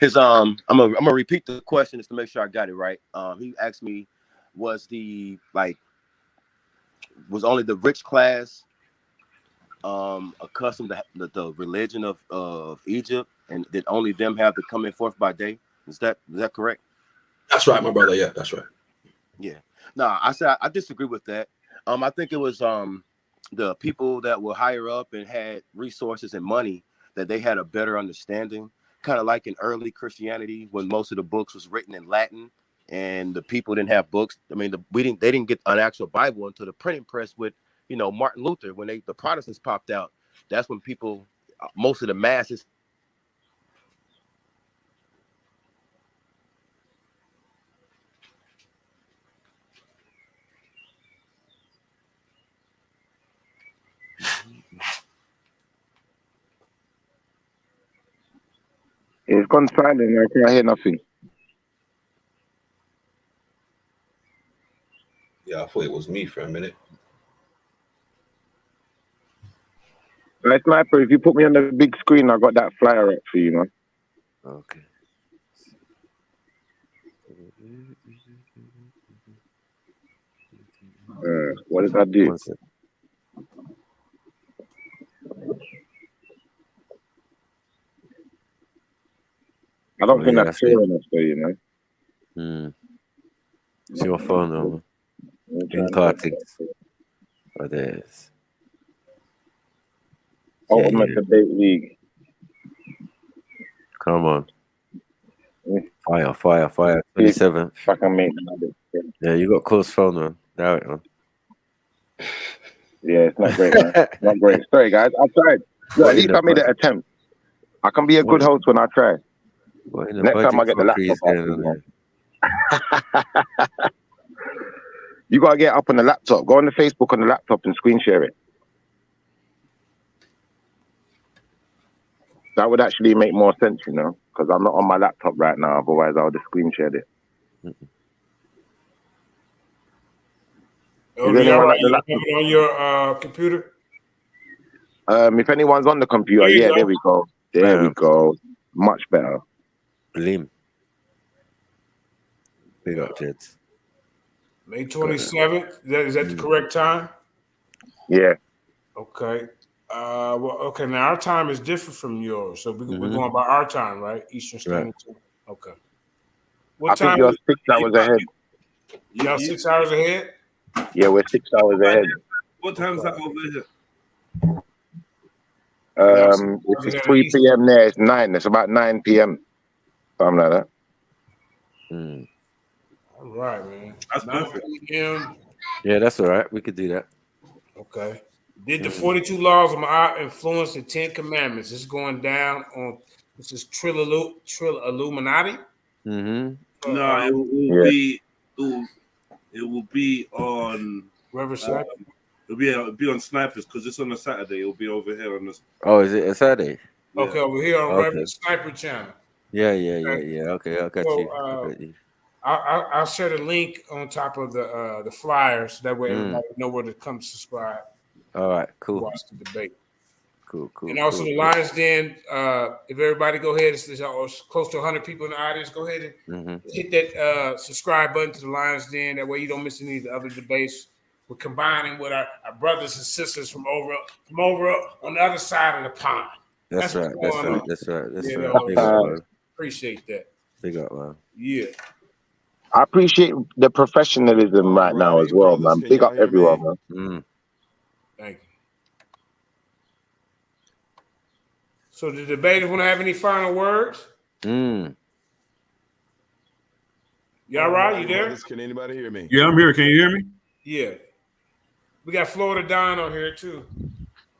His I'm gonna repeat the question just to make sure I got it right. He asked me, was only the rich class accustomed to the religion of Egypt, and did only them have the coming forth by day? Is that correct? That's right, my brother. Yeah, that's right. Yeah. No, I said I disagree with that. I think it was the people that were higher up and had resources and money that they had a better understanding. Kind of like in early Christianity when most of the books was written in Latin and the people didn't have books. I mean, they didn't get an actual Bible until the printing press with Martin Luther. When the Protestants popped out, that's when people, most of the masses. It's gone silent. I can't hear nothing. Yeah, I thought it was me for a minute. Right, Sniper, if you put me on the big screen, I got that flyer up for you, man. Okay. What did I do? I don't think that's showing us, though, It's your phone, though. Incartings. Oh, there's. Ultimate Debate League. Come on. Fire. 27. If I can make Yeah, you got close phone, man. Damn it, man. Yeah, it's not great, man. Not great. Sorry, guys. I tried. At least I made an attempt. I can be a good host when I try. Next time I get the laptop out. You gotta get up on the laptop. Go on the Facebook on the laptop and screen share it. That would actually make more sense, because I'm not on my laptop right now. Otherwise, I would have screen shared it. Oh, you have it on your computer? If anyone's on the computer, there we go. There we go. Much better. Lim. Big up, Jets. May 27th. Is that the correct time? Yeah. Okay. Okay. Now our time is different from yours, so we're going by our time, right? Eastern Standard Time. Okay. What time? I think you're 6 hours ahead. Y'all 6 hours ahead? Yeah, we're 6 hours ahead. What time is that over here? If it's 3 p.m. there, it's 9. It's about 9 p.m. Something like that. All right, man. That's perfect. Yeah, that's all right. We could do that. Okay. Did the 42 laws of Ma'at influence the 10 commandments? It's going down on, this is Trill Illuminati. No, it will be on Reverend Sniper. It'll be on Snipers because it's on a Saturday. It'll be over here on this. Oh, is it a Saturday? Okay, over here on Reverend Sniper channel. Yeah. Okay, I got you. I'll share the link on top of the flyers. That way everybody know where to come subscribe. All right, cool. Watch the debate. Cool. And also the Lions Den. If everybody go ahead, it's close to 100 people in the audience. Go ahead and hit that subscribe button to the Lions Den. That way you don't miss any of the other debates. We're combining with our brothers and sisters from over on the other side of the pond. That's right. Appreciate that. Big up, man. Yeah. I appreciate the professionalism right now as well, man. Big up everyone, man. Thank you. So the debaters want to have any final words? Y'all right? You there? Can anybody hear me? Yeah, I'm here. Can you hear me? Yeah. We got Florida Don on here too.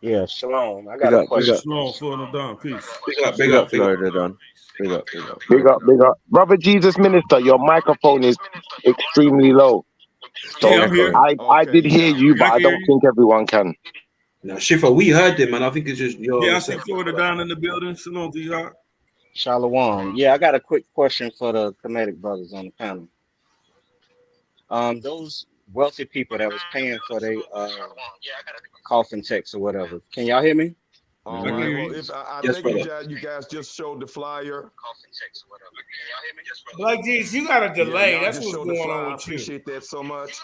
Yeah, Shalom. I got a question. Shalom, Florida Don. Peace. Big up, Florida Don. Big up. Brother Jesus Minister, your microphone is extremely low. So yeah, I'm here. I did hear you, but I don't think everyone can. Now, Shifa, we heard them, man. I think it's just your. Yeah, I see Florida down in the building. Shalom to y'all. Shalom. Yeah, I got a quick question for the Kemetic brothers on the panel. Those wealthy people that was paying for their coffin checks or whatever. Can y'all hear me? All right. Well, if I Yes, think brother. you guys just showed the flyer. Black Jesus, you got a delay. y'all That's just what's showed the going flyer. on I with you. appreciate that so much.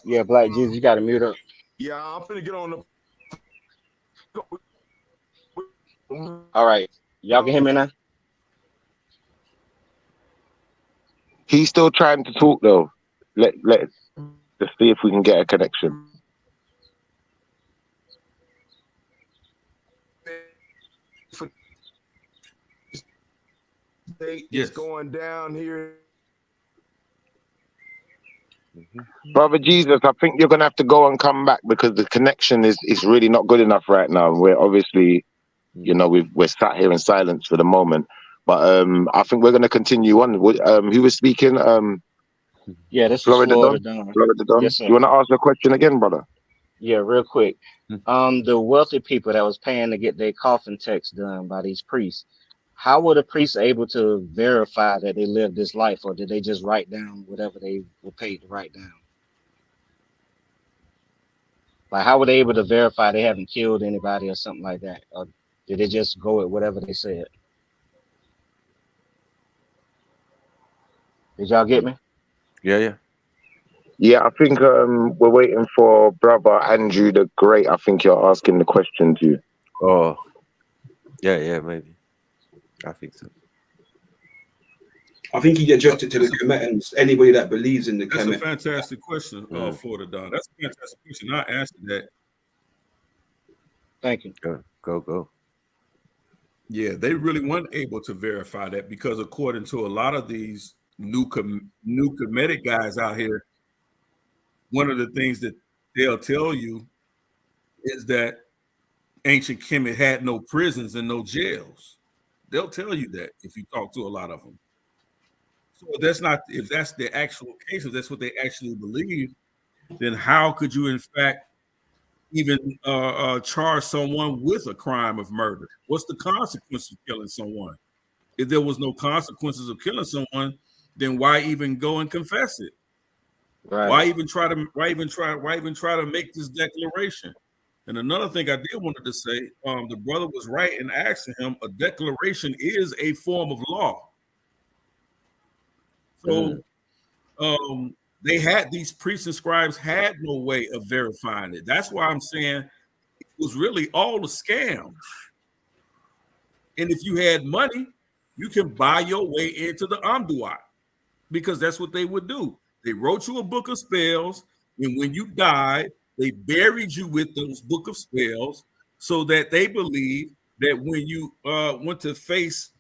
Yeah, Black Jesus, you got to mute up. Yeah, I'm finna get on the. All right. Y'all can hear me now? He's still trying to talk though. Let's see if we can get a connection. It's going down here. Brother Jesus, I think you're gonna have to go and come back because the connection is really not good enough right now. We're obviously, you know, we're sat here in silence for the moment. But I think we're gonna continue on. Who was speaking? Yeah, this is Florida Florida Don. Don. Florida Don. Yes, sir. You wanna ask a question again, brother? Yeah, real quick. The wealthy people that was paying to get their coffin checks done by these priests, how were the priests able to verify that they lived this life, or did they just write down whatever they were paid to write down? Like, how were they able to verify they haven't killed anybody or something like that? Or did they just go with whatever they said? Did y'all get me? Yeah. Yeah, I think we're waiting for brother Andrew the Great. I think you're asking the question to. Oh, yeah, maybe. I think so. I think he addressed it to the Kemetans. Anybody that believes in the That's a Kemet. fantastic question, Florida Don. That's a fantastic question. I answered that. Thank you. Go. Yeah, they really weren't able to verify that because according to a lot of these new Kemetic guys out here, one of the things that they'll tell you is that ancient Kemet had no prisons and no jails. They'll tell you that if you talk to a lot of them. So if that's the actual case, if that's what they actually believe, then how could you in fact even charge someone with a crime of murder? What's the consequence of killing someone? If there was no consequences of killing someone, then why even go and confess it? Right. Why even try to make this declaration? And another thing I did wanted to say, the brother was right in asking him, a declaration is a form of law. So they had these priests and scribes had no way of verifying it. That's why I'm saying it was really all a scam. And if you had money, you can buy your way into the Amduat, because that's what they would do. They wrote you a book of spells, and when you died, they buried you with those book of spells, so that they believe that when you went to face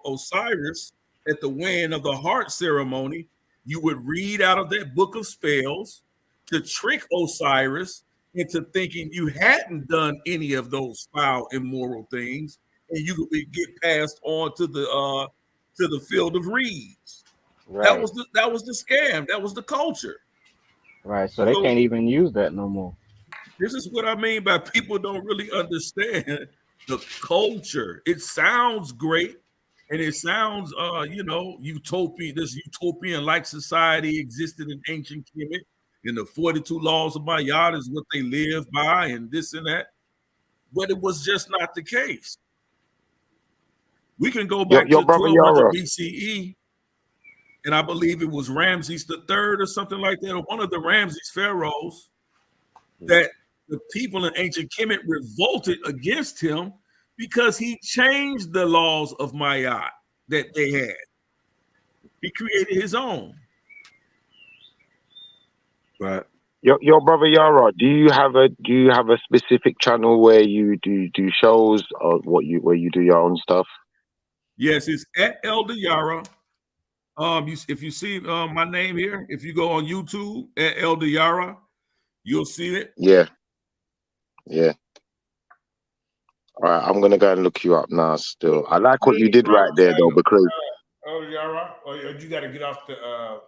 Osiris at the weighing of the heart ceremony, you would read out of that book of spells to trick Osiris into thinking you hadn't done any of those foul, immoral things, and you could get passed on to the field of reeds. Right. That was the scam. That was the culture. Right. So they can't even use that no more. This is what I mean by people don't really understand the culture. It sounds great, and it sounds utopian. This utopian-like society existed in ancient Kemet, and the 42 laws of Mayat is what they live by, and this and that. But it was just not the case. We can go back to 1200 BCE, and I believe it was Ramses III or something like that, or one of the Ramses pharaohs, that the people in ancient Kemet revolted against him because he changed the laws of Mayat that they had. He created his own. Right. Your brother Yara, do you have a specific channel where you do shows, or where you do your own stuff? Yes, it's at Elder Yara. If you see my name here, if you go on YouTube at Elder Yara, you'll see it. Yeah. All right, I'm gonna go and look you up now. Still, I like what you did right there, though, because Elder Yara, or you got to get off the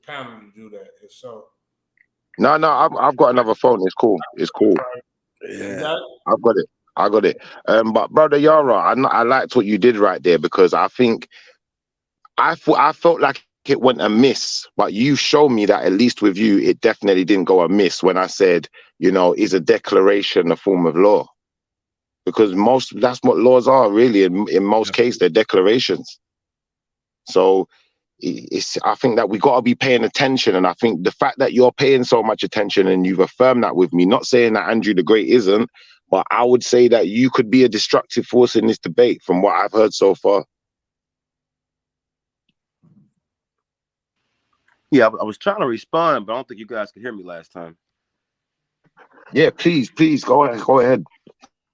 panel to do that. If so. No, I've got another phone. It's cool. It's cool. Yeah, I've got it. I got it. But brother Yara, I liked what you did right there, because I think I felt like it went amiss, but you showed me that at least with you, it definitely didn't go amiss when I said, you know, is a declaration a form of law? Because that's what laws are really. In most cases, they're declarations. So I think that we got to be paying attention. And I think the fact that you're paying so much attention and you've affirmed that with me, not saying that Andrew the Great isn't, but I would say that you could be a destructive force in this debate from what I've heard so far. Yeah, I was trying to respond, but I don't think you guys could hear me last time. Yeah, please, go ahead.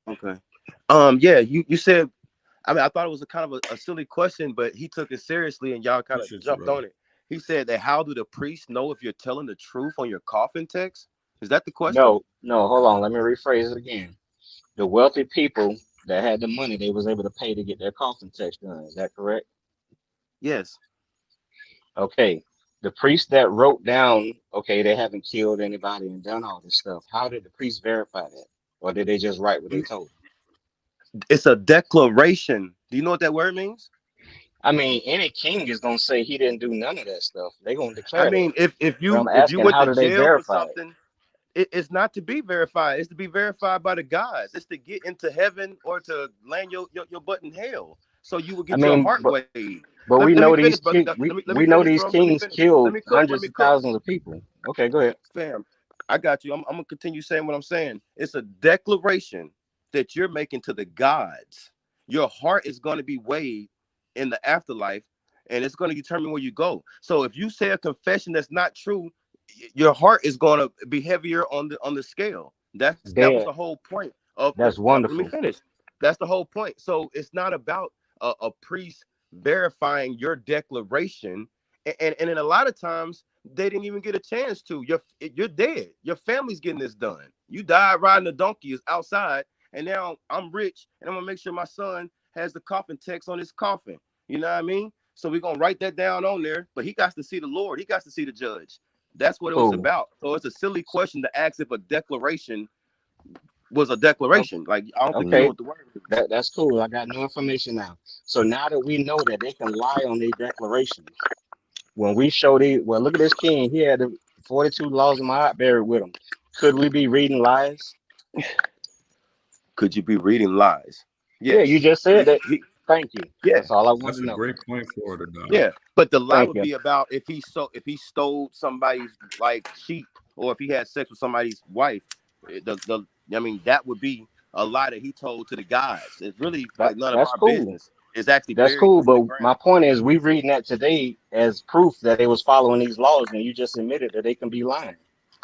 Okay. Yeah, you said, I mean, I thought it was a kind of a silly question, but he took it seriously and y'all kind of jumped on it. He said that how do the priests know if you're telling the truth on your coffin text? Is that the question? No, hold on. Let me rephrase it again. The wealthy people that had the money, they was able to pay to get their coffin text done. Is that correct? Yes. Okay. The priest that wrote down, okay, they haven't killed anybody and done all this stuff. How did the priest verify that? Or did they just write what they told them? It's a declaration. Do you know what that word means? I mean, any king is gonna say he didn't do none of that stuff. They're gonna declare I mean, that. if you asking, went how to do they jail for verify it? something, it's not to be verified. It's to be verified by the gods. It's to get into heaven or to land your butt in hell. So you will get your heart weighed. But we know these brother. kings. Let me We finish, know these bro. kings Let killed me cook. hundreds of thousands of people. Okay, go ahead. Fam, I got you. I'm gonna continue saying what I'm saying. It's a declaration that you're making to the gods. Your heart is going to be weighed in the afterlife, and it's going to determine where you go. So if you say a confession that's not true, your heart is going to be heavier on the scale. That was the whole point of That's Let wonderful. me finish. That's the whole point. So it's not about a priest verifying your declaration, and in a lot of times they didn't even get a chance to. You're dead. Your family's getting this done. You died riding a donkey is outside, and now I'm rich, and I'm gonna make sure my son has the coffin text on his coffin. You know what I mean? So we're gonna write that down on there. But he got to see the Lord. He got to see the judge. That's what it was about. So it's a silly question to ask if a declaration was a declaration. Like, I don't think you know what the word is. That's cool. I got no information now. So now that we know that they can lie on their declarations, when we show well, look at this king. He had the 42 laws of Ma'at buried with him. Could we be reading lies? Could you be reading lies? Yes. Yeah, you just said that. Thank you. Yeah, that's all I want That's to know. a great point for it. Yeah, but the lie Thank would you. be about if he stole somebody's like sheep, or if he had sex with somebody's wife. I mean, that would be a lie that he told to the gods. It's really like none of our business. It's actually That's buried cool. in the But ground. my point is, we reading that today as proof that they was following these laws, and you just admitted that they can be lying.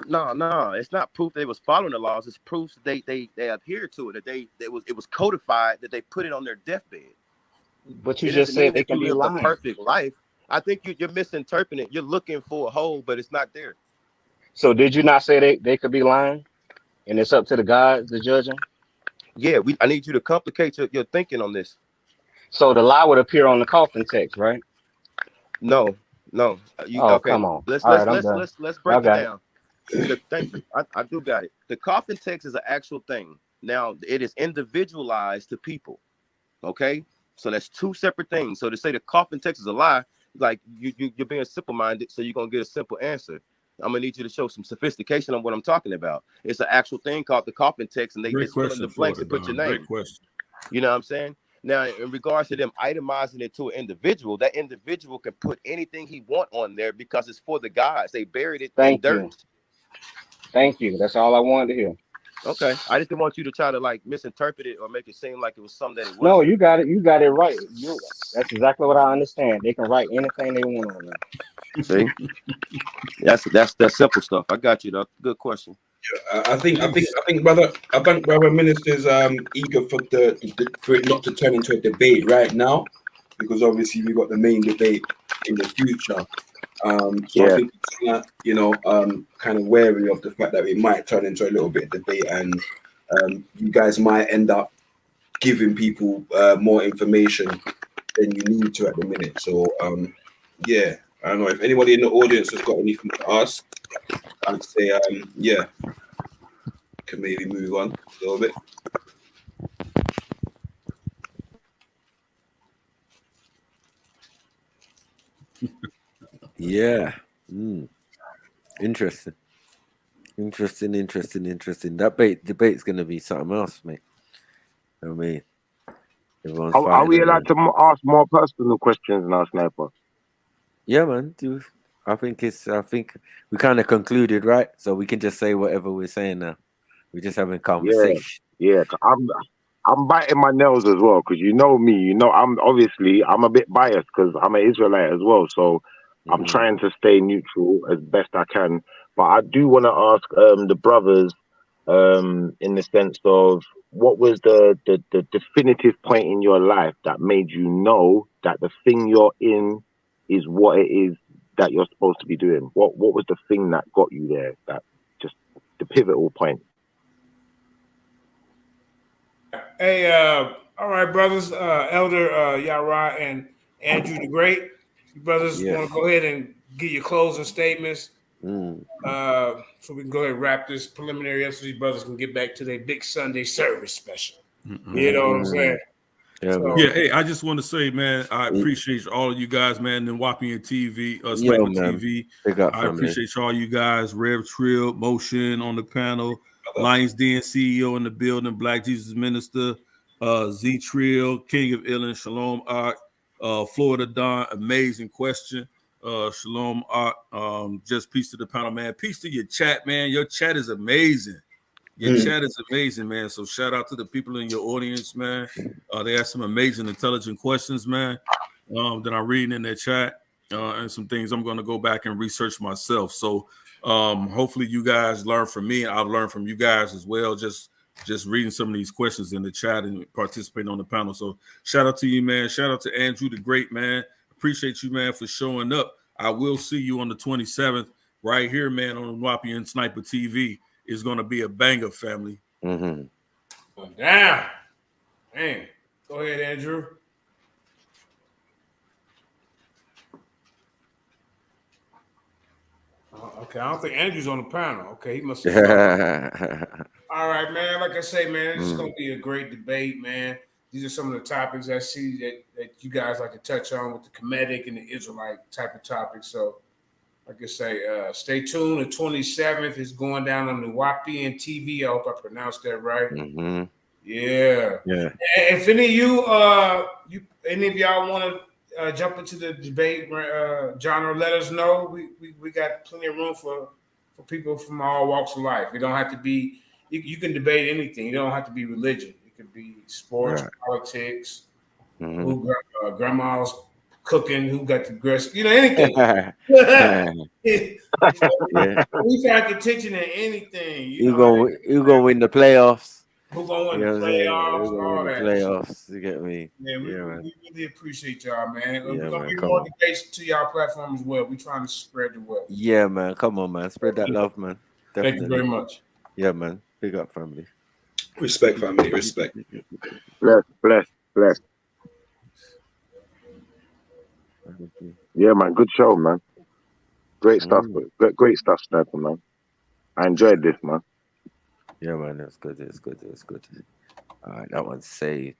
No, it's not proof they was following the laws. It's proof that they adhered to it. That it was codified, that they put it on their deathbed. But you It just doesn't mean said they that can you be live the lying. perfect life. I think you're misinterpreting it. You're looking for a hole, but it's not there. So did you not say they could be lying, and it's up to the gods to judge them? Yeah, I need you to complicate your thinking on this. So the lie would appear on the coffin text, right? No. Okay. Come on. Let's All right, I'm done. let's break Y'all it got down. Thank you. I do got it. The coffin text is an actual thing. Now it is individualized to people. Okay, so that's two separate things. So to say the coffin text is a lie, like you're being simple-minded, so you're gonna get a simple answer. I'm gonna need you to show some sophistication on what I'm talking about. It's an actual thing called the coffin text, and they just fill in the blanks and put your name. Great question. You know what I'm saying? Now, in regards to them itemizing it to an individual, that individual can put anything he want on there because it's for the gods. They buried it in dirt. Thank you. That's all I wanted to hear. Okay. I just didn't want you to try to like misinterpret it or make it seem like it was something that it wasn't. No, you got it. You got it right. That's exactly what I understand. They can write anything they want on there. See? That's simple stuff. I got you, though. Good question. I think brother minister's eager for it not to turn into a debate right now, because obviously we got the main debate in the future. So I think kind of wary of the fact that it might turn into a little bit of debate, and you guys might end up giving people more information than you need to at the minute. So yeah, I don't know if anybody in the audience has got anything to ask. I'd say, yeah, can maybe move on a little bit. Yeah. Interesting. That debate's gonna be something else, mate. I mean, everyone's Are fighting we over. allowed to ask more personal questions now, Sniper? Yeah, man. I think we kind of concluded, right? So we can just say whatever we're saying now. We're just having conversation. Yeah. I'm biting my nails as well because you know me. You know I'm a bit biased because I'm an Israelite as well. So I'm trying to stay neutral as best I can. But I do want to ask the brothers in the sense of what was the definitive point in your life that made you know that the thing you're in is what it is that you're supposed to be doing? What was the thing that got you there? That just the pivotal point. Hey, all right, brothers, Elder Yara and Andrew the Great. You brothers want to go ahead and give your closing statements so we can go ahead and wrap this preliminary up so these brothers can get back to their big Sunday service special. You know what I'm saying? Yeah, hey, I just want to say, man, I appreciate all of you guys, man, and Wapian TV, Sniper TV. I appreciate all you guys, Rev Trill, Motion on the panel, Lions Den CEO in the building, Black Jesus Minister, Z Trill, King of Illin, Shalom Ak, Florida Don, amazing question. Shalom Ak, just peace to the panel, man. Peace to your chat, man. Your chat is amazing. Your chat is amazing, man. So shout out to the people in your audience, man. They asked some amazing, intelligent questions, man, that I'm reading in their chat, and some things I'm going to go back and research myself. So hopefully you guys learn from me. I've learned from you guys as well, just reading some of these questions in the chat and participating on the panel. So shout out to you, man. Shout out to Andrew the Great, man. Appreciate you, man, for showing up. I will see you on the 27th right here, man, on Wapian Sniper TV. It's going to be a banger, family. Damn. Man. Go ahead, Andrew. Okay, I don't think Andrew's on the panel. Okay, he must have. All right, man. Like I say, man, it's going to be a great debate, man. These are some of the topics I see that you guys like to touch on with the Kemetic and the Israelite type of topics. So, like I say, stay tuned. The 27th is going down on the Wapian TV. I hope I pronounced that right. Yeah. If any of any of y'all want to jump into the debate genre, let us know. We got plenty of room for people from all walks of life. It don't have to be. You can debate anything. You don't have to be religion. It could be sports, politics, who grandma's cooking, who got the dress, anything. We find contention in anything. You gonna win the playoffs. Who gonna win the playoffs? All that. Playoffs. You get me? Man, we really appreciate y'all, man. We're gonna be come more on. debates to y'all platform as well. We're trying to spread the wealth. Yeah, man. Come on, man. Spread that love, man. Definitely. Thank you very much. Yeah, man. Big up, family. Respect, family. Respect. Bless. Yeah, man. Good show, man. Great stuff. Great stuff, Sniper, man. I enjoyed this, man. Yeah, man. It's good. All right, that one's saved.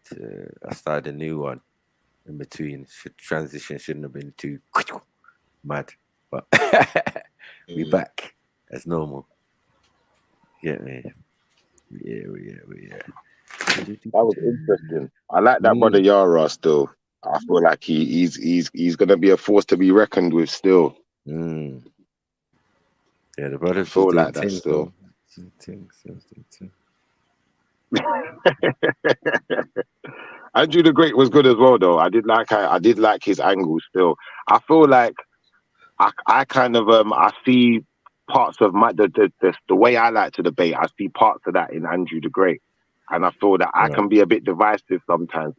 I started a new one in between. Transition shouldn't have been too mad, but we back as normal. Get me? Yeah. That was interesting. I like that brother Yara still. I feel like he's gonna be a force to be reckoned with still. Yeah, the brothers feel like that still. Andrew the Great was good as well, though. I did like his angle still. I feel like I kind of I see parts of the way I like to debate. I see parts of that in Andrew the Great, and I feel that I can be a bit divisive sometimes.